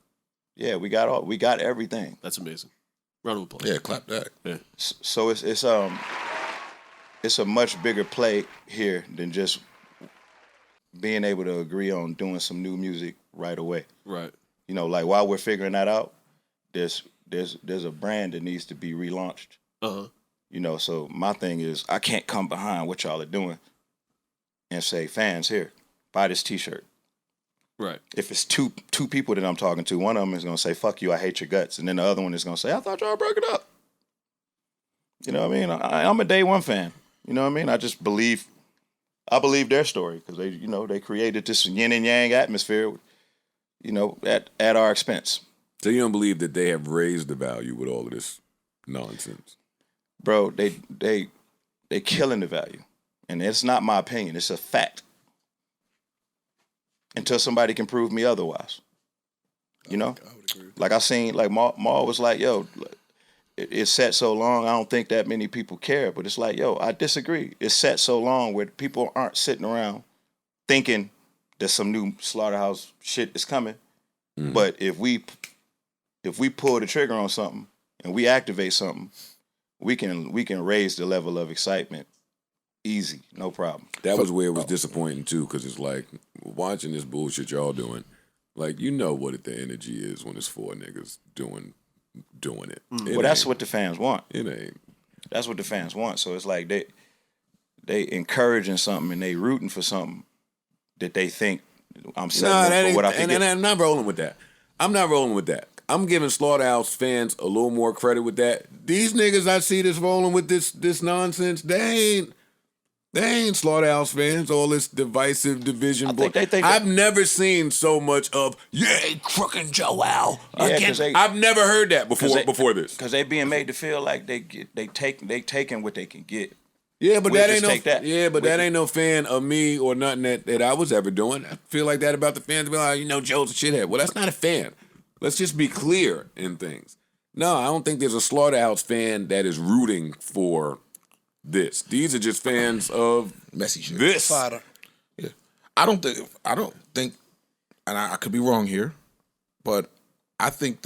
Yeah, we got everything. That's amazing. Round of applause. Yeah, clap that. Yeah. So it's a much bigger play here than just being able to agree on doing some new music right away. Right. You know, like while we're figuring that out, there's a brand that needs to be relaunched. Uh-huh. You know, so my thing is I can't come behind what y'all are doing and say, fans, here, buy this T-shirt. Right. If it's two people that I'm talking to, one of them is going to say, fuck you, I hate your guts. And then the other one is going to say, I thought y'all broke it up. You know what I mean? I'm a day one fan. You know what I mean? I believe their story because they created this yin and yang atmosphere, you know, at our expense. So you don't believe that they have raised the value with all of this nonsense? Bro, they killing the value. And it's not my opinion. It's a fact. Until somebody can prove me otherwise. You know? I would agree. Like I seen, like Ma was like, yo, it's set so long, I don't think that many people care. But it's like, yo, I disagree. It's set so long where people aren't sitting around thinking that some new Slaughterhouse shit is coming. But if we pull the trigger on something and we activate something, we can raise the level of excitement. Easy, no problem. That was where it was disappointing too, because it's like watching this bullshit y'all doing. Like, you know what the energy is when it's 4 niggas doing it. Well, that's what the fans want. It ain't. That's what the fans want. So it's like they encouraging something and they rooting for something that they think I'm selling for what I think. And I'm not rolling with that. I'm giving Slaughterhouse fans a little more credit with that. These niggas I see that's rolling with this nonsense, they ain't They ain't Slaughterhouse fans. All this divisive division. I've never seen so much of Crook and Joel. I've never heard that before this. Because they being made to feel like they taking what they can get. Yeah, but We'll that ain't just take that. that ain't no fan of me or nothing that I was ever doing. I feel like that about the fans. Be like, Joe's a shithead. Well, that's not a fan. Let's just be clear in things. No, I don't think there's a Slaughterhouse fan that is rooting for this. These are just fans of messy shit. This. Yeah. I don't think, and I could be wrong here, but I think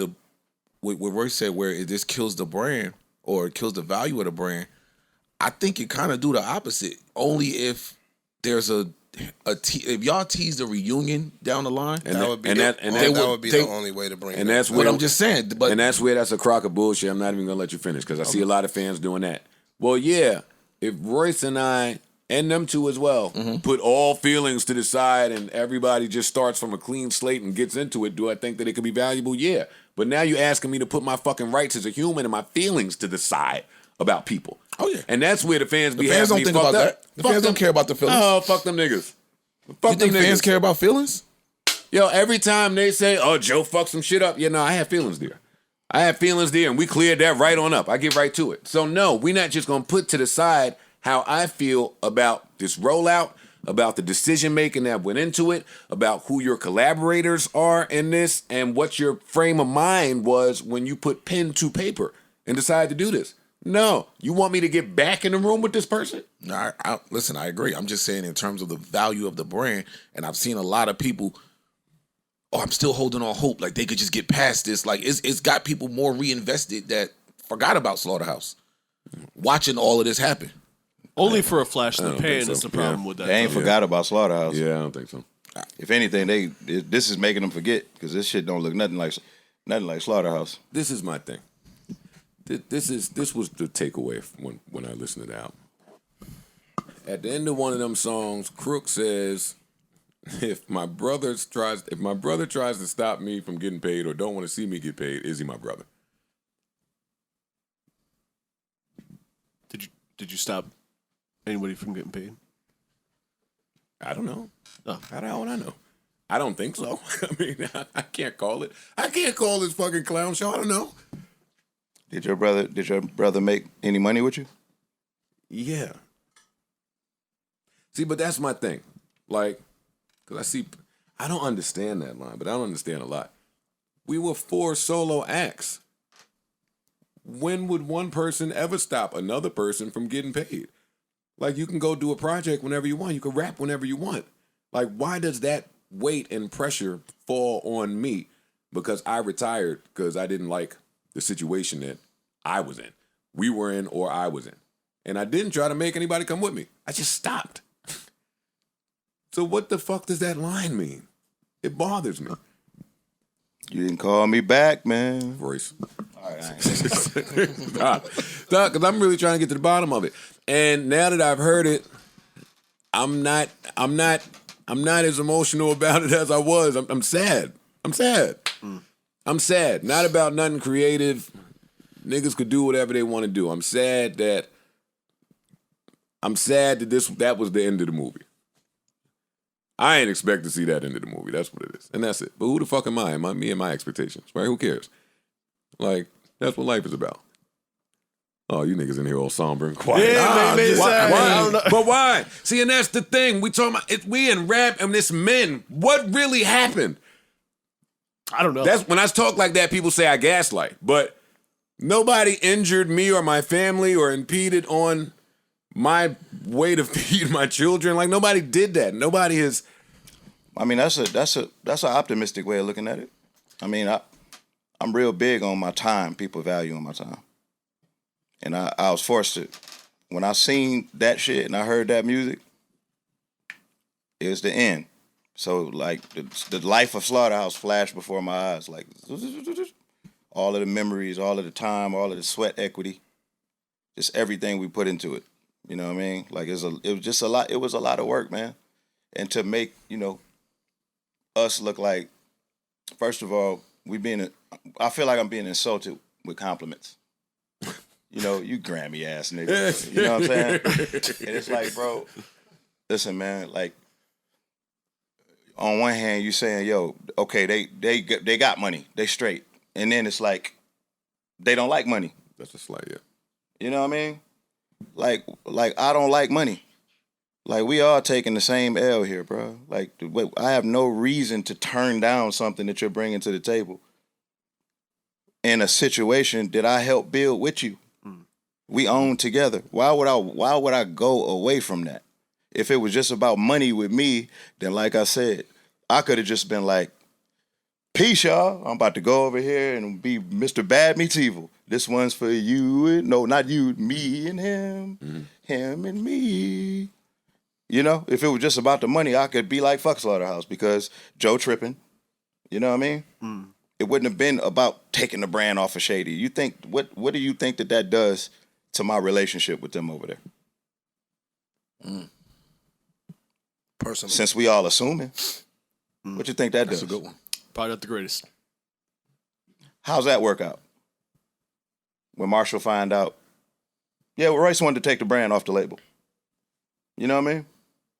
what Royce said, where this kills the brand or it kills the value of the brand, I think it kind of do the opposite. Only if there's if y'all tease the reunion down the line, that would be the only way to bring it. And that's what I'm just saying. But and that's where that's a crock of bullshit. I'm not even gonna let you finish because I see a lot of fans doing that. Well, yeah, if Royce and I and them two as well put all feelings to the side and everybody just starts from a clean slate and gets into it, do I think that it could be valuable? Yeah. But now you're asking me to put my fucking rights as a human and my feelings to the side about people. Oh yeah, and that's where the fans be. The fans don't think about that. The fans don't care about the feelings. Oh, fuck them niggas. You think fans care about feelings? Yo, every time they say, "Oh, Joe fucked some shit up," I have feelings there. And we cleared that right on up. I get right to it. So no, we're not just gonna put to the side how I feel about this rollout, about the decision making that went into it, about who your collaborators are in this, and what your frame of mind was when you put pen to paper and decided to do this. No, you want me to get back in the room with this person? No, listen, I agree. I'm just saying in terms of the value of the brand, and I've seen a lot of people, I'm still holding on hope, like they could just get past this. Like it's got people more reinvested that forgot about Slaughterhouse, watching all of this happen. Only for a flash in the pan is the problem with that. They ain't forgot about Slaughterhouse. Yeah, I don't think so. If anything, this is making them forget because this shit don't look nothing like Slaughterhouse. This is my thing. This was the takeaway when I listened to the album. At the end of one of them songs, Crook says, "If my brother tries to stop me from getting paid or don't want to see me get paid, is he my brother?" Did you stop anybody from getting paid? I don't know. Oh. How the hell would I know? I don't think so. I mean, I can't call it. I can't call this fucking clown show. I don't know. Did your brother make any money with you? Yeah. See, but that's my thing. Like, because I don't understand that line, but I don't understand a lot. We were 4 solo acts. When would one person ever stop another person from getting paid? Like, you can go do a project whenever you want. You can rap whenever you want. Like, why does that weight and pressure fall on me? Because I retired because I didn't like the situation that I was in. We were in or I was in. And I didn't try to make anybody come with me. I just stopped. So what the fuck does that line mean? It bothers me. You didn't call me back, man. Royce. All right. Stop. Because I'm really trying to get to the bottom of it. And now that I've heard it, I'm not as emotional about it as I was. I'm sad. I'm sad. Not about nothing creative. Niggas could do whatever they want to do. I'm sad that that was the end of the movie. I ain't expect to see that end of the movie. That's what it is. And that's it. But who the fuck am I? Me and my expectations, right? Who cares? Like, that's what life is about. Oh, you niggas in here all somber and quiet. Yeah, why? But why? See, and that's the thing. We talking about we in rap and this men. What really happened? I don't know. That's when I talk like that, people say I gaslight. But nobody injured me or my family or impeded on my way to feed my children. Like, nobody did that. Nobody has. I mean, that's an optimistic way of looking at it. I mean, I'm real big on my time. People valuing my time. And I was forced to, when I seen that shit and I heard that music, it was the end. So, like, the life of Slaughterhouse flashed before my eyes. Like, all of the memories, all of the time, all of the sweat equity, just everything we put into it. You know what I mean? Like, it was just a lot. It was a lot of work, man. And to make, us look like, first of all, I feel like I'm being insulted with compliments. you Grammy ass nigga. You know what I'm saying? And it's like, bro, listen, man, like, on one hand, you saying, yo, okay, they got money, they straight. And then it's like, they don't like money. That's a slight, yeah. You know what I mean? Like I don't like money. Like, we all taking the same L here, bro. Like, I have no reason to turn down something that you're bringing to the table in a situation that I helped build with you. We own together. Why would I go away from that? If it was just about money with me, then like I said, I could have just been like, peace, y'all. I'm about to go over here and be Mr. Bad Meets Evil. This one's for you. No, not you. Me and him. Him and me. You know, if it was just about the money, I could be like, fuck Slaughterhouse, because Joe tripping. You know what I mean? It wouldn't have been about taking the brand off of Shady. You think, what do you think that does to my relationship with them over there? Personally. Since we all assuming. What you think that does? That's a good one. Probably not the greatest. How's that work out? When Marshall find out, yeah, well, Royce wanted to take the brand off the label. You know what I mean?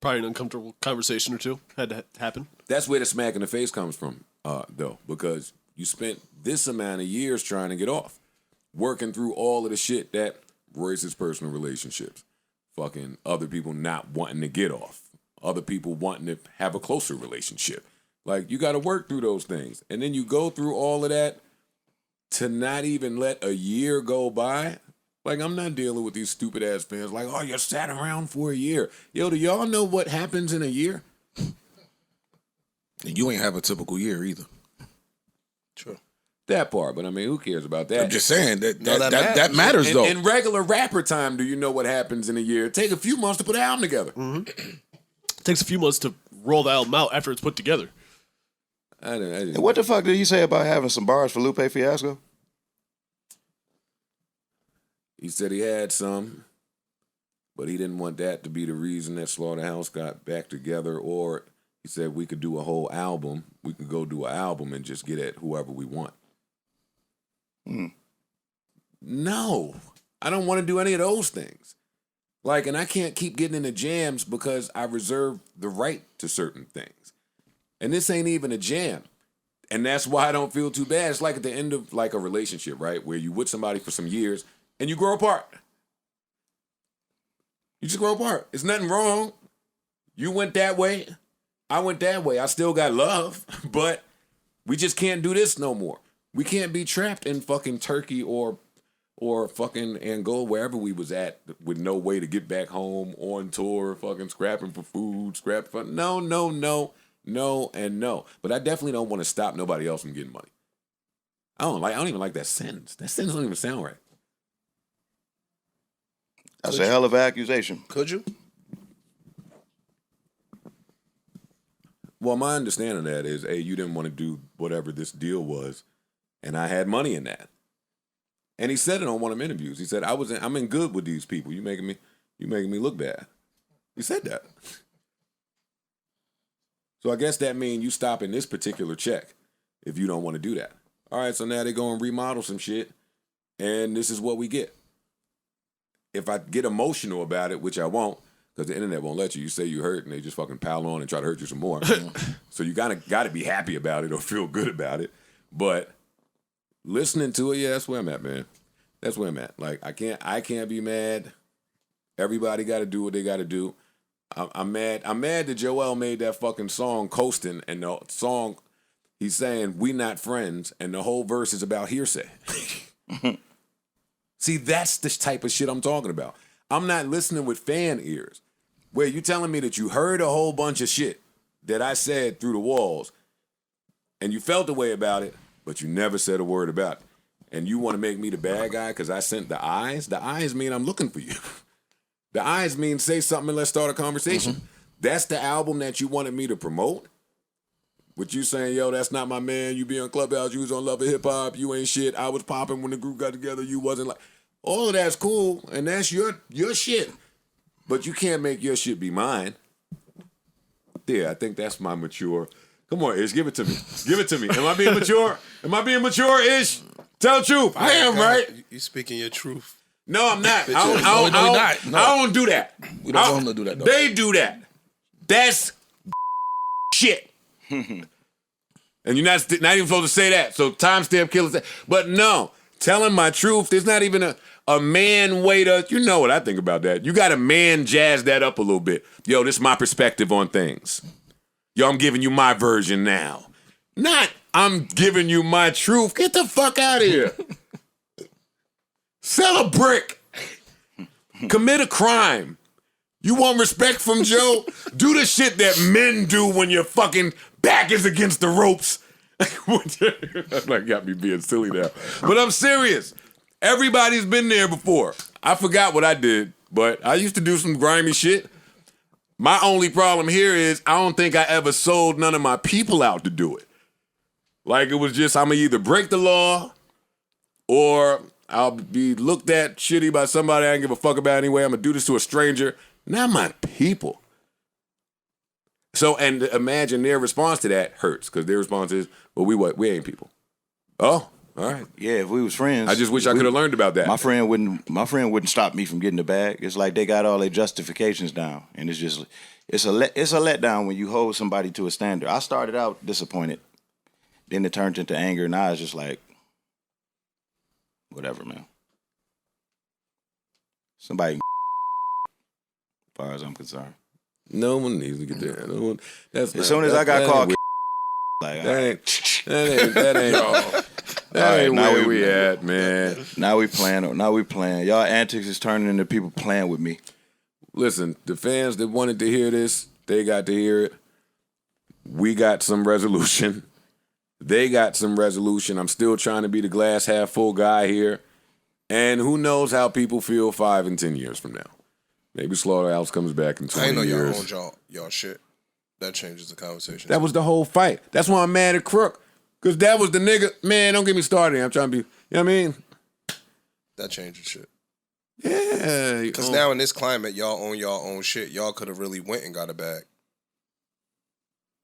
Probably an uncomfortable conversation or two had to happen. That's where the smack in the face comes from, though, because you spent this amount of years trying to get off, working through all of the shit that Royce's personal relationships, fucking other people not wanting to get off, other people wanting to have a closer relationship. Like, you got to work through those things. And then you go through all of that to not even let a year go by. Like, I'm not dealing with these stupid ass fans like, oh, you sat around for a year. Yo, do y'all know what happens in a year? And you ain't have a typical year either. True. That part, but I mean, who cares about that? I'm just saying that that matters though. In regular rapper time, do you know what happens in a year? Take a few months to put an album together. It takes a few months to roll the album out after it's put together. I didn't. And what the fuck did he say about having some bars for Lupe Fiasco? He said he had some, but he didn't want that to be the reason that Slaughterhouse got back together. Or he said we could do a whole album. We could go do an album and just get at whoever we want. No, I don't want to do any of those things. Like, and I can't keep getting into jams because I reserve the right to certain things. And this ain't even a jam. And that's why I don't feel too bad. It's like at the end of like a relationship, right? Where you with somebody for some years and you grow apart. You just grow apart. It's nothing wrong. You went that way. I went that way. I still got love, but we just can't do this no more. We can't be trapped in fucking Turkey or fucking Angola, wherever we was at, with no way to get back home, on tour, fucking scrapping for food, no, and no. But I definitely don't want to stop nobody else from getting money. I don't even like that sentence. That sentence don't even sound right. That's a hell of an accusation. Could you? Well, my understanding of that is, hey, you didn't want to do whatever this deal was, and I had money in that. And he said it on one of them interviews. He said, I'm in good with these people. You making me look bad. He said that. So I guess that means you stopping this particular check if you don't want to do that. All right, so now they go and remodel some shit, and this is what we get. If I get emotional about it, which I won't, because the internet won't let you. You say you hurt, and they just fucking pile on and try to hurt you some more. So you got to be happy about it or feel good about it. But listening to it, yeah, that's where I'm at, man. That's where I'm at. Like, I can't be mad. Everybody got to do what they got to do. I'm mad that Joel made that fucking song Coastin', and the song he's saying we not friends, and the whole verse is about hearsay. See, that's the type of shit I'm talking about. I'm not listening with fan ears. Where you telling me that you heard a whole bunch of shit that I said through the walls, and you felt the way about it, but you never said a word about it. And you want to make me the bad guy because I sent the eyes? The eyes mean I'm looking for you. The eyes mean say something and let's start a conversation. That's the album that you wanted me to promote? With you saying, yo, that's not my man. You be on Clubhouse. You was on Love of Hip Hop. You ain't shit. I was popping when the group got together. You wasn't like... All of that's cool, and that's your shit. But you can't make your shit be mine. Yeah, I think that's my mature... Come on, Ish, give it to me. Give it to me. Am I being mature? Am I being mature, Ish? Tell the truth. I am, right? You speaking your truth. No, I'm not. No, no, you're not. No. I don't do that. We don't want him to do that, though. They do that. That's shit. And you're not even supposed to say that. So timestamp killers. But no, telling my truth, there's not even a man way to, you know what I think about that. You got to man jazz that up a little bit. Yo, this is my perspective on things. Yo, I'm giving you my version now. Not, I'm giving you my truth. Get the fuck out of here. Sell a brick. Commit a crime. You want respect from Joe? Do the shit that men do when your fucking back is against the ropes. That like got me being silly now. But I'm serious. Everybody's been there before. I forgot what I did, but I used to do some grimy shit. My only problem here is I don't think I ever sold none of my people out to do it. Like it was just, I'm gonna either break the law or I'll be looked at shitty by somebody I don't give a fuck about anyway. I'm gonna do this to a stranger. Not my people. So, and imagine their response to that hurts because their response is, well, we ain't people. Oh, all right. Yeah, if we was friends. I just wish I could have learned about that. My friend wouldn't stop me from getting the bag. It's like they got all their justifications down. And it's a letdown when you hold somebody to a standard. I started out disappointed. Then it turned into anger, and I was just like, whatever, man. Somebody, as far as I'm concerned. No one needs to get there. No one, As soon as I got called, like, that ain't where we at, man. Now we playing. Y'all antics is turning into people playing with me. Listen, the fans that wanted to hear this, they got to hear it. We got some resolution. They got some resolution. I'm still trying to be the glass half full guy here. And who knows how people feel 5 and 10 years from now. Maybe Slaughterhouse comes back in 20 years. I ain't know y'all owned y'all shit. That changes the conversation. That was the whole fight. That's why I'm mad at Crook. Because that was the nigga. Man, don't get me started. I'm trying to be, you know what I mean? That changes shit. Yeah. Because now in this climate, y'all own y'all own shit. Y'all could have really went and got a bag.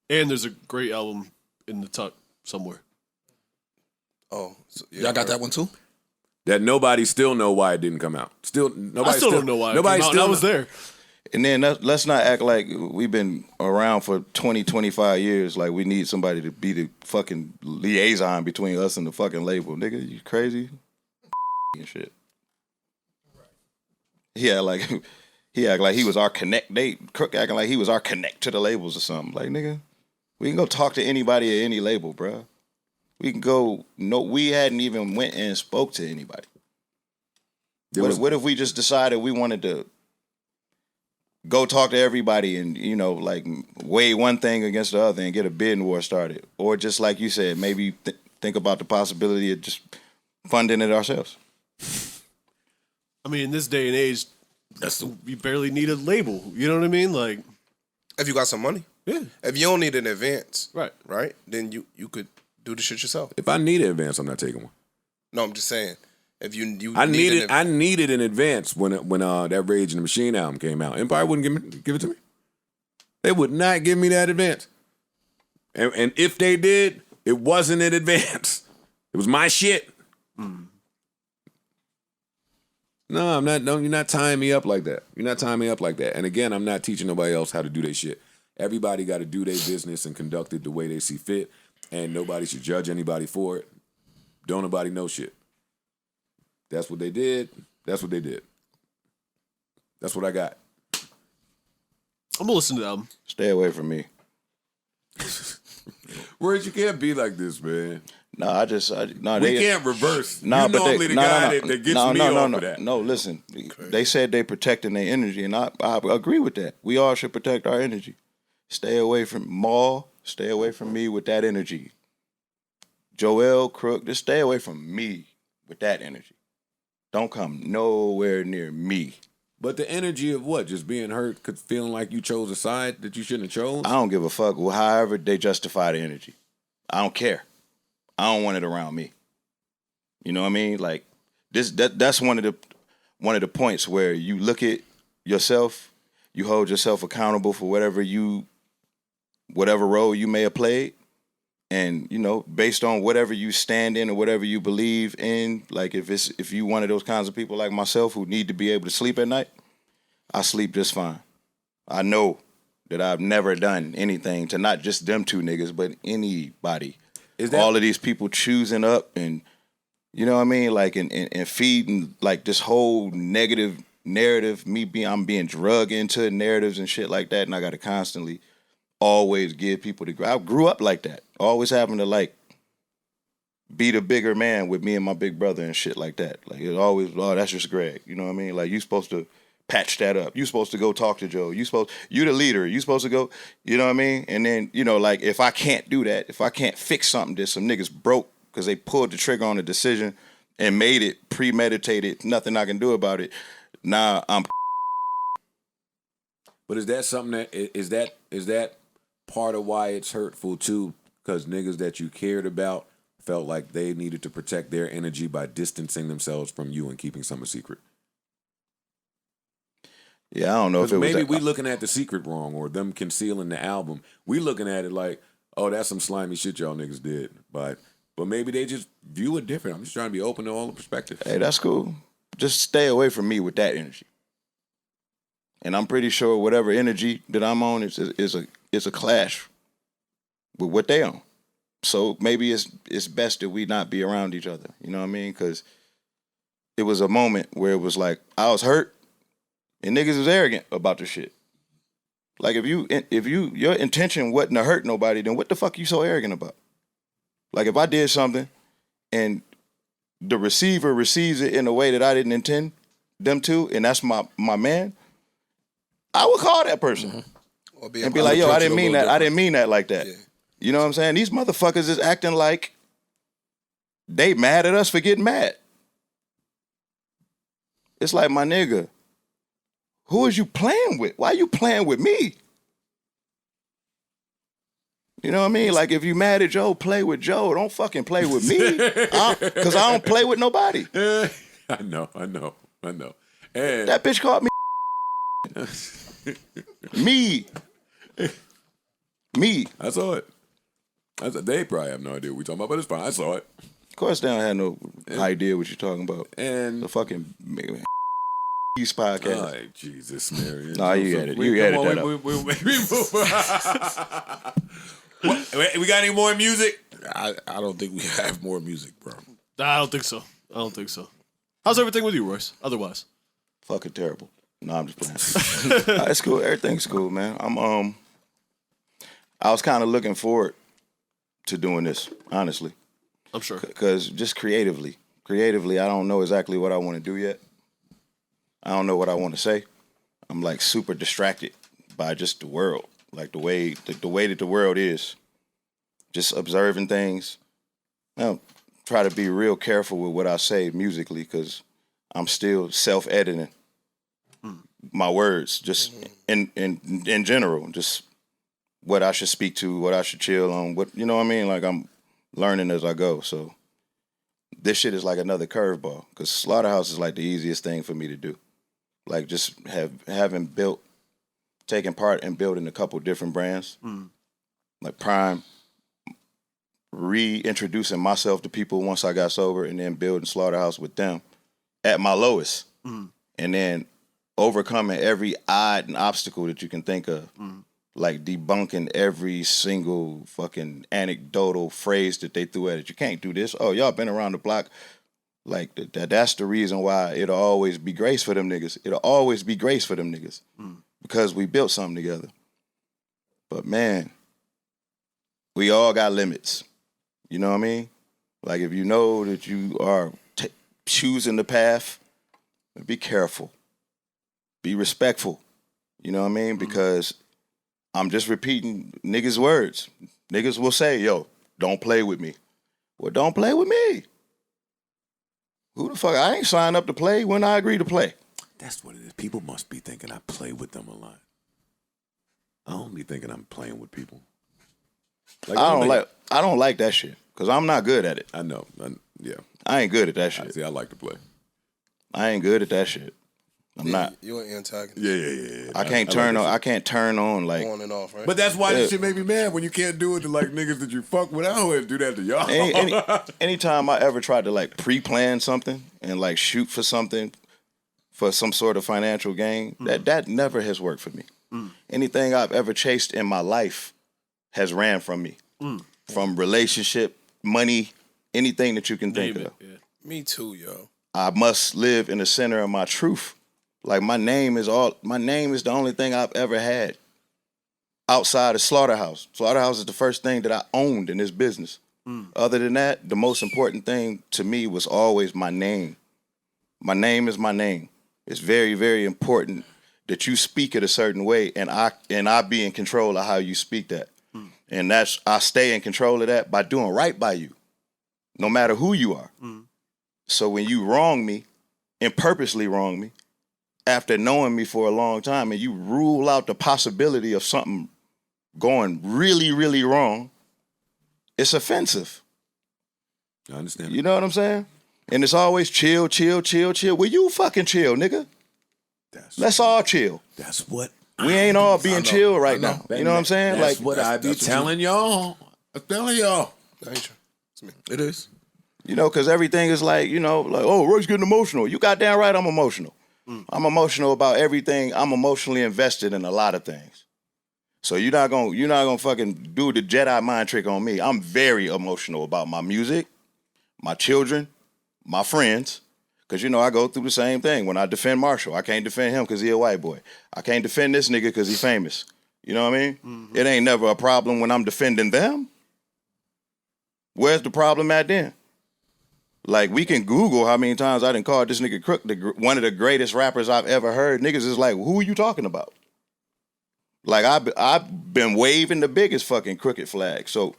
And there's a great album in the tuck somewhere. Oh. So, yeah, Y'all got that one too? That nobody still know why it didn't come out. Nobody I still don't know why. Nobody still I was there. And then let's not act like we've been around for 20, 25 years. Like we need somebody to be the fucking liaison between us and the fucking label. Nigga, you crazy? And shit. He act like he was our connect. Crook acting like he was our connect to the labels or something. Like, nigga, we can go talk to anybody at any label, bruh. We can go. No, we hadn't even went and spoke to anybody. What if we just decided we wanted to go talk to everybody and, you know, like weigh one thing against the other and get a bidding war started? Or just like you said, maybe think about the possibility of just funding it ourselves. I mean, in this day and age, you barely need a label. You know what I mean? Like, if you got some money. yeah. If you don't need an advance, Right. then you could do the shit yourself. If I need an advance, I'm not taking one. No, I'm just saying. If you I needed an advance when that Rage and the Machine album came out. Empire wouldn't give it to me. They would not give me that advance. And if they did, it wasn't an advance. It was my shit. No, I'm not. No, you're not tying me up like that. You're not tying me up like that. And again, I'm not teaching nobody else how to do their shit. Everybody got to do their business and conduct it the way they see fit. And nobody should judge anybody for it. Don't nobody know shit. That's what they did. That's what they did. That's what I got. I'm gonna listen to the album. Stay away from me. Royce, you can't be like this, man. No, We can't reverse. Nah, you but normally the guy that gets me off of that. No, listen. They said they protecting their energy, and I agree with that. We all should protect our energy. Stay away from Maul. Stay away from me with that energy. Joel, Crook, just stay away from me with that energy. Don't come nowhere near me. But the energy of what? Just being hurt, feeling like you chose a side that you shouldn't have chose? I don't give a fuck. Well, however they justify the energy. I don't care. I don't want it around me. You know what I mean? Like that's one of the points where you look at yourself, you hold yourself accountable for whatever role you may have played, And, you know, based on whatever you stand in or whatever you believe in, like if you one of those kinds of people like myself who need to be able to sleep at night, I sleep just fine. I know that I've never done anything to not just them two niggas, but anybody. All of these people choosing up and, you know what I mean? Like, and feeding, like, this whole negative narrative, I'm being drug into narratives and shit like that, and I got to constantly always give people I grew up like that. Always having to, like, be the bigger man with me and my big brother and shit like that. Like, it's always, oh, that's just Greg. You know what I mean? Like, you supposed to patch that up. You supposed to go talk to Joe. You the leader. You supposed to go, you know what I mean? And then, you know, like, if I can't do that, if I can't fix something that some niggas broke because they pulled the trigger on a decision and made it premeditated, nothing I can do about it, nah, I'm. But is that something that, is that part of why it's hurtful too? Because niggas that you cared about felt like they needed to protect their energy by distancing themselves from you and keeping something secret. Yeah, I don't know if it was maybe we looking at the secret wrong or them concealing the album. We looking at it like, oh, that's some slimy shit y'all niggas did. But maybe they just view it different. I'm just trying to be open to all the perspectives. Hey, that's cool. Just stay away from me with that energy. And I'm pretty sure whatever energy that I'm on is a clash with what they on. So maybe it's best that we not be around each other. You know what I mean? Because it was a moment where it was like I was hurt and niggas was arrogant about the shit. Like if your intention wasn't to hurt nobody, then what the fuck you so arrogant about? Like if I did something and the receiver receives it in a way that I didn't intend them to, and that's my man, I would call that person and be like, yo, I didn't mean that. I didn't mean that like that. Yeah. You know what I'm saying? These motherfuckers is acting like they mad at us for getting mad. It's like, my nigga, who is you playing with? Why are you playing with me? You know what I mean? Like, if you mad at Joe, play with Joe. Don't fucking play with me. Because I don't play with nobody. I know. And that bitch called me me. I saw it. They probably have no idea what we're talking about, but it's fine. I saw it. Of course they don't have no idea what you're talking about. And the fucking podcast. Oh, Jesus, Mary. Nah, you get it. You get it. We got any more music? I don't think we have more music, bro. I don't think so. How's everything with you, Royce? Otherwise, fucking terrible. No, I'm just playing. It's cool. Everything's cool, man. I was kind of looking forward to doing this, honestly. I'm sure. Because just creatively, I don't know exactly what I want to do yet. I don't know what I want to say. I'm like super distracted by just the world, like the way that the world is. Just observing things. Now, try to be real careful with what I say musically because I'm still self-editing my words, just in general, just what I should speak to, what I should chill on, what, you know what I mean? Like, I'm learning as I go. So this shit is like another curveball because Slaughterhouse is like the easiest thing for me to do. Like, just taking part in building a couple different brands, like Prime, reintroducing myself to people once I got sober, and then building Slaughterhouse with them at my lowest, and then overcoming every odd and obstacle that you can think of, like debunking every single fucking anecdotal phrase that they threw at it. You can't do this. Oh, y'all been around the block. Like, that's the reason why it'll always be grace for them niggas. It'll always be grace for them niggas. Because we built something together. But, man, we all got limits. You know what I mean? Like, if you know that you are choosing the path, be careful. Be respectful. You know what I mean? Because I'm just repeating niggas' words. Niggas will say, yo, don't play with me. Well, don't play with me. Who the fuck? I ain't signed up to play when I agree to play. That's what it is. People must be thinking I play with them a lot. I don't be thinking I'm playing with people. Like, I don't like that shit because I'm not good at it. I know. Yeah. I ain't good at that shit. I like to play. I ain't good at that shit. I'm not. You an antagonist. Yeah. I can't turn on like On and off, right? But that's why this shit make me mad when you can't do it to like niggas that you fuck with. I always do that to y'all. anytime I ever tried to like pre-plan something and like shoot for something for some sort of financial gain, that never has worked for me. Anything I've ever chased in my life has ran from me. From relationship, money, anything that you can think of. Yeah. Me too, yo. I must live in the center of my truth. Like my name is the only thing I've ever had outside of Slaughterhouse. Slaughterhouse is the first thing that I owned in this business. Other than that, the most important thing to me was always my name. My name is my name. It's very, very important that you speak it a certain way, and I be in control of how you speak that. And I stay in control of that by doing right by you, no matter who you are. So when you wrong me and purposely wrong me, after knowing me for a long time, and you rule out the possibility of something going really, really wrong, it's offensive. I understand. You know what I'm saying? And it's always chill. Well, you fucking chill, nigga. Let's all chill. That's what we ain't all being chill right now. You know what I'm saying? That's like what I be telling y'all. I'm telling y'all. That ain't true. It's me. It is. You know, because everything is like, oh, Royce getting emotional. You goddamn right I'm emotional. I'm emotional about everything. I'm emotionally invested in a lot of things. So you're not gonna fucking do the Jedi mind trick on me. I'm very emotional about my music, my children, my friends. Because, I go through the same thing. When I defend Marshall, I can't defend him because he a white boy. I can't defend this nigga because he famous. You know what I mean? It ain't never a problem when I'm defending them. Where's the problem at then? Like, we can Google how many times I done called this nigga Crook one of the greatest rappers I've ever heard. Niggas is like, who are you talking about? Like, I've been waving the biggest fucking crooked flag. So,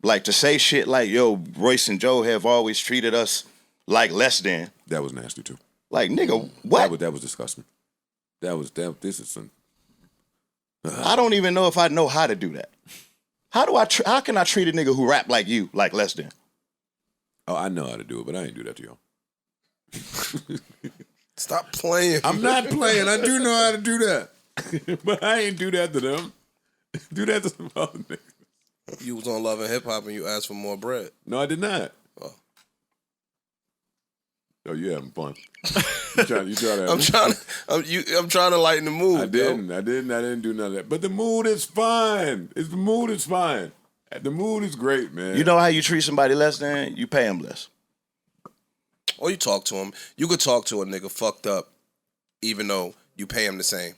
like, to say shit like, yo, Royce and Joe have always treated us like less than. That was nasty too. Like, nigga, what? That was disgusting. This is some. I don't even know if I know how to do that. How can I treat a nigga who rap like you like less than? Oh, I know how to do it, but I ain't do that to y'all. Stop playing. I'm not playing. I do know how to do that. But I ain't do that to them. Do that to some other niggas. You was on Love and Hip Hop and you asked for more bread. No, I did not. Oh, you having fun. I'm trying to lighten the mood. I didn't do none of that. But the mood is fine. The mood is fine. The mood is great, man. You know how you treat somebody less than? You pay them less. Or you talk to him. You could talk to a nigga fucked up even though you pay him the same.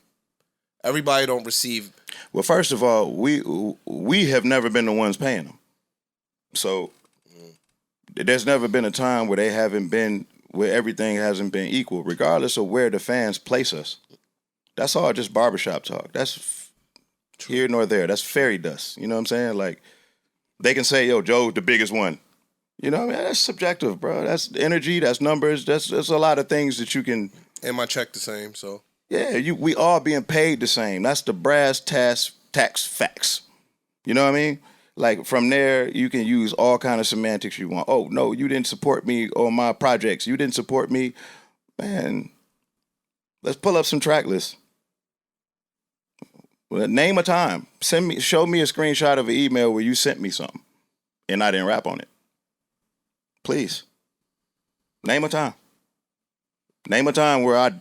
Everybody don't receive. Well, first of all, we have never been the ones paying them. So there's never been a time where everything hasn't been equal, regardless of where the fans place us. That's all just barbershop talk. That's here nor there. That's fairy dust. You know what I'm saying? Like, they can say, yo, Joe's the biggest one. You know what I mean? That's subjective, bro. That's energy, that's numbers, that's a lot of things that you can... And my check the same, so... Yeah, we all being paid the same. That's the brass tax facts. You know what I mean? Like, from there, you can use all kind of semantics you want. Oh, no, you didn't support me on my projects. You didn't support me. Man, let's pull up some track lists. Well, name a time. Show me a screenshot of an email where you sent me something and I didn't rap on it. Please. Name a time. Name a time where I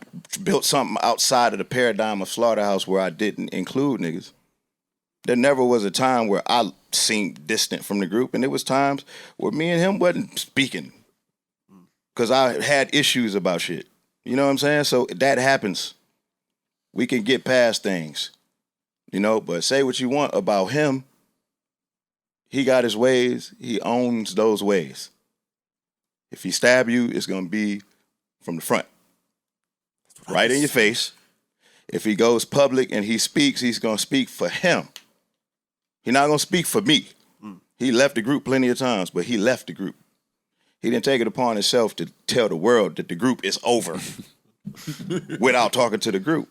built something outside of the paradigm of Slaughterhouse where I didn't include niggas. There never was a time where I seemed distant from the group, and there was times where me and him wasn't speaking because I had issues about shit. You know what I'm saying? So that happens. We can get past things, but say what you want about him. He got his ways. He owns those ways. If he stab you, it's going to be from the front, right in your face. If he goes public and he speaks, he's going to speak for him. He's not going to speak for me. He left the group plenty of times, but he left the group. He didn't take it upon himself to tell the world that the group is over without talking to the group.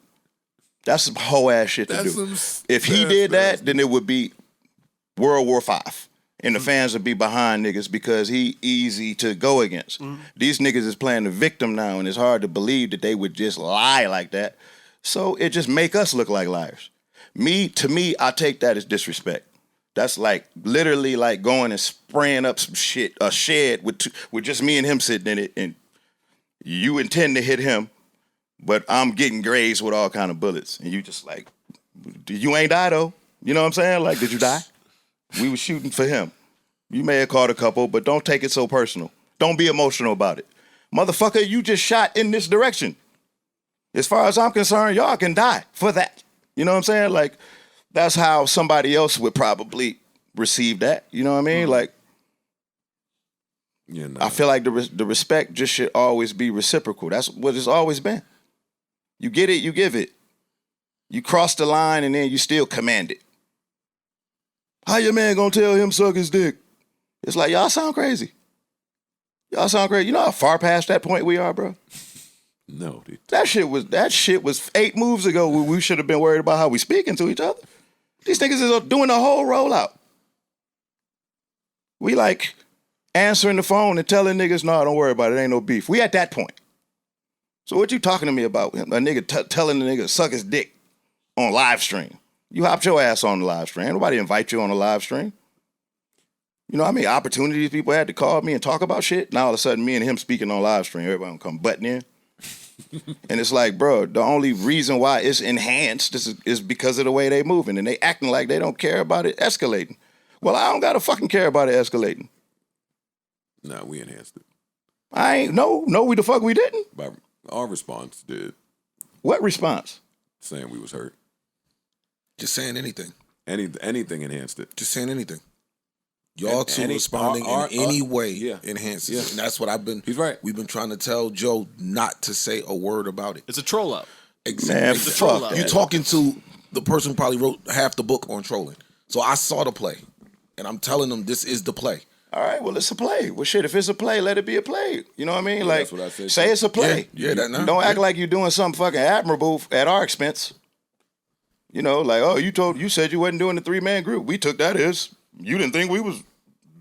That's some whole ass shit to do. If he did that, then it would be World War V. And the fans will be behind niggas because he easy to go against. These niggas is playing the victim now, and it's hard to believe that they would just lie like that. So it just make us look like liars. To me, I take that as disrespect. That's like literally like going and spraying up some shit, a shed with just me and him sitting in it, and you intend to hit him, but I'm getting grazed with all kind of bullets, and you just like, you ain't die though. You know what I'm saying? Like, did you die? We were shooting for him. You may have caught a couple, but don't take it so personal. Don't be emotional about it. Motherfucker, you just shot in this direction. As far as I'm concerned, y'all can die for that. You know what I'm saying? Like, that's how somebody else would probably receive that. You know what I mean? Like, I feel like the respect just should always be reciprocal. That's what it's always been. You get it, you give it. You cross the line and then you still command it. How your man gonna tell him suck his dick? It's like, y'all sound crazy. Y'all sound crazy. You know how far past that point we are, bro? No, dude. That shit was 8 moves ago where we should have been worried about how we speaking to each other. These niggas is doing the whole rollout. We like answering the phone and telling niggas, no, don't worry about it. Ain't no beef. We at that point. So what you talking to me about? A nigga telling the nigga to suck his dick on live stream. You hopped your ass on the live stream. Ain't nobody invite you on the live stream. You know how many opportunities people had to call me and talk about shit? Now all of a sudden me and him speaking on live stream, everybody gonna come butting in. And it's like, bro, the only reason why it's enhanced is because of the way they moving, and they acting like they don't care about it escalating. Well, I don't gotta fucking care about it escalating. Nah, we enhanced it. We the fuck we didn't. But our response did. What response? Saying we was hurt. Just saying anything. Anything enhanced it. Just saying anything. Y'all two responding in any way enhances it. And that's what He's right. We've been trying to tell Joe not to say a word about it. It's a troll out. Exactly. Man, It's a troll out. You're talking to the person who probably wrote half the book on trolling. So I saw the play. And I'm telling them this is the play. All right, well, it's a play. Well, shit, if it's a play, let it be a play. You know what I mean? Like, that's what I said, say it's a play. Yeah, that now. Don't act like you're doing something fucking admirable at our expense. You know, like, oh, you said you wasn't doing the 3-man group. We took that as you didn't think we was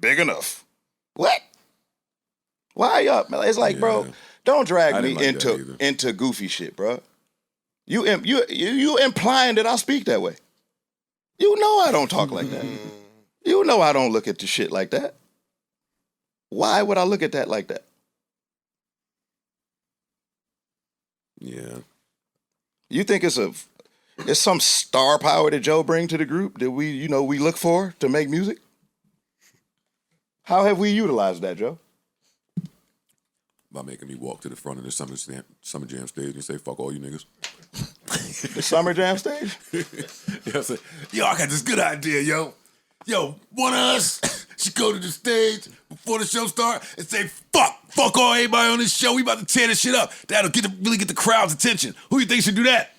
big enough. What? Why y'all? It's like, bro, don't drag me into goofy shit, bro. You implying that I speak that way. You know I don't talk like that. You know I don't look at the shit like that. Why would I look at that like that? Yeah. You think it's some star power that Joe bring to the group that we look for to make music? How have we utilized that, Joe? By making me walk to the front of the Summer Jam stage and say, fuck all you niggas. The Summer Jam stage? I said, yo, I got this good idea, yo. Yo, one of us should go to the stage before the show start and say, fuck all everybody on this show. We about to tear this shit up. That'll really get the crowd's attention. Who you think should do that?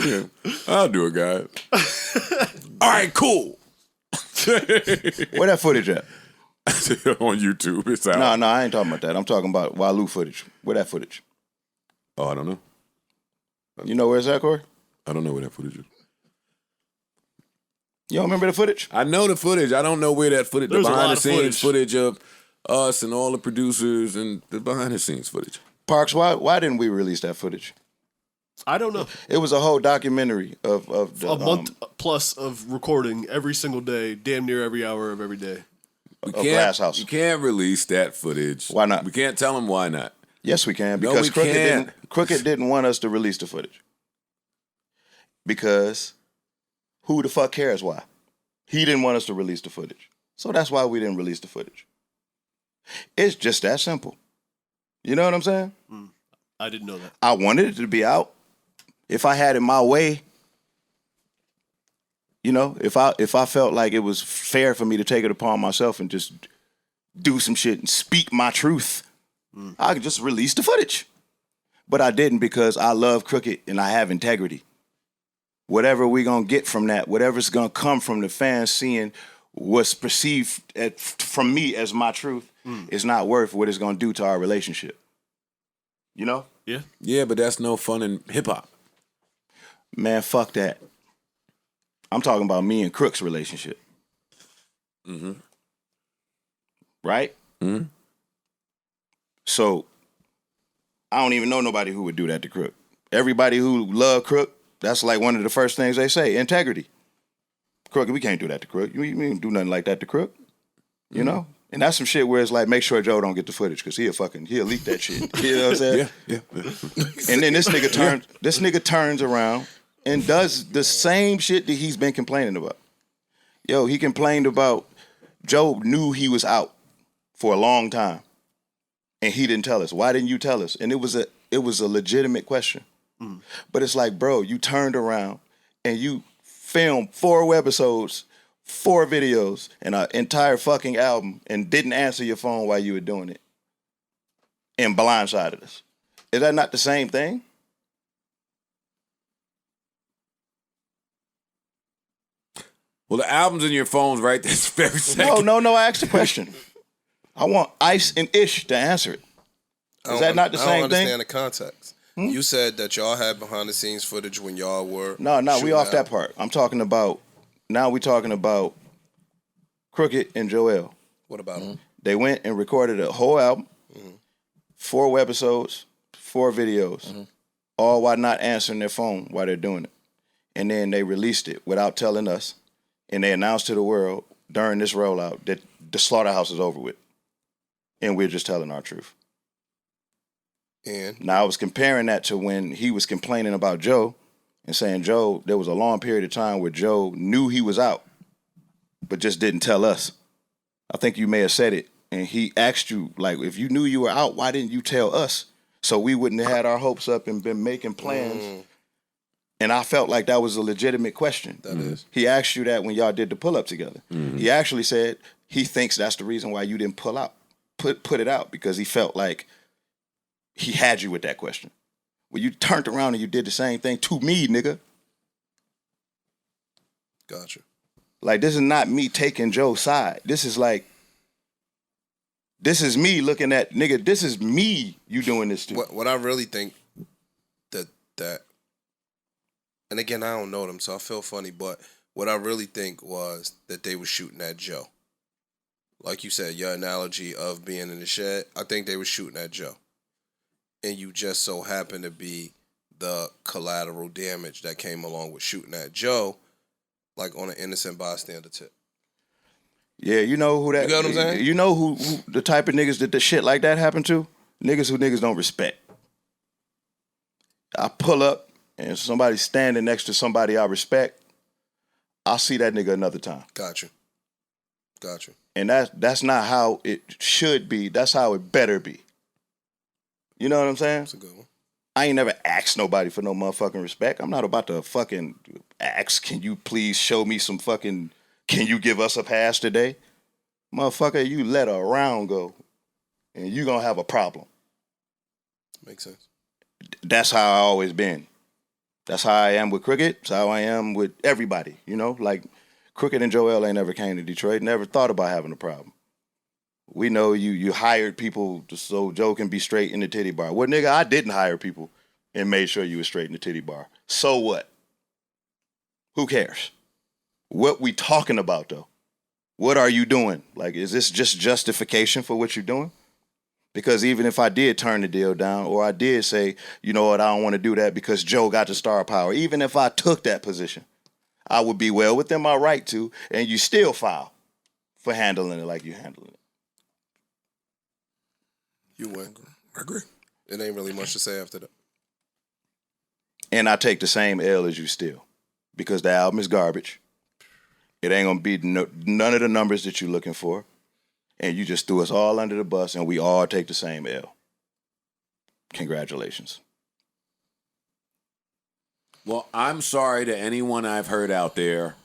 Yeah, I'll do it, guys. All right, cool. Where that footage at? On YouTube. It's out. No, I ain't talking about that. I'm talking about Walou footage. Where that footage? Oh, I don't know. You know where it's at, Corey? I don't know where that footage is. You don't remember the footage? I know the footage. I don't know where that footage, the There's a lot behind the of scenes footage of us and all the producers and the behind the scenes footage. Parks, why didn't we release that footage? I don't know. It was a whole documentary of the, A month plus of recording every single day, damn near every hour of every day. Glass House. You can't release that footage. Why not? We can't tell them why not. Yes, we can, No, because we can't. Crooked didn't want us to release the footage. Because who the fuck cares why? He didn't want us to release the footage. So that's why we didn't release the footage. It's just that simple. You know what I'm saying? I didn't know that. I wanted it to be out. If I had it my way, you know, if I felt like it was fair for me to take it upon myself and just do some shit and speak my truth, I could just release the footage. But I didn't, because I love Crooked and I have integrity. Whatever we gonna get from that, whatever's gonna come from the fans seeing what's perceived from me as my truth is not worth what it's gonna do to our relationship. You know? Yeah. Yeah, but that's no fun in hip hop. Man, fuck that. I'm talking about me and Crook's relationship. Mm-hmm. Right? Mm-hmm. So I don't even know nobody who would do that to Crook. Everybody who love Crook, that's like one of the first things they say, integrity. Crook, we can't do that to Crook. We ain't do nothing like that to Crook. You know? And that's some shit where it's like, make sure Joe don't get the footage because he'll leak that shit. You know what I'm saying? Yeah. And then this nigga turns around and does the same shit that he's been complaining about. Yo, he complained about Joe knew he was out for a long time. And he didn't tell us. Why didn't you tell us? And it was a legitimate question. But it's like, bro, you turned around and you filmed 4 webisodes, 4 videos, and an entire fucking album and didn't answer your phone while you were doing it. And blindsided us. Is that not the same thing? Well, the album's in your phones right this very second. No. I asked the question. I want Ice and Ish to answer it. Is that not the same thing? I don't understand the context. You said that y'all had behind the scenes footage when y'all were No, we shooting off out. that part. We're talking about Crooked and Joel. What about them? They went and recorded a whole album, 4 webisodes, 4 videos, all while not answering their phone while they're doing it. And then they released it without telling us. And they announced to the world during this rollout that the Slaughterhouse is over with. And we're just telling our truth. And Now, I was comparing that to when he was complaining about Joe and saying, Joe, there was a long period of time where Joe knew he was out, but just didn't tell us. I think you may have said it. And he asked you, like, if you knew you were out, why didn't you tell us? So we wouldn't have had our hopes up and been making plans. And I felt like that was a legitimate question. that is. He asked you that when y'all did the pull-up together. He actually said he thinks that's the reason why you didn't put it out, because he felt like he had you with that question. Well, you turned around and you did the same thing to me, nigga. Gotcha. Like, this is not me taking Joe's side. This is me looking at, nigga, this is me you doing this to. What I really think that and again, I don't know them, so I feel funny, but what I really think was that they were shooting at Joe. Like you said, your analogy of being in the shed, I think they were shooting at Joe. And you just so happen to be the collateral damage that came along with shooting at Joe, like on an innocent bystander tip. Yeah, you know who that. You know what I'm saying? You know who the type of niggas that the shit like that happened to? Niggas who niggas don't respect. I pull up and somebody's standing next to somebody I respect. I'll see that nigga another time. Gotcha. And that's not how it should be. That's how it better be. You know what I'm saying? That's a good one. I ain't never asked nobody for no motherfucking respect. I'm not about to fucking ask, can you please show me some fucking, can you give us a pass today? Motherfucker, you let a round go and you gonna have a problem. Makes sense. That's how I always been. That's how I am with Crooked. That's how I am with everybody, you know? Like, Crooked and Joel ain't never came to Detroit, never thought about having a problem. We know you hired people so Joe can be straight in the titty bar. Well, nigga, I didn't hire people and made sure you were straight in the titty bar. So what? Who cares? What we talking about, though? What are you doing? Like, is this just justification for what you're doing? Because even if I did turn the deal down, or I did say, you know what, I don't want to do that because Joe got the star power, even if I took that position, I would be well within my right to, and you still file for handling it like you handling it. You win. I agree. It ain't really much to say after that. And I take the same L as you still, because the album is garbage. It ain't gonna be none of the numbers that you're looking for. And you just threw us all under the bus, and we all take the same L. Congratulations. Well, I'm sorry to anyone I've heard out there.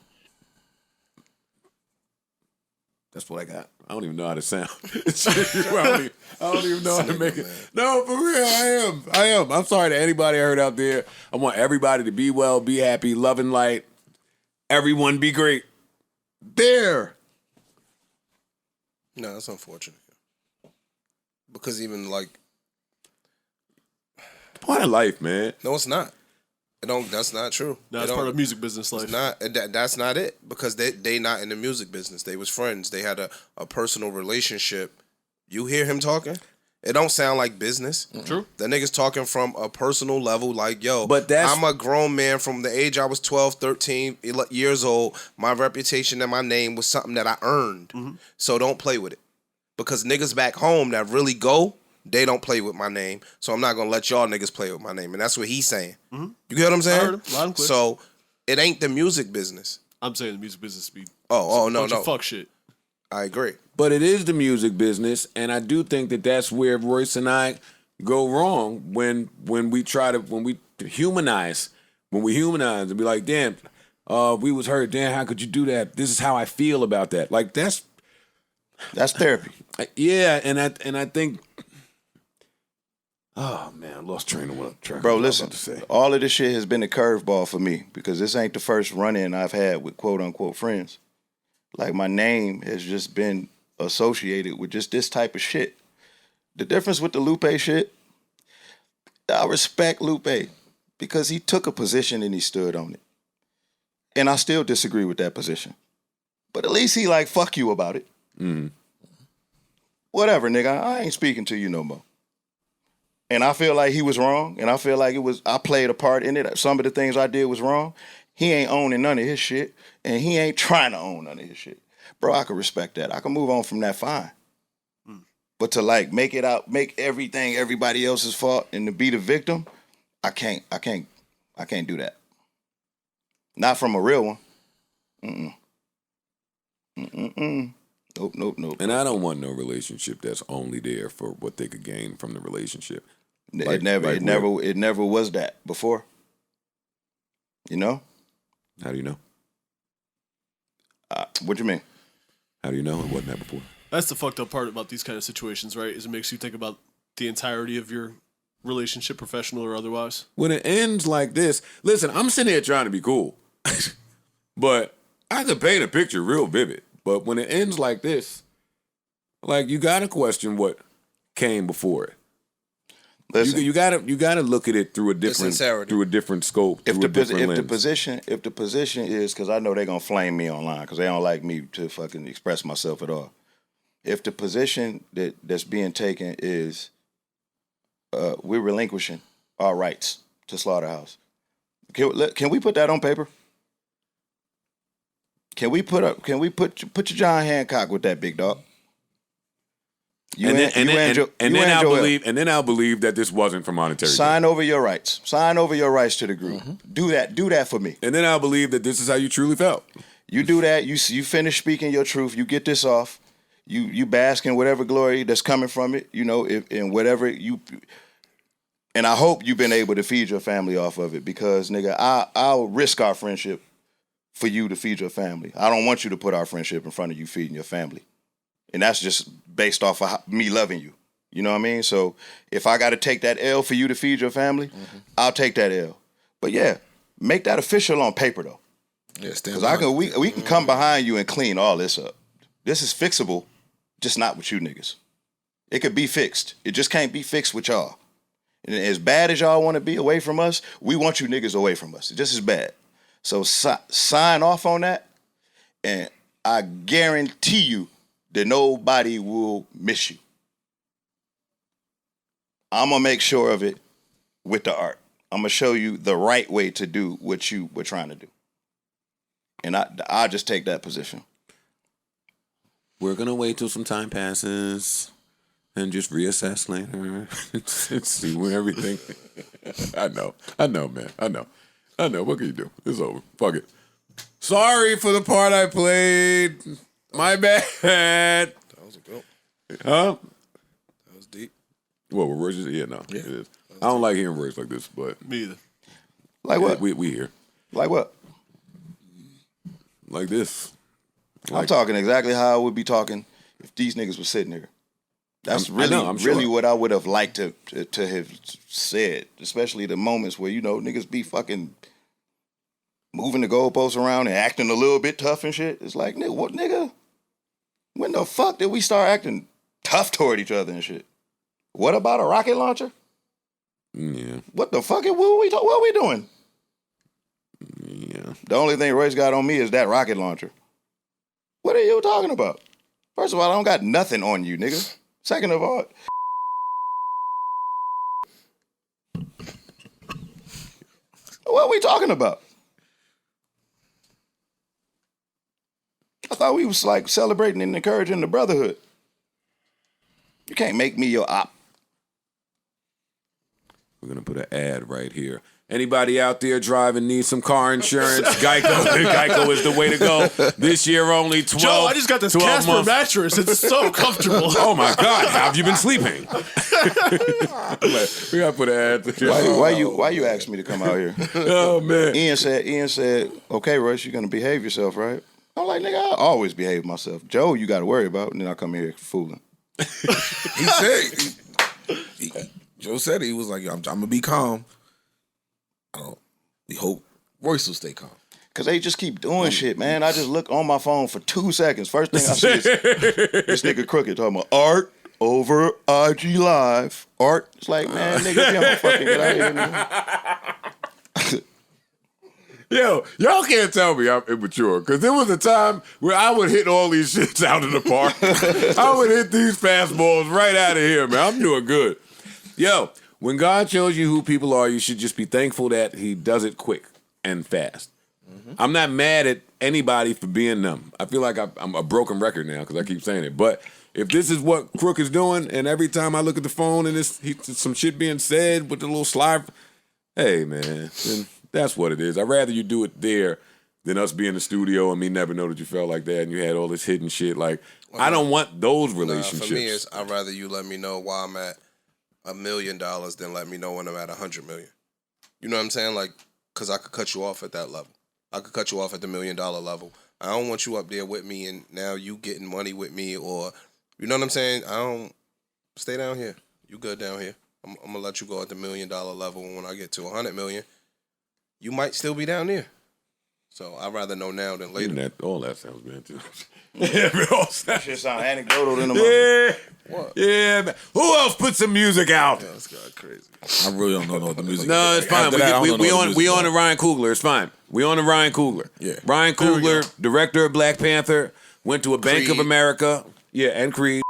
That's what I got. I don't even know how to sound. I don't even know how to make it. No, for real, I am. I'm sorry to anybody I heard out there. I want everybody to be well, be happy, love and light. Everyone be great. There. No, that's unfortunate. Because even like, Part of life, man. no, it's not. That's not true. No, it's part of music business life. It's not. That's not it, because they not in the music business. They was friends. They had a personal relationship. You hear him talking? It don't sound like business. True. The nigga's talking from a personal level, like, yo, But I'm a grown man from the age I was 12, 13 years old. My reputation and my name was something that I earned. So don't play with it. Because niggas back home that really go, they don't play with my name. So I'm not going to let y'all niggas play with my name. And that's what he's saying. You get what I'm saying? I heard him. Loud and clear. So it ain't the music business. I'm saying the music business be No. fuck shit. I agree. But it is the music business, and I do think that that's where Royce and I go wrong when we humanize and be like, damn, we was hurt. Damn, how could you do that? This is how I feel about that. Like that's therapy. Yeah, and I think, oh man, I lost train of track. Bro, of what I was listen, about to say. all of this shit has been a curveball for me because this ain't the first run-in I've had with quote-unquote friends. Like, my name has just been associated with just this type of shit. The difference with the Lupe shit, I respect Lupe because he took a position and he stood on it. And I still disagree with that position. But at least he like, fuck you about it. Whatever, nigga, I ain't speaking to you no more. And I feel like he was wrong, and I feel like I played a part in it. Some of the things I did was wrong. He ain't owning none of his shit, and he ain't trying to own none of his shit. Bro, I can respect that. I can move on from that fine. But to like make everything everybody else's fault and to be the victim, I can't do that. Not from a real one. Nope. And I don't want no relationship that's only there for what they could gain from the relationship. It never was that before. You know? How do you know? What you mean? How do you know it wasn't that before? That's the fucked up part about these kind of situations, right? Is it makes you think about the entirety of your relationship, professional or otherwise. When it ends like this, listen, I'm sitting here trying to be cool, but I could paint a picture real vivid. But when it ends like this, like, you gotta question what came before it. Listen, you gotta look at it through a different scope. If the position is, because I know they're gonna flame me online because they don't like me to fucking express myself at all. If the position that's being taken is we're relinquishing our rights to Slaughterhouse, can we put that on paper? Can we put your John Hancock with that, big dog? And then I'll believe that this wasn't for monetary. Sign over your rights. Sign over your rights to the group. Do that for me. And then I'll believe that this is how you truly felt. You do that. You finish speaking your truth. You get this off. You bask in whatever glory that's coming from it. You know, in whatever you. And I hope you've been able to feed your family off of it because, nigga, I'll risk our friendship for you to feed your family. I don't want you to put our friendship in front of you feeding your family. And that's just based off of me loving you. You know what I mean? So if I got to take that L for you to feed your family, I'll take that L. But yeah, make that official on paper though. Yeah, because we can come behind you and clean all this up. This is fixable, just not with you niggas. It could be fixed. It just can't be fixed with y'all. And as bad as y'all want to be away from us, we want you niggas away from us. It's just as bad. So sign off on that, and I guarantee you that nobody will miss you. I'm going to make sure of it with the art. I'm going to show you the right way to do what you were trying to do. And I'll just take that position. We're going to wait till some time passes and just reassess later and see where everything... I know, man. I know. What can you do? It's over. Fuck it. Sorry for the part I played. My bad. That was a good. Huh? That was deep. What, with Royce? Yeah, no. Yeah. It is. I don't like hearing Royce like this, but... Me either. Like what? We here. Like what? Like this. I'm talking exactly how I would be talking if these niggas were sitting here. That's really what I would have liked to have said, especially the moments where, you know, niggas be fucking moving the goalposts around and acting a little bit tough and shit. It's like, nigga, when the fuck did we start acting tough toward each other and shit? What about a rocket launcher? Yeah. What the fuck? What are we doing? The only thing Royce got on me is that rocket launcher. What are you talking about? First of all, I don't got nothing on you, nigga. Second of all, what are we talking about? I thought we was like celebrating and encouraging the brotherhood. You can't make me your op. We're going to put an ad right here. Anybody out there driving needs some car insurance? Geico is the way to go. This year only 12. Joe, I just got this Casper months. mattress. It's so comfortable. Oh my God, how have you been sleeping? We gotta put an ad. Why you asked me to come out here? Oh man. Ian said, okay, Royce, you're gonna behave yourself, right? I'm like, nigga, I always behave myself. Joe, you gotta worry about, and then I come here fooling. He said, Joe said he was like, I'm gonna be calm. We hope Royce will stay calm. Cause they just keep doing shit, man. I just look on my phone for 2 seconds. First thing I see is this nigga Crooked talking about art over IG Live. Art. It's like, man, nigga, you don't fucking get out of here, man. Yo, y'all can't tell me I'm immature, because there was a time where I would hit all these shits out in the park. I would hit these fastballs right out of here, man. I'm doing good. Yo, when God shows you who people are, you should just be thankful that he does it quick and fast. Mm-hmm. I'm not mad at anybody for being them. I feel like I'm a broken record now because I keep saying it. But if this is what Crook is doing, and every time I look at the phone and some shit being said with the little slide, hey, man, then that's what it is. I'd rather you do it there than us be in the studio and me never know that you felt like that and you had all this hidden shit. Like, I don't want those relationships. For me, I'd rather you let me know why I'm at $1 million than let me know when I'm at 100 million. You know what I'm saying? Like, because I could cut you off at that level. I could cut you off at the $1 million level. I don't want you up there with me and now you getting money with me, or, you know what I'm saying? I don't, stay down here. You good down here. I'm going to let you go at the $1 million level, and when I get to 100 million, you might still be down there. So I'd rather know now than later. All that sounds bad too. That shit sound anecdotal in the moment. What? Yeah, man. Who else put some music out? Yeah, this guy crazy. I really don't know what the music. No, it's fine. We on the Ryan Coogler. It's fine. We on the Ryan Coogler. Yeah. Ryan Coogler, director of Black Panther, went to a Bank of America. Yeah, and Creed.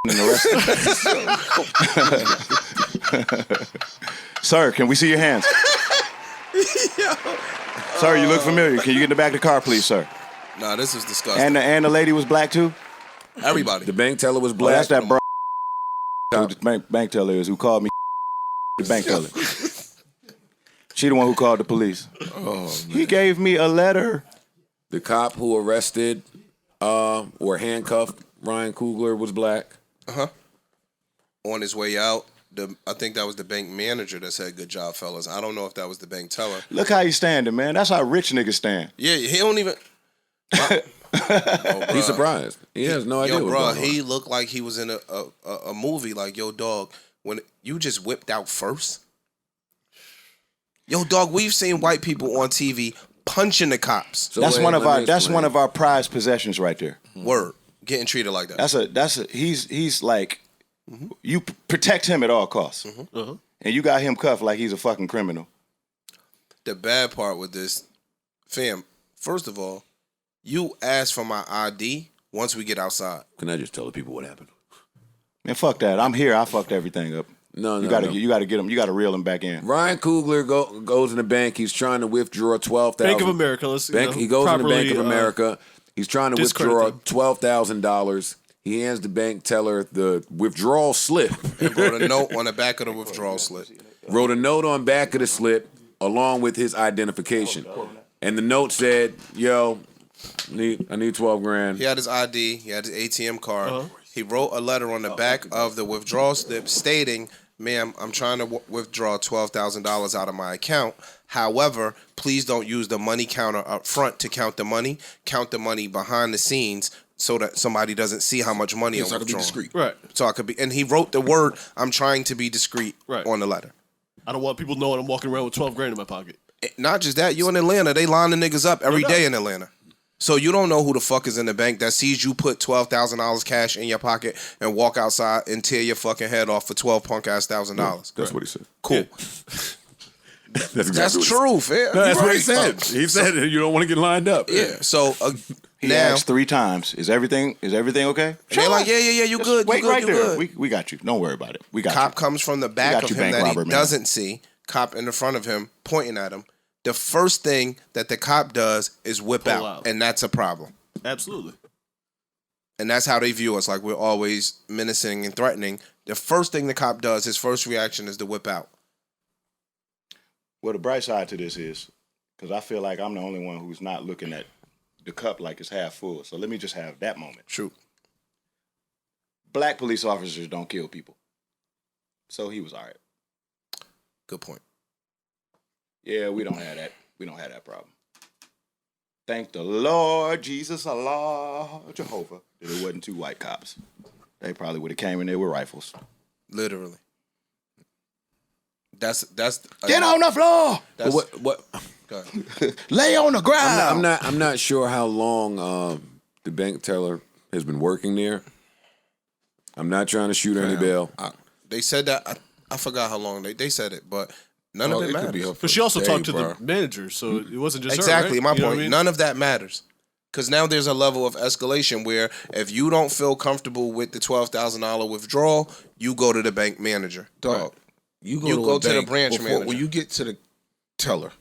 And the rest. Sir, can we see your hands? Sir, you look familiar. Can you get in the back of the car, please, sir? Nah, this is disgusting. And the lady was black too? Everybody. The bank teller was Oh, black. that's that bro. Who the bank teller is, who called me the bank teller. She the one who called the police. Oh, man. He gave me a letter. The cop who arrested or handcuffed Ryan Coogler was black. Uh-huh. On his way out, I think that was the bank manager that said, "Good job, fellas." I don't know if that was the bank teller. Look how he's standing, man. That's how rich niggas stand. Yeah, he don't even... He's surprised. He has no idea. Yo, what's bro, going on. he looked like he was in a movie. Like, yo, dog, when you just whipped out first. Yo, dog, we've seen white people on TV punching the cops. So that's wait, one of let our me that's explain. one of our prized possessions right there. Word, getting treated like that. That's a he's like you protect him at all costs, and you got him cuffed like he's a fucking criminal. The bad part with this, fam. First of all, you asked for my ID once we get outside. Can I just tell the people what happened? Man, fuck that. I'm here. I fucked everything up. No. You gotta get him. You gotta reel him back in. Ryan Coogler goes in the bank. He's trying to withdraw $12,000. Bank of America. He goes in the Bank of America. He's trying to withdraw discredit $12,000. He hands the bank teller the withdrawal slip. And wrote a note on the back of the withdrawal slip. Wrote a note on back of the slip along with his identification. And the note said, yo, I need 12 grand. He had his ID. He had his ATM card. He wrote a letter on the back of the withdrawal slip stating, "Ma'am, I'm trying to withdraw $12,000 out of my account. However, please don't use the money counter up front to count the money. Count the money behind the scenes so that somebody doesn't see how much money I'm so I can be withdrawing." discreet. Right. So I could be, and he wrote the word, "I'm trying to be discreet," on the letter. I don't want people knowing I'm walking around with 12 grand in my pocket. Not just that, you in Atlanta, they line the niggas up every day in Atlanta. So you don't know who the fuck is in the bank that sees you put $12,000 cash in your pocket and walk outside and tear your fucking head off for $12,000. That's what he said. Cool. That's true, fam. No, that's what he said. He said you don't want to get lined up. Yeah. So He now asked 3 times, "Is everything okay?" they're like, yeah, you Just good. Wait you good, right you there. good. We got you. Don't worry about it. We got Cop you. comes from the back got of you, him bank that robber, he man. doesn't see. Cop in the front of him, pointing at him. The first thing that the cop does is whip Pull out, out. and that's a problem. Absolutely. And that's how they view us, like we're always menacing and threatening. The first thing the cop does, his first reaction is to whip out. Well, the bright side to this is, because I feel like I'm the only one who's not looking at the cup like it's half full. So let me just have that moment. True. Black police officers don't kill people. So he was all right. Good point. Yeah, we don't have that. We don't have that problem. Thank the Lord, Jesus, Allah, Jehovah, that it wasn't 2 white cops. They probably would have came in there with rifles. Literally. That's Get on the floor. That's, What? go ahead. Lay on the ground. I'm not sure how long the bank teller has been working there. I'm not trying to shoot any bail. They said that. I forgot how long they said it, but none of it matters. could be her But she also day, talked to bro. the manager, so it wasn't just Exactly, her, my right? You know point. what I mean? None of that matters. Because now there's a level of escalation where if you don't feel comfortable with the $12,000 withdrawal, you go to the bank manager. Dog, you You go go to, to the bank branch before, manager. When you get to the teller,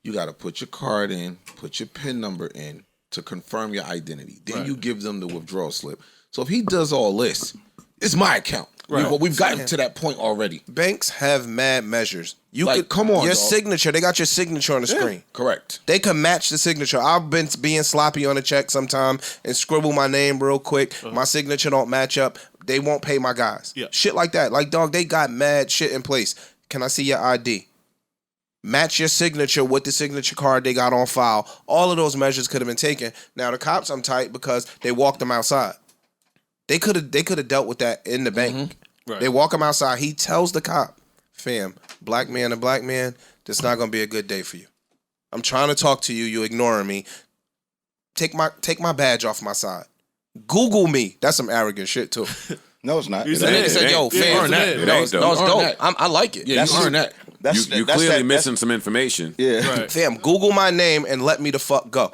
you got to put your card in, put your PIN number in to confirm your identity. Then you give them the withdrawal slip. So if he does all this, it's my account. Right. We've gotten to that point already. Banks have mad measures. You Like, could come on, your dog. signature. They got your signature on the screen. Correct. They can match the signature. I've been being sloppy on a check sometime and scribble my name real quick. My signature don't match up. They won't pay my guys. Yeah. Shit like that. Like, dog, they got mad shit in place. Can I see your ID? Match your signature with the signature card they got on file. All of those measures could have been taken. Now the cops, I'm tight because they walked them outside. They could have dealt with that in the bank. Right. They walk him outside. He tells the cop, "Fam, black man to black man, this not gonna be a good day for you. I'm trying to talk to you. You ignoring me. Take my badge off my side. Google me." That's some arrogant shit too. No, it's not. You It said ain't. Nigga said, "Yo, Yeah, fam, earn that. no, It it's ain't, no, it's though. dope. Earn that. I like it. Yeah, you earn that. You that's clearly that- missing some information. Yeah. Right. Fam, Google my name and let me the fuck go."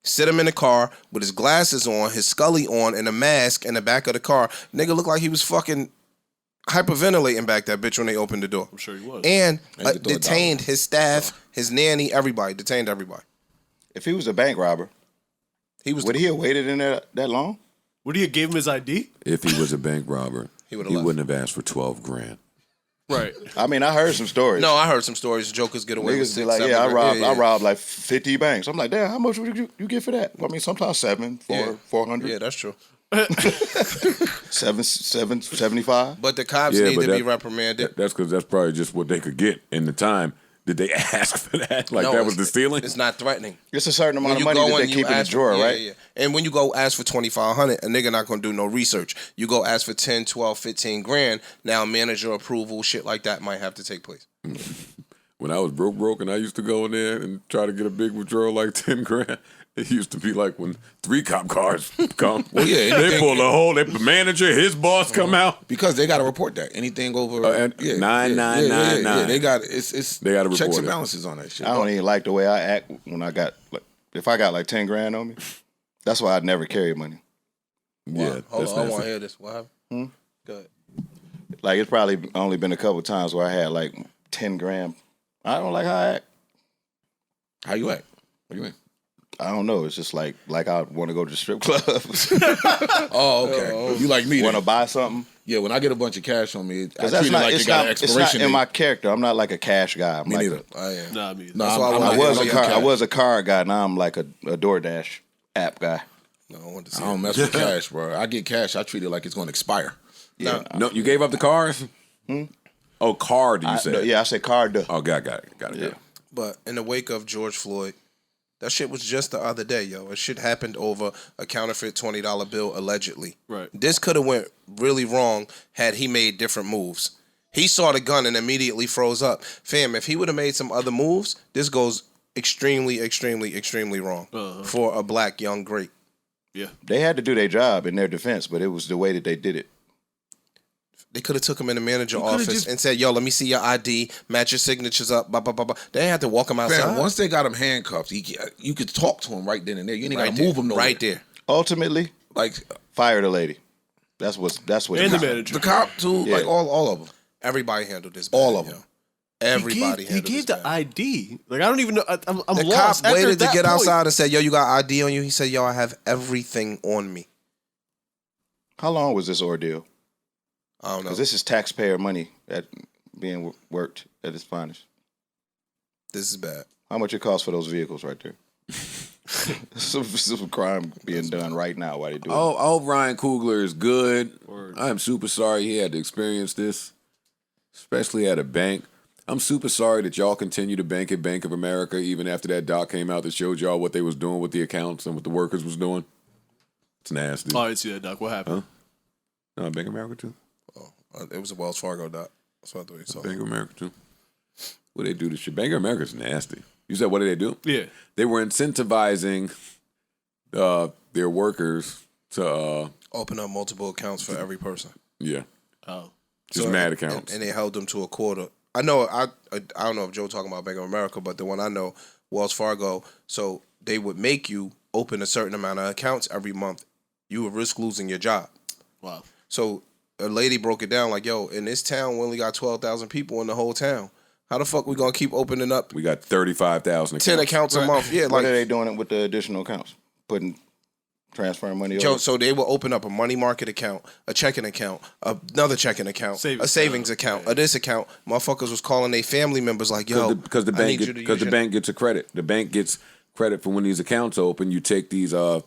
Sit him in the car with his glasses on, his Scully on, and a mask in the back of the car. Nigga looked like he was fucking hyperventilating back that bitch when they opened the door. I'm sure he was. And And you could throw a detained his staff, his nanny, everybody. Detained everybody. If he was a bank robber, He was would he have waited in there that long? Would he have gave him his ID? If he was a bank robber, He he would've left. wouldn't have asked for $12,000. Right. I mean, I heard some stories. No, I heard some stories. Jokers get away with Niggas be 6, like, 7 yeah, grand. I robbed like 50 banks. I'm like, damn, how much would you get for that? Well, I mean, sometimes 400, Yeah, that's true. 75. But the cops Yeah, need but to be that- reprimanded. That's because that's probably just what they could get in the time. Did they ask for that? Like No, that was the stealing? It's not threatening. It's a certain amount When of you money go that they and you keep in the ask drawer, for, right? Yeah. And when you go ask for $2,500, a nigga not gonna do no research. You go ask for 10, 12, 15 grand. Now manager approval, shit like that might have to take place. When I was broke, and I used to go in there and try to get a big withdrawal like $10,000. It used to be like when 3 cop cars come. Well, yeah, they anything- pull the whole. The manager, his boss come out. Because they got to report that. Anything over And 9999. They got it's They gotta checks report and it. balances on that shit. I don't even like the way I act when I got, like, if I got like 10 grand on me. That's why I'd never carry money. Yeah, Hold that's on, I nasty. want to hear this. What happened? Go ahead. Like, it's probably only been a couple times where I had like 10 grand. I don't like how I act. How you act? What do you mean? I don't know. It's just like I want to go to the strip clubs. Oh, okay. You like me? Want to then. buy something. Yeah, when I get a bunch of cash on me, I Because treat that's it not, like it's it got not, an it's not expiration in date. my character. I'm not like a cash guy. I'm Me like neither. I am. Nah, me either. No, That's why I'm I I not- was I'm a not car. I cash. was a car guy. Now I'm like a DoorDash app guy. No, I want to see I don't mess with cash, bro. I get cash. I treat it like it's going to expire. Yeah. No, you gave up the cars? Oh, card, you said. I said card. Oh, got it. Yeah. But in the wake of George Floyd, that shit was just the other day, yo. It shit happened over a counterfeit $20 bill, allegedly. Right. This could have went really wrong had he made different moves. He saw the gun and immediately froze up. Fam, if he would have made some other moves, this goes extremely, extremely, extremely wrong for a black young great. Yeah. They had to do their job in their defense, but it was the way that they did it. They could have took him in the manager office and said, "Yo, let me see your ID, match your signatures up." Blah blah blah blah. They didn't have to walk him outside. Fam, once they got him handcuffed, you could talk to him right then and there. You ain't got to move him nowhere. Right there. Ultimately, Like fire the lady. That's what. And the manager. the cop too. Yeah. Like all of them. Everybody handled this. Bad, All of yo. them. Everybody He handled gave this the bad. ID. Like I don't even know. I'm The lost. cop After waited to that get point- outside and said, "Yo, you got ID on you?" He said, "Yo, I have everything on me." How long was this ordeal? I don't know. Because this is taxpayer money that being worked at its finest. This is bad. How much it costs for those vehicles right there? some crime being done right now while they do it. I hope Ryan Coogler is good. I am super sorry he had to experience this, especially at a bank. I'm super sorry that y'all continue to bank at Bank of America even after that doc came out that showed y'all what they was doing with the accounts and what the workers was doing. It's nasty. Oh, I didn't see that, Doc. What happened? No, Bank of America too. It was a Wells Fargo doc. That's what I thought you saw. Bank of America too. What they do to shit? Bank of America's nasty. You said what did they do? Yeah. They were incentivizing their workers to Open up multiple accounts for every person. yeah, Oh. just mad accounts. And they held them to a quarter. I know. I don't know if Joe talking about Bank of America, but the one I know, Wells Fargo. So they would make you open a certain amount of accounts every month. You would risk losing your job. Wow. So a lady broke it down like, "Yo, in this town, we only got 12,000 people in the whole town. How the fuck we gonna keep opening up We got 35,000 10 accounts a month?" Yeah, What like are they doing with the additional accounts? Transferring money Joe, over? so they will open up a money market account, a checking account, another checking account, a savings account, a this account. Motherfuckers was calling their family members like, "Yo, because the I bank need you to because use the your-" bank gets a credit. The bank gets credit for when these accounts open. You take these and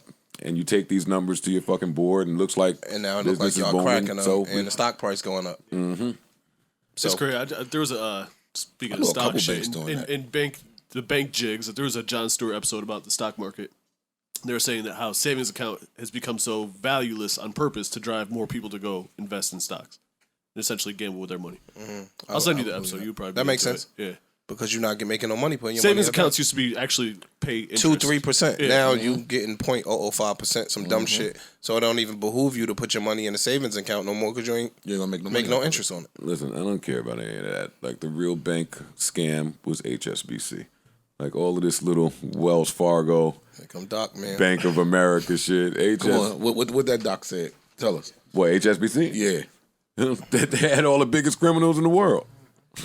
you take these numbers to your fucking board, and it looks like and now it looks business like is y'all booming. cracking up So and the stock price going up. Mm-hmm. So It's crazy. There was a speaking I of know a stock couple shit banks doing that. in the bank jigs. There was a Jon Stewart episode about the stock market. They were saying that how savings account has become so valueless on purpose to drive more people to go invest in stocks and essentially gamble with their money. I'll send you the episode. You probably That be makes into sense. it. Yeah. because you're not making no money putting your Savings money in accounts used to be actually pay interest. 2-3%. Yeah. Now you getting 0.005%, some dumb shit. So it don't even behoove you to put your money in a savings account no more because you ain't You're gonna make no make money. no interest on it. Listen, I don't care about any of that. Like the real bank scam was HSBC. Like all of this little Wells Fargo, Here come Doc, man. Bank of America shit. Come on, what that doc said? Tell us. What, HSBC? Yeah. They had all the biggest criminals in the world.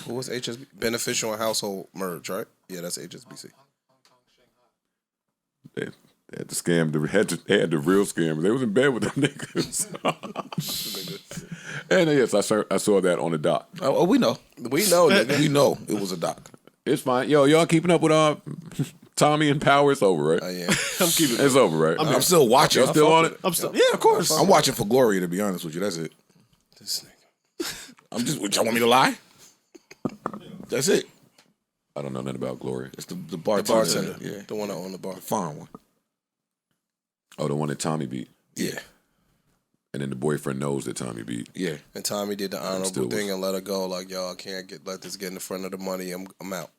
Who was HSBC? Beneficial and Household Merge, right? Yeah, that's HSBC. They had the scam. They had the real scammers. They was in bed with them niggas. And yes, I saw that on the doc. Oh, we know. We know, nigga. We know it was a doc. It's fine. Yo, y'all keeping up with Tommy and Power? It's over, right? Oh, yeah. I'm keeping It's over, right? I'm still watching. Y'all still on it? I'm still, yeah, of course. I'm watching for Gloria, to be honest with you. That's it. This nigga. I'm just. Y'all want me to lie? That's it. I don't know nothing about Gloria. It's the The bartender. bartender. Yeah. The one that owned the bar. The fine one. Oh, the one that Tommy beat. Yeah. And then the boyfriend knows that Tommy beat. Yeah. And Tommy did the still honorable was- thing and let her go. Like, y'all, I can't let this get in the front of the money. I'm out.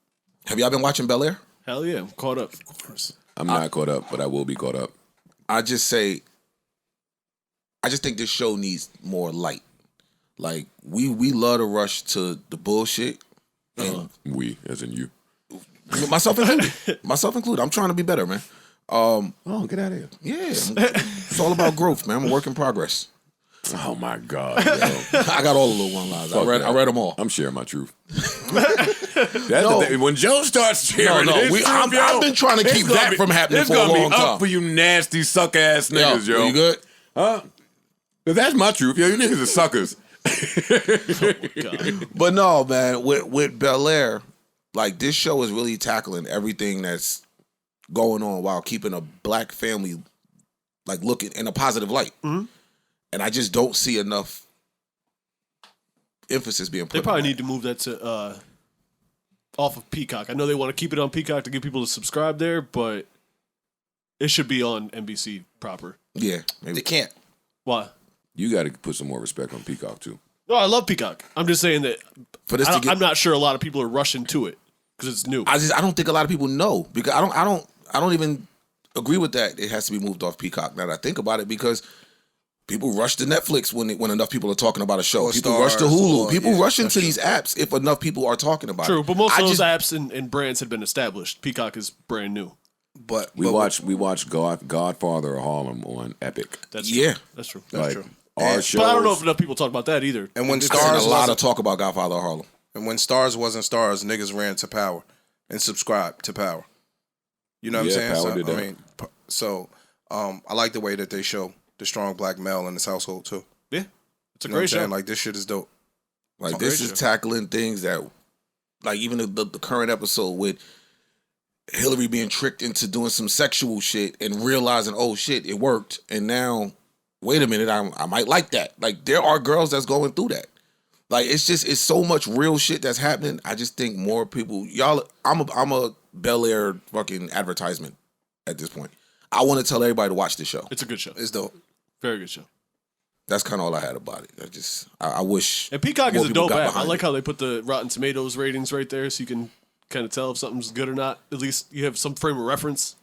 Have y'all been watching Bel Air? Hell yeah, I'm caught up. I'm not caught up, but I will be caught up. I just think this show needs more light. Like we love to rush to the bullshit. And We, as in you. myself included. I'm trying to be better, man. Oh, get out of here. Yeah, it's all about growth, man. I'm a work in progress. Oh, my God. Yo. I got all the little one-liners. Fuck I that. read them all. I'm sharing my truth. That's the thing. When Joe starts sharing his truth, I've been trying to keep that from happening for a long It's going to be time. up for you nasty, suck-ass niggas, yo. You good? Huh? 'Cause that's my truth. Yo, you niggas are suckers. But no, man, with Bel Air, like this show is really tackling everything that's going on while keeping a black family like looking in a positive light. Mm-hmm. And I just don't see enough emphasis being put. They probably on that. need to move that to off of Peacock. I know they want to keep it on Peacock to get people to subscribe there, but it should be on NBC proper. Yeah, maybe. They can't. Why? You got to put some more respect on Peacock, too. No, I love Peacock. I'm just saying that For this to get, I'm not sure a lot of people are rushing to it because it's new. I don't think a lot of people know because I don't even agree with that. It has to be moved off Peacock. Now that I think about it, because People rush to Netflix when enough people are talking about a show. Or People rush to Stars, Hulu. or- People yeah, rush that's into these apps if enough people are talking about True, it. but most I of those just- apps and brands had been established. Peacock is brand new. But We watch Godfather of Harlem on Epic. That's Yeah. true. That's true. That's Like, true. our shows. But I don't know if enough people talk about that either. And when I've seen Stars a lot of wasn't, talk about Godfather of Harlem. and when Stars wasn't Stars, niggas ran to Power and subscribed to Power. You know what Yeah, I'm saying? Power did that. I mean, I like the way that they show the strong black male in this household too. Yeah, it's a You know what I'm great show. saying? Like this shit is dope. Like It's a this great is show. tackling things that, like even the current episode with Hillary being tricked into doing some sexual shit and realizing, oh shit, it worked, and now, wait a minute, I might like that. Like there are girls that's going through that. Like it's so much real shit that's happening. I just think more people, y'all. I'm a Bel Air fucking advertisement at this point. I want to tell everybody to watch this show. It's a good show. It's dope. Very good show. That's kind of all I had about it. I wish. And Peacock more is a people dope got app. I behind like it. how they put the Rotten Tomatoes ratings right there, so you can kind of tell if something's good or not. At least you have some frame of reference.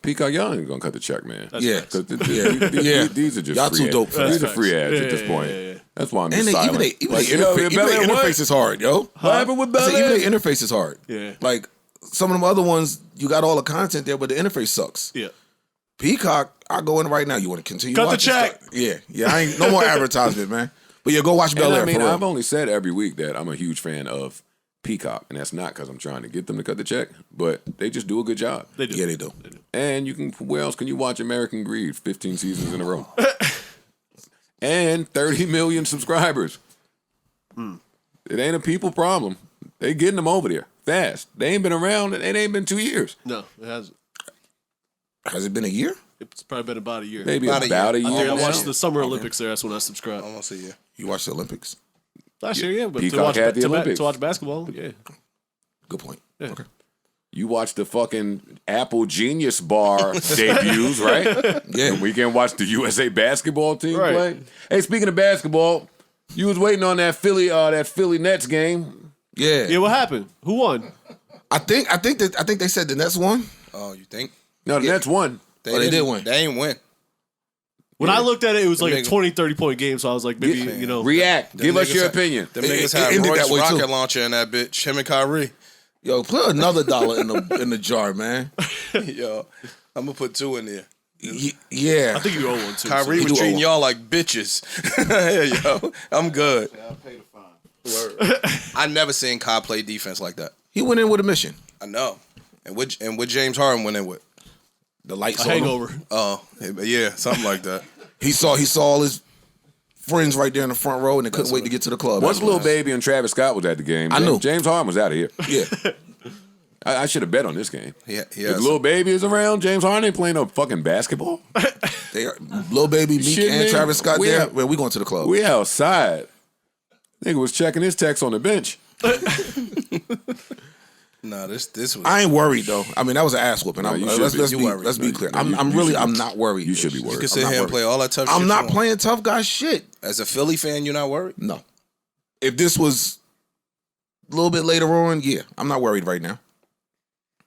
Peacock, y'all ain't gonna cut the check, man. That's Yeah. facts. 'Cause Yeah. these are just Y'all free too ads. dope for These that. are free ads Yeah, at this yeah, point. yeah, yeah. That's why I'm And just silent. even Like, the yo, Bel Air, what? interface is hard, yo. What happened with I Bel said, even Air? the interface is hard. Yeah. Like some of them other ones, you got all the content there, but the interface sucks. Yeah. Peacock, I go in right now. You want to continue? Cut the watching check. stuff? Yeah. I ain't no more advertisement, man. But yeah, go watch Bel And Air. I mean, for real. I've only said every week that I'm a huge fan of Peacock, and that's not because I'm trying to get them to cut the check, but they just do a good job. They do. Yeah, they do. And you can, where else can you watch American Greed 15 seasons in a row? And 30 million subscribers. It ain't a people problem. They getting them over there fast. They ain't been around, it ain't been 2 years. No, it hasn't. Has it been a year? It's probably been about a year. Maybe About about a a year. I year. think I now. watched the Summer Olympics there. That's when I subscribed. Almost a year. You watched the Olympics? Last year, yeah. But Peacock had the Olympics. to watch basketball, yeah. Good point. Yeah. Okay. You watch the fucking Apple Genius Bar debuts, right? Yeah. And we can watch the USA basketball team Right. play. Hey, speaking of basketball, you was waiting on that Philly Nets game. Yeah. Yeah, what happened? Who won? I think they said the Nets won. Oh, you think? No, the Nets won. They did win. They ain't win. When I looked at it, it was like a nigga- 20, 30-point game, so I was like, maybe, Yeah. you know. React. Give us niggas your had- opinion. Them It- niggas it had ended Royce that way, too. rocket launcher in that bitch. Him and Kyrie. Yo, put another $1 in the jar, man. Yo, I'm gonna put 2 in there. Yeah. I think you owe one, too. Kyrie He was do treating owe y'all like bitches. Yo, I'm good. Word. I never seen Kai play defense like that. He went in with a mission. I know. And what James Harden went in with? The lights A on him. hangover. Oh, yeah, something like that. He saw all his friends right there in the front row, and they couldn't wait to get to the club. Once Lil afterwards. Baby and Travis Scott was at the game, I knew. James Harden was out of here. Yeah. I should have bet on this game. Yeah, If Lil Baby is around, James Harden ain't playing no fucking basketball. They are Lil Baby, Meek, Shit, and man. Travis Scott We there. out- Man, we going to the club. We outside. Nigga was checking his text on the bench. Nah, this was. I ain't worried though. I mean, that was an ass whooping. you Let's should be. be You worried. let's be clear. No, you I'm should really be. I'm not worried. You should be worried. You can I'm sit not here and worried. play all that tough shit. I'm you not want. playing tough guy shit. As a Philly fan, you're not worried? No. If this was a little bit later on, yeah, I'm not worried right now.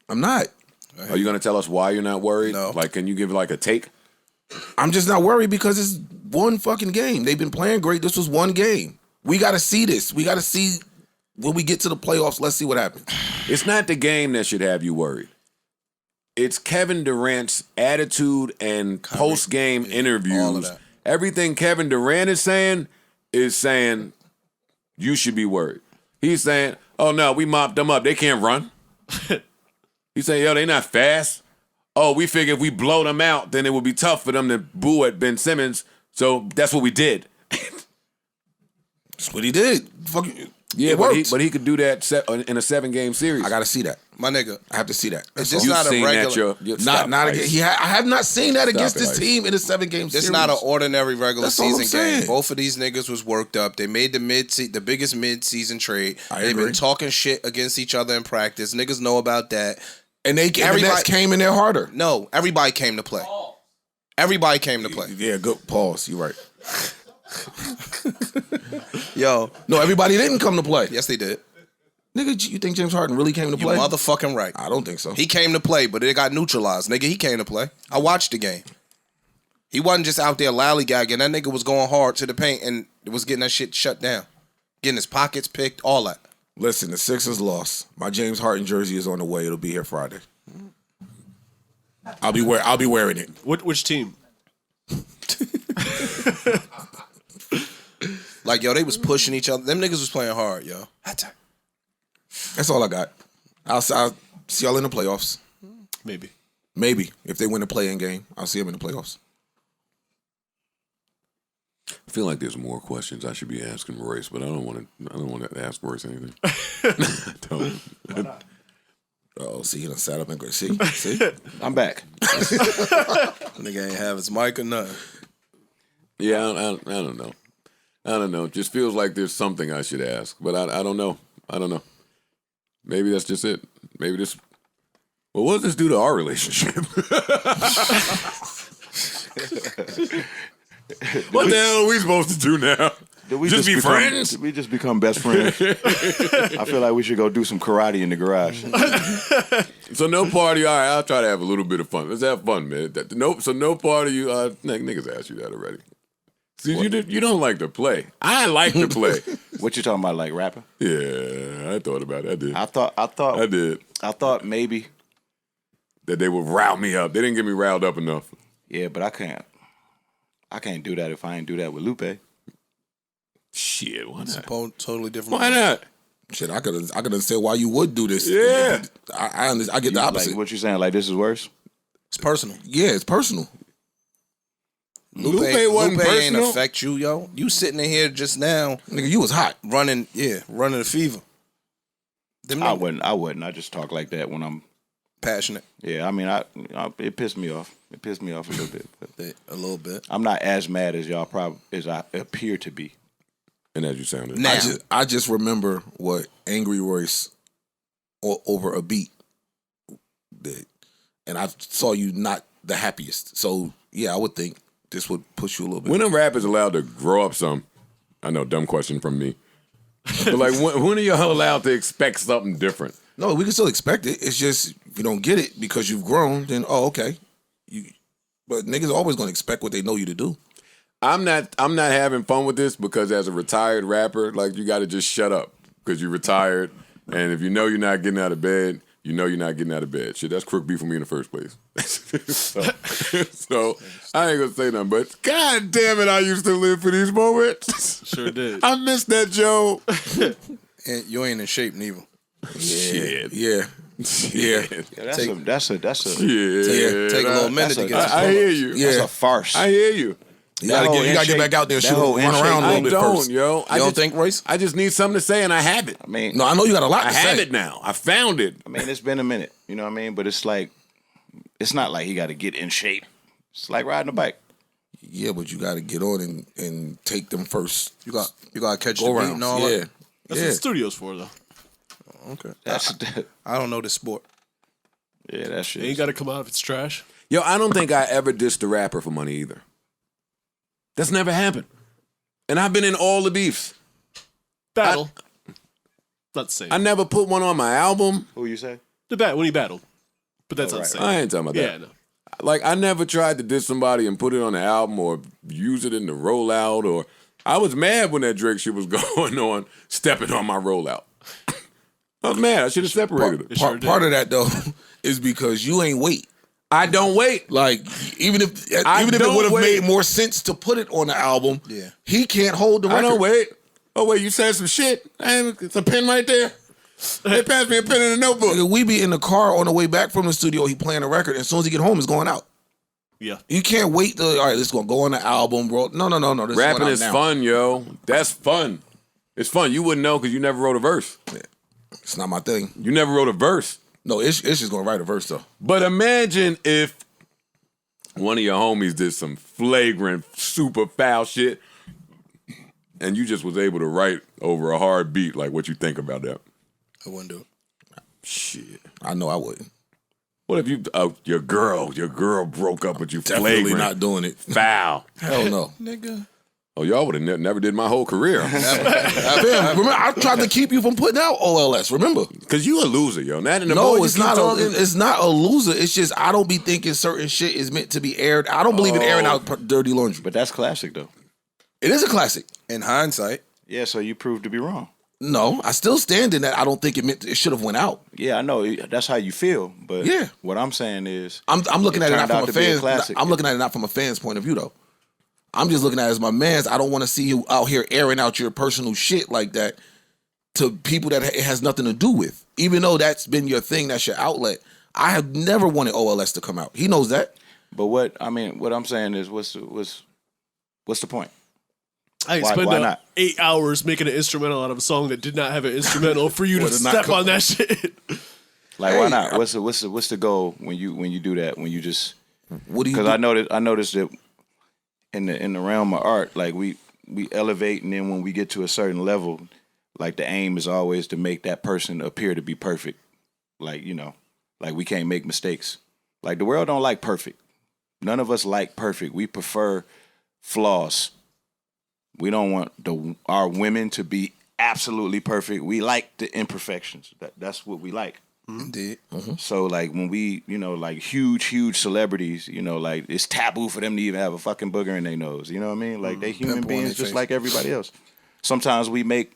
I'm not. Are you going to tell us why you're not worried? No. Like, can you give like a take? I'm just not worried because it's one fucking game. They've been playing great. This was one game. We got to see this. We got to see when we get to the playoffs. Let's see what happens. It's not the game that should have you worried. It's Kevin Durant's attitude and post-game all of interviews. that. Everything Kevin Durant is saying you should be worried. He's saying, oh no, we mopped them up. They can't run. He's saying, yo, they not fast. Oh, we figure if we blow them out, then it would be tough for them to boo at Ben Simmons. So that's what we did. That's what he did. Fucking, Yeah, it worked. but he could do that in a 7-game series. I got to see that. My nigga. I have to see that. It's That's just all. not a seen regular. that, Not again. I have not seen that against it, this Ice. team in a 7-game series. It's not an ordinary regular That's all I'm season game. saying. Both of these niggas was worked up. They made the biggest mid-season trade. I They've agree. been talking shit against each other in practice. Niggas know about that. And the Nets Everybody- came in there harder. No, everybody came to play. Everybody came to play. Yeah, good pause. You're right. Yo, No, everybody didn't come to play. yes they did. Nigga, you think James Harden really came to You play? motherfucking right. I don't think so. He came to play, but it got neutralized. Nigga, he came to play. I watched the game. He wasn't just out there lollygagging. That nigga was going hard to the paint and was getting that shit shut down. Getting his pockets picked, all that. Listen, the Sixers lost. My James Harden jersey is on the way. It'll be here Friday. I'll be wearing it. Which team? Like, yo, they was pushing each other. Them niggas was playing hard, yo. That's all I got. I'll see y'all in the playoffs. Maybe. If they win the play-in game, I'll see them in the playoffs. I feel like there's more questions I should be asking Royce, but I don't want to ask Royce anything. Oh, see, he done sat up and go. See, I'm back. Nigga ain't have his mic or nothing. Yeah, I don't know. I don't know. It just feels like there's something I should ask, but I don't know. I don't know. Maybe that's just it. Maybe this. Well, what does this do to our relationship? What the hell are we supposed to do now? Did we just be friends? Did we just become best friends? I feel like we should go do some karate in the garage. So no party. All right, I'll try to have a little bit of fun. Let's have fun, man. So no party. You niggas asked you that already. See, you don't like to play. I like to play. What you talking about, like rapping? Yeah, I thought about it. I did. I did. I thought maybe That they would rile me up. They didn't get me riled up enough. Yeah, but I can't do that if I ain't do that with Lupe. Shit, why not? Totally different. Why not? shit, I could understand why you would do this. Yeah. I get the opposite. Like, what you saying? Like, this is worse? It's personal. Yeah, it's personal. Lupe wasn't Lupe ain't personal. affect you, yo. You sitting in here just now, Nigga, you was hot. running the fever. Them I niggas wouldn't. I just talk like that when I'm. passionate. Yeah, I mean, it pissed me off. It pissed me off a little bit. But A little bit. I'm not as mad as y'all as I appear to be. And as you sounded. Now. I just remember what Angry Royce over a beat did. And I saw you not the happiest. So, yeah, I would think this would push you a little bit. When a rapper's allowed to grow up some, I know, dumb question from me. But like, when are y'all allowed to expect something different? No, we can still expect it. It's just, if you don't get it because you've grown, then, okay. But niggas always going to expect what they know you to do. I'm not having fun with this because as a retired rapper, like, you got to just shut up because you're retired. And if you know you're not getting out of bed, you know you're not getting out of bed. Shit, that's crook beef for me in the first place. so I ain't gonna say nothing, but God damn it, I used to live for these moments. Sure did. I miss that, Joe. And you ain't in shape neither. Shit. Yeah. Yeah, that's a Yeah. Take a little minute to get I hear you. that's a farce. I hear you. You gotta get back out there and that whole run around a I little bit don't, first. yo. You don't think, Royce? I just need something to say, and I have it. I mean, No, I know you got a lot I to say. have it now. I found it. I mean, it's been a minute. You know what I mean? But it's like, it's not like he got to get in shape. It's like riding a bike. Yeah, but you got to get on and take them first. You got to catch the Go beat around. and all Yeah. that. That's what the studio's for, though. Okay. That's I don't know this sport. yeah, that shit. You ain't got to come out if it's trash. Yo, I don't think I ever dissed a rapper for money either. That's never happened. And I've been in all the beefs. Battle. Not the same. I never put one on my album. Who you say? When he battled. But that's not the same. I ain't talking about that. Yeah, no. Like, I never tried to diss somebody and put it on the album or use it in the rollout. Or I was mad when that Drake shit was going on, stepping on my rollout. I was mad. I should have separated it. Part of that, though, is because you ain't wait. I don't wait. Like, even if it don't would have wait. made more sense to put it on the album, Yeah. he can't hold the record. I don't wait. Oh, wait, you said some shit? It's a pen right there. They passed me a pen in a notebook. Nigga, we be in the car on the way back from the studio, he playing a record, and as soon as he get home, it's going out. Yeah. You can't wait till, all right, this is going to go on the album, bro. No. This Rapping going out is now. fun, yo. That's fun. It's fun. You wouldn't know because you never wrote a verse. It's not my thing. You never wrote a verse. No, it's just going to write a verse, though. But imagine if one of your homies did some flagrant, super foul shit, and you just was able to write over a hard beat. Like, what you think about that? I wouldn't do it. Shit. I know I wouldn't. What if you, your girl broke up with you Definitely flagrant, not doing it. foul? Hell no. Nigga. Oh, y'all would have never did my whole career. Remember, I tried to keep you from putting out OLS. Remember? Because you a loser, yo. Not in the No, boy, it's not. It's not a loser. It's just I don't be thinking certain shit is meant to be aired. I don't believe in airing out dirty laundry. But that's classic, though. It is a classic. In hindsight. Yeah, so you proved to be wrong. No, I still stand in that. I don't think it should have went out. Yeah, I know. That's how you feel. But Yeah. what I'm saying is... I'm looking at it not turned out from a to be a fan. classic. I'm looking at it not from a fan's point of view though. I'm just looking at it as my man's. I don't want to see you out here airing out your personal shit like that to people that it has nothing to do with. Even though that's been your thing, that's your outlet. I have never wanted OLS to come out. He knows that. But what I'm saying is, what's the point? I Why spent not? 8 hours making an instrumental out of a song that did not have an instrumental for you to Was it not step co- on that shit. Like, why not? What's the goal when you do that? When you just... What do you? Because Do? I noticed that in the realm of art, like we elevate, and then when we get to a certain level, like the aim is always to make that person appear to be perfect. Like, like we can't make mistakes. Like the world don't like perfect. None of us like perfect. We prefer flaws. We don't want our women to be absolutely perfect. We like the imperfections. That's what we like. Indeed. So like when we, like huge celebrities, like it's taboo for them to even have a fucking booger in their nose. You know what I mean? Like they human Pimple on beings their just face. like everybody else. Sometimes we make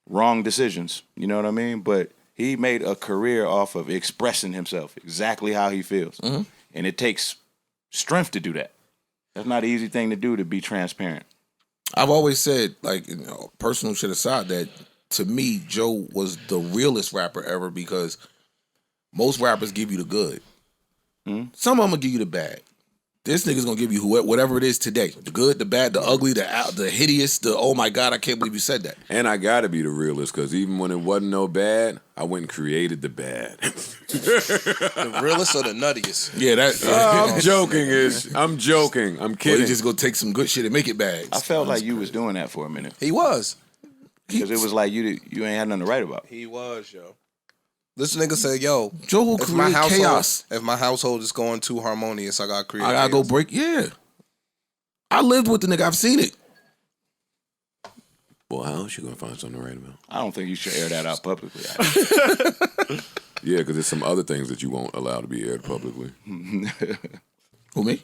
wrong decisions. You know what I mean? But he made a career off of expressing himself exactly how he feels. And it takes strength to do that. That's not an easy thing to do, to be transparent. I've always said, like, personal shit aside, that to me, Joe was the realest rapper ever because most rappers give you the good. Some of them will give you the bad. This nigga's gonna give you whatever it is today. The good, the bad, the ugly, the hideous, the oh my God, I can't believe you said that. And I gotta be the realist, because even when it wasn't no bad, I went and created the bad. The realest or the nuttiest? Yeah, that. I'm joking. I'm Or kidding. you just go take some good shit and make it bad. I felt like you was doing that for a minute. He was. Because it was like you ain't had nothing to write about. He was, yo. This nigga said, yo, Joe will if my create chaos. if my household is going too harmonious, I gotta create I gotta go chaos. break. Yeah, I lived with the nigga. I've seen it. Well, how else you gonna find something to write about? I don't think you should air that out publicly. Yeah, because there's some other things that you won't allow to be aired publicly. Who, me?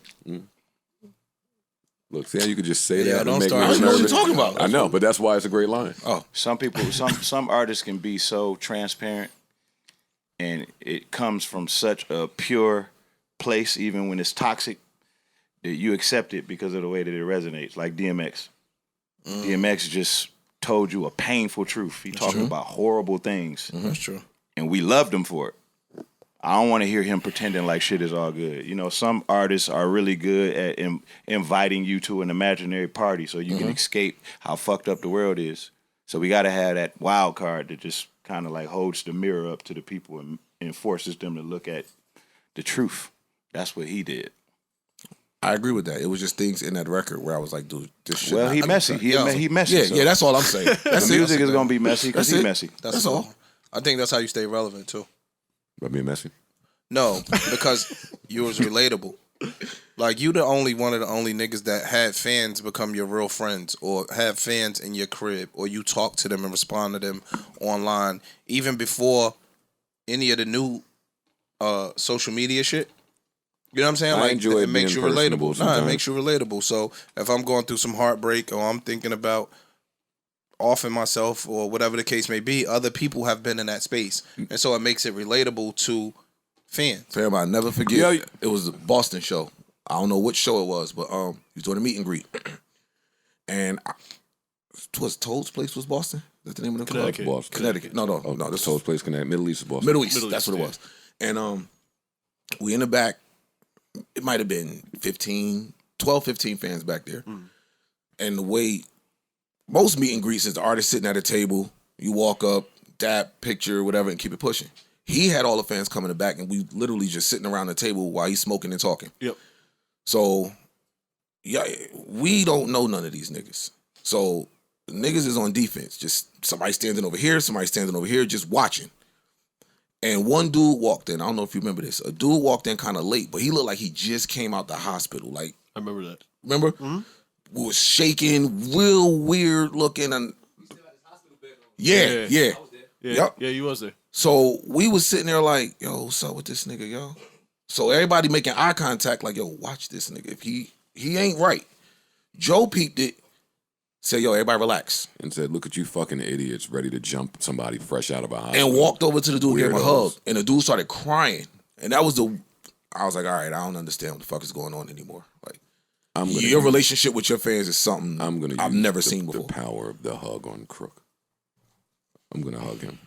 Look, see how you could just say Yeah, that don't and make start. me I don't know what you're nervous? talking about. I know, but that's why it's a great line. Oh, Some people, some artists can be so transparent, and it comes from such a pure place, even when it's toxic, that you accept it because of the way that it resonates. Like DMX. DMX just told you a painful truth. He talked about horrible things, That's true. and we loved him for it. I don't want to hear him pretending like shit is all good. Some artists are really good at inviting you to an imaginary party so you can escape how fucked up the world is. So we got to have that wild card that just kind of like holds the mirror up to the people and forces them to look at the truth. That's what he did. I agree with that. It was just things in that record where I was like, dude, this shit. Well, he messy. He messy. Yeah, so yeah, that's all I'm saying. That's the it. music is going to be messy because That's he's it. messy. That's all. I think that's how you stay relevant, too. By being messy. No, because you was relatable. Like, you one of the only niggas that had fans become your real friends, or have fans in your crib, or you talk to them and respond to them online, even before any of the new social media shit. You know what I'm saying? I enjoy it makes you being personable relatable. Nah, it sometimes. makes you relatable. So if I'm going through some heartbreak, or I'm thinking about offing myself, or whatever the case may be, other people have been in that space, and so it makes it relatable to fans. Fam, I'll never forget. Yeah. It was a Boston show. I don't know which show it was, but he was doing a meet and greet. And was Toad's Place was Boston? Is that the name of the club? Connecticut. Boston. Connecticut. No, This this whole place connect Middle East is Boston. Middle East. Middle That's East, what it was. And we in the back. It might have been 12, 15 fans back there. And the way most meet and greets is the artist sitting at a table, you walk up, dap, picture, whatever, and keep it pushing. He had all the fans coming in the back, and we literally just sitting around the table while he's smoking and talking. Yep. So, yeah, we don't know none of these niggas. So, niggas is on defense. Just somebody standing over here, somebody standing over here, just watching. And one dude walked in. I don't know if you remember this. A dude walked in kind of late, but he looked like he just came out the hospital. Like, I remember that. remember? was shaking, real weird looking, and yeah. Yeah, you was there. So we was sitting there like, yo, what's up with this nigga, yo? So everybody making eye contact, like, yo, watch this nigga. If he ain't right. Joe peeped it, said, yo, everybody relax. And said, look at you fucking idiots ready to jump somebody fresh out of a hospital. And walked over to the dude, gave him a hug. Weirdos. And the dude started crying. And that was I was like, all right, I don't understand what the fuck is going on anymore. Like, your relationship with your fans is something I've never seen before. The power of the hug on Crook. I'm going to hug him.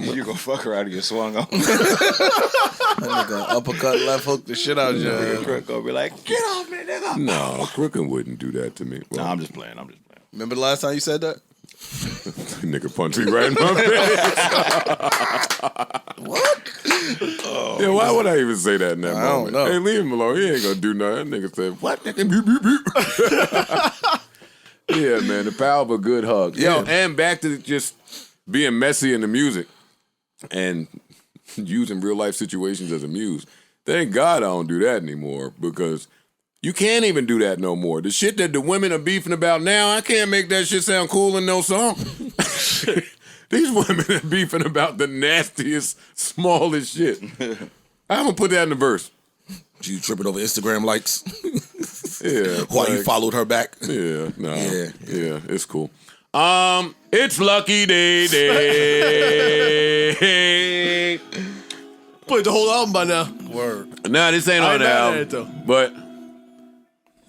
You gonna fuck her out of your swung on. That nigga uppercut, left hook the shit out of you. Crook gonna be like, get off me, nigga. No, Crook wouldn't do that to me. Well, No, I'm just playing. Remember the last time you said that? nigga punched me right in my face. What? Yeah, why would I even say that in that moment? don't know. Hey, leave him alone. He ain't gonna do nothing. That nigga said, what? Nigga, beep, beep, beep. Yeah, man, the power of a good hug. Yo, and back to just being messy in the music and using real life situations as a muse. Thank God I don't do that anymore because you can't even do that no more. The shit that the women are beefing about now, I can't make that shit sound cool in no song. These women are beefing about the nastiest, smallest shit. I'm gonna put that in the verse. You tripping over Instagram likes? Yeah. While you followed her back? Yeah, no. Yeah. Yeah, it's cool. It's Lucky Daye. Played the whole album by now. Word. Nah, this ain't on the album. It, though. But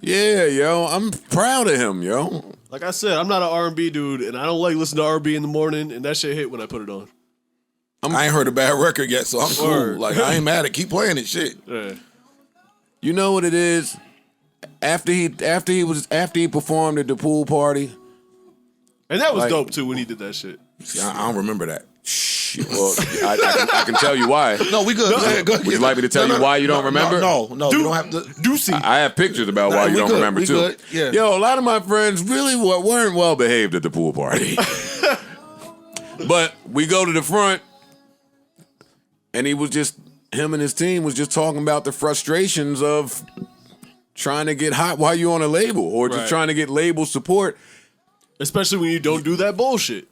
yeah, yo, I'm proud of him, yo. Like I said, I'm not an R&B dude, and I don't like listening to R&B in the morning, and that shit hit when I put it on. I ain't heard a bad record yet, so I'm cool. Word. Like, I ain't mad at keep playing it, shit. Yeah. You know what it is? After he performed at the pool party. And that was Like- dope, too, when he did that shit. See, I don't remember that. Shit. Well, I can tell you why. No, we good. Go ahead. Would you like me to tell you why you don't remember? No, we don't have to. Juicy. I have pictures about why we you don't good, remember we too. good, yeah. Yo, a lot of my friends really weren't well behaved at the pool party. But we go to the front, and him and his team was just talking about the frustrations of trying to get hot while you're on a label, or just Right. trying to get label support. Especially when you don't do that bullshit.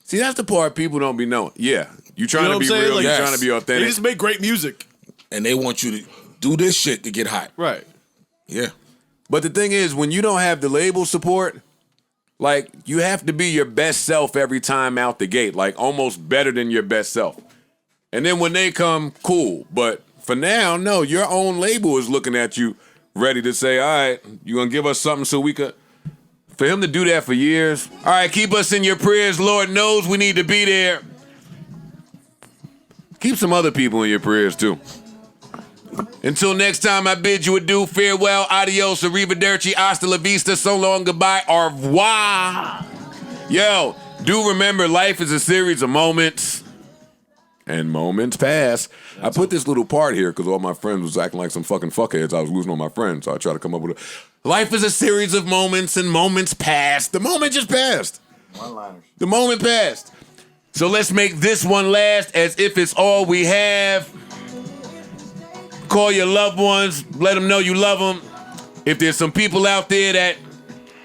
See, that's the part people don't be knowing. Yeah, you trying You know to be what I'm saying? real, Like, you yes. trying to be They authentic. just make great music. And they want you to do this shit to get hot. Right. Yeah. But the thing is, when you don't have the label support, like, you have to be your best self every time out the gate, like almost better than your best self. And then when they come, cool. But for now, no, your own label is looking at you ready to say, all right, you gonna give us something so we could. For him to do that for years, all right, keep us in your prayers. Lord knows we need to be there. Keep some other people in your prayers too. Until next time, I bid you adieu, farewell, adios, arrivederci, hasta la vista, so long, goodbye, au revoir. Yo, do remember life is a series of moments, and moments pass. I put this little part here because all my friends was acting like some fucking fuckheads. I was losing all my friends, so I tried to come up with a... Life is a series of moments, and moments pass. The moment just passed. One-liners. The moment passed. So let's make this one last as if it's all we have. Call your loved ones. Let them know you love them. If there's some people out there that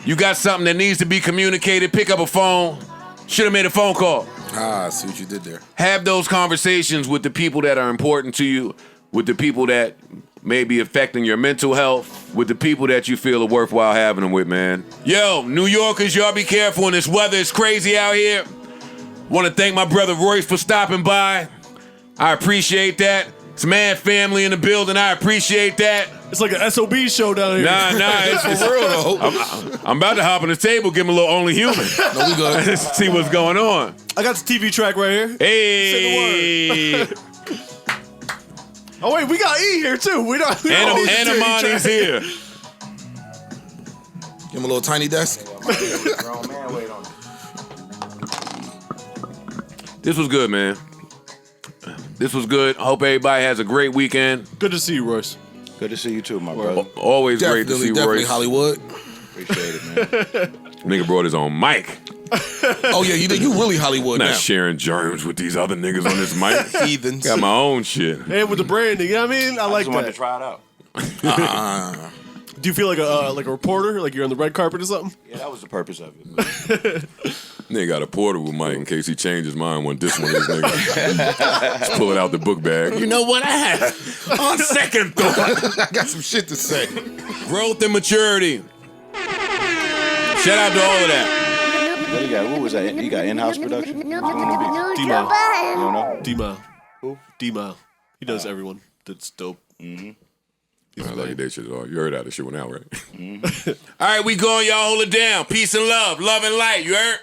you got something that needs to be communicated, pick up a phone. Should have made a phone call. I see what you did there. Have those conversations with the people that are important to you, with the people that may be affecting your mental health, with the people that you feel are worthwhile having them with, man. Yo, New Yorkers, y'all be careful in this weather. It's crazy out here. Want to thank my brother Royce for stopping by. I appreciate that. It's mad family in the building. I appreciate that. It's like an SOB show down here. Nah, it's For real though. I'm about to hop on the table, give him a little Only Human. No, we good. See what's going on. I got the TV track right here. Hey. Oh, wait, we got E here, too. We don't need the TV Amani's track. here. Give him a little tiny desk. Grown man, wait on it. This was good, man. This was good. I hope everybody has a great weekend. Good to see you, Royce. Good to see you too, my brother. Always great to see Definitely Royce. Hollywood. Appreciate it, man. Nigga brought his own mic. Oh yeah, you really Hollywood Not now. sharing germs with these other niggas on this mic. Heathens. Got my own shit. And with the branding, you know what I mean? I like Just wanted to that. try it out. Do you feel like a reporter, like you're on the red carpet or something? Yeah, that was the purpose of it. Nigga got a portable mic in case he changed his mind when this one is nigga. Just pull it out the book bag. You know what I have? On second thought, I got some shit to say. growth and maturity. Shout out to all of that. What he got? What was that? He got in-house production? D-Mile. You don't know? D-Mile. Who? D-Mile. He does everyone. That's dope. Lucky Daye shit is all. You heard how this shit went out, right? All right, we going, y'all. Hold it down. Peace and love. Love and light. You heard?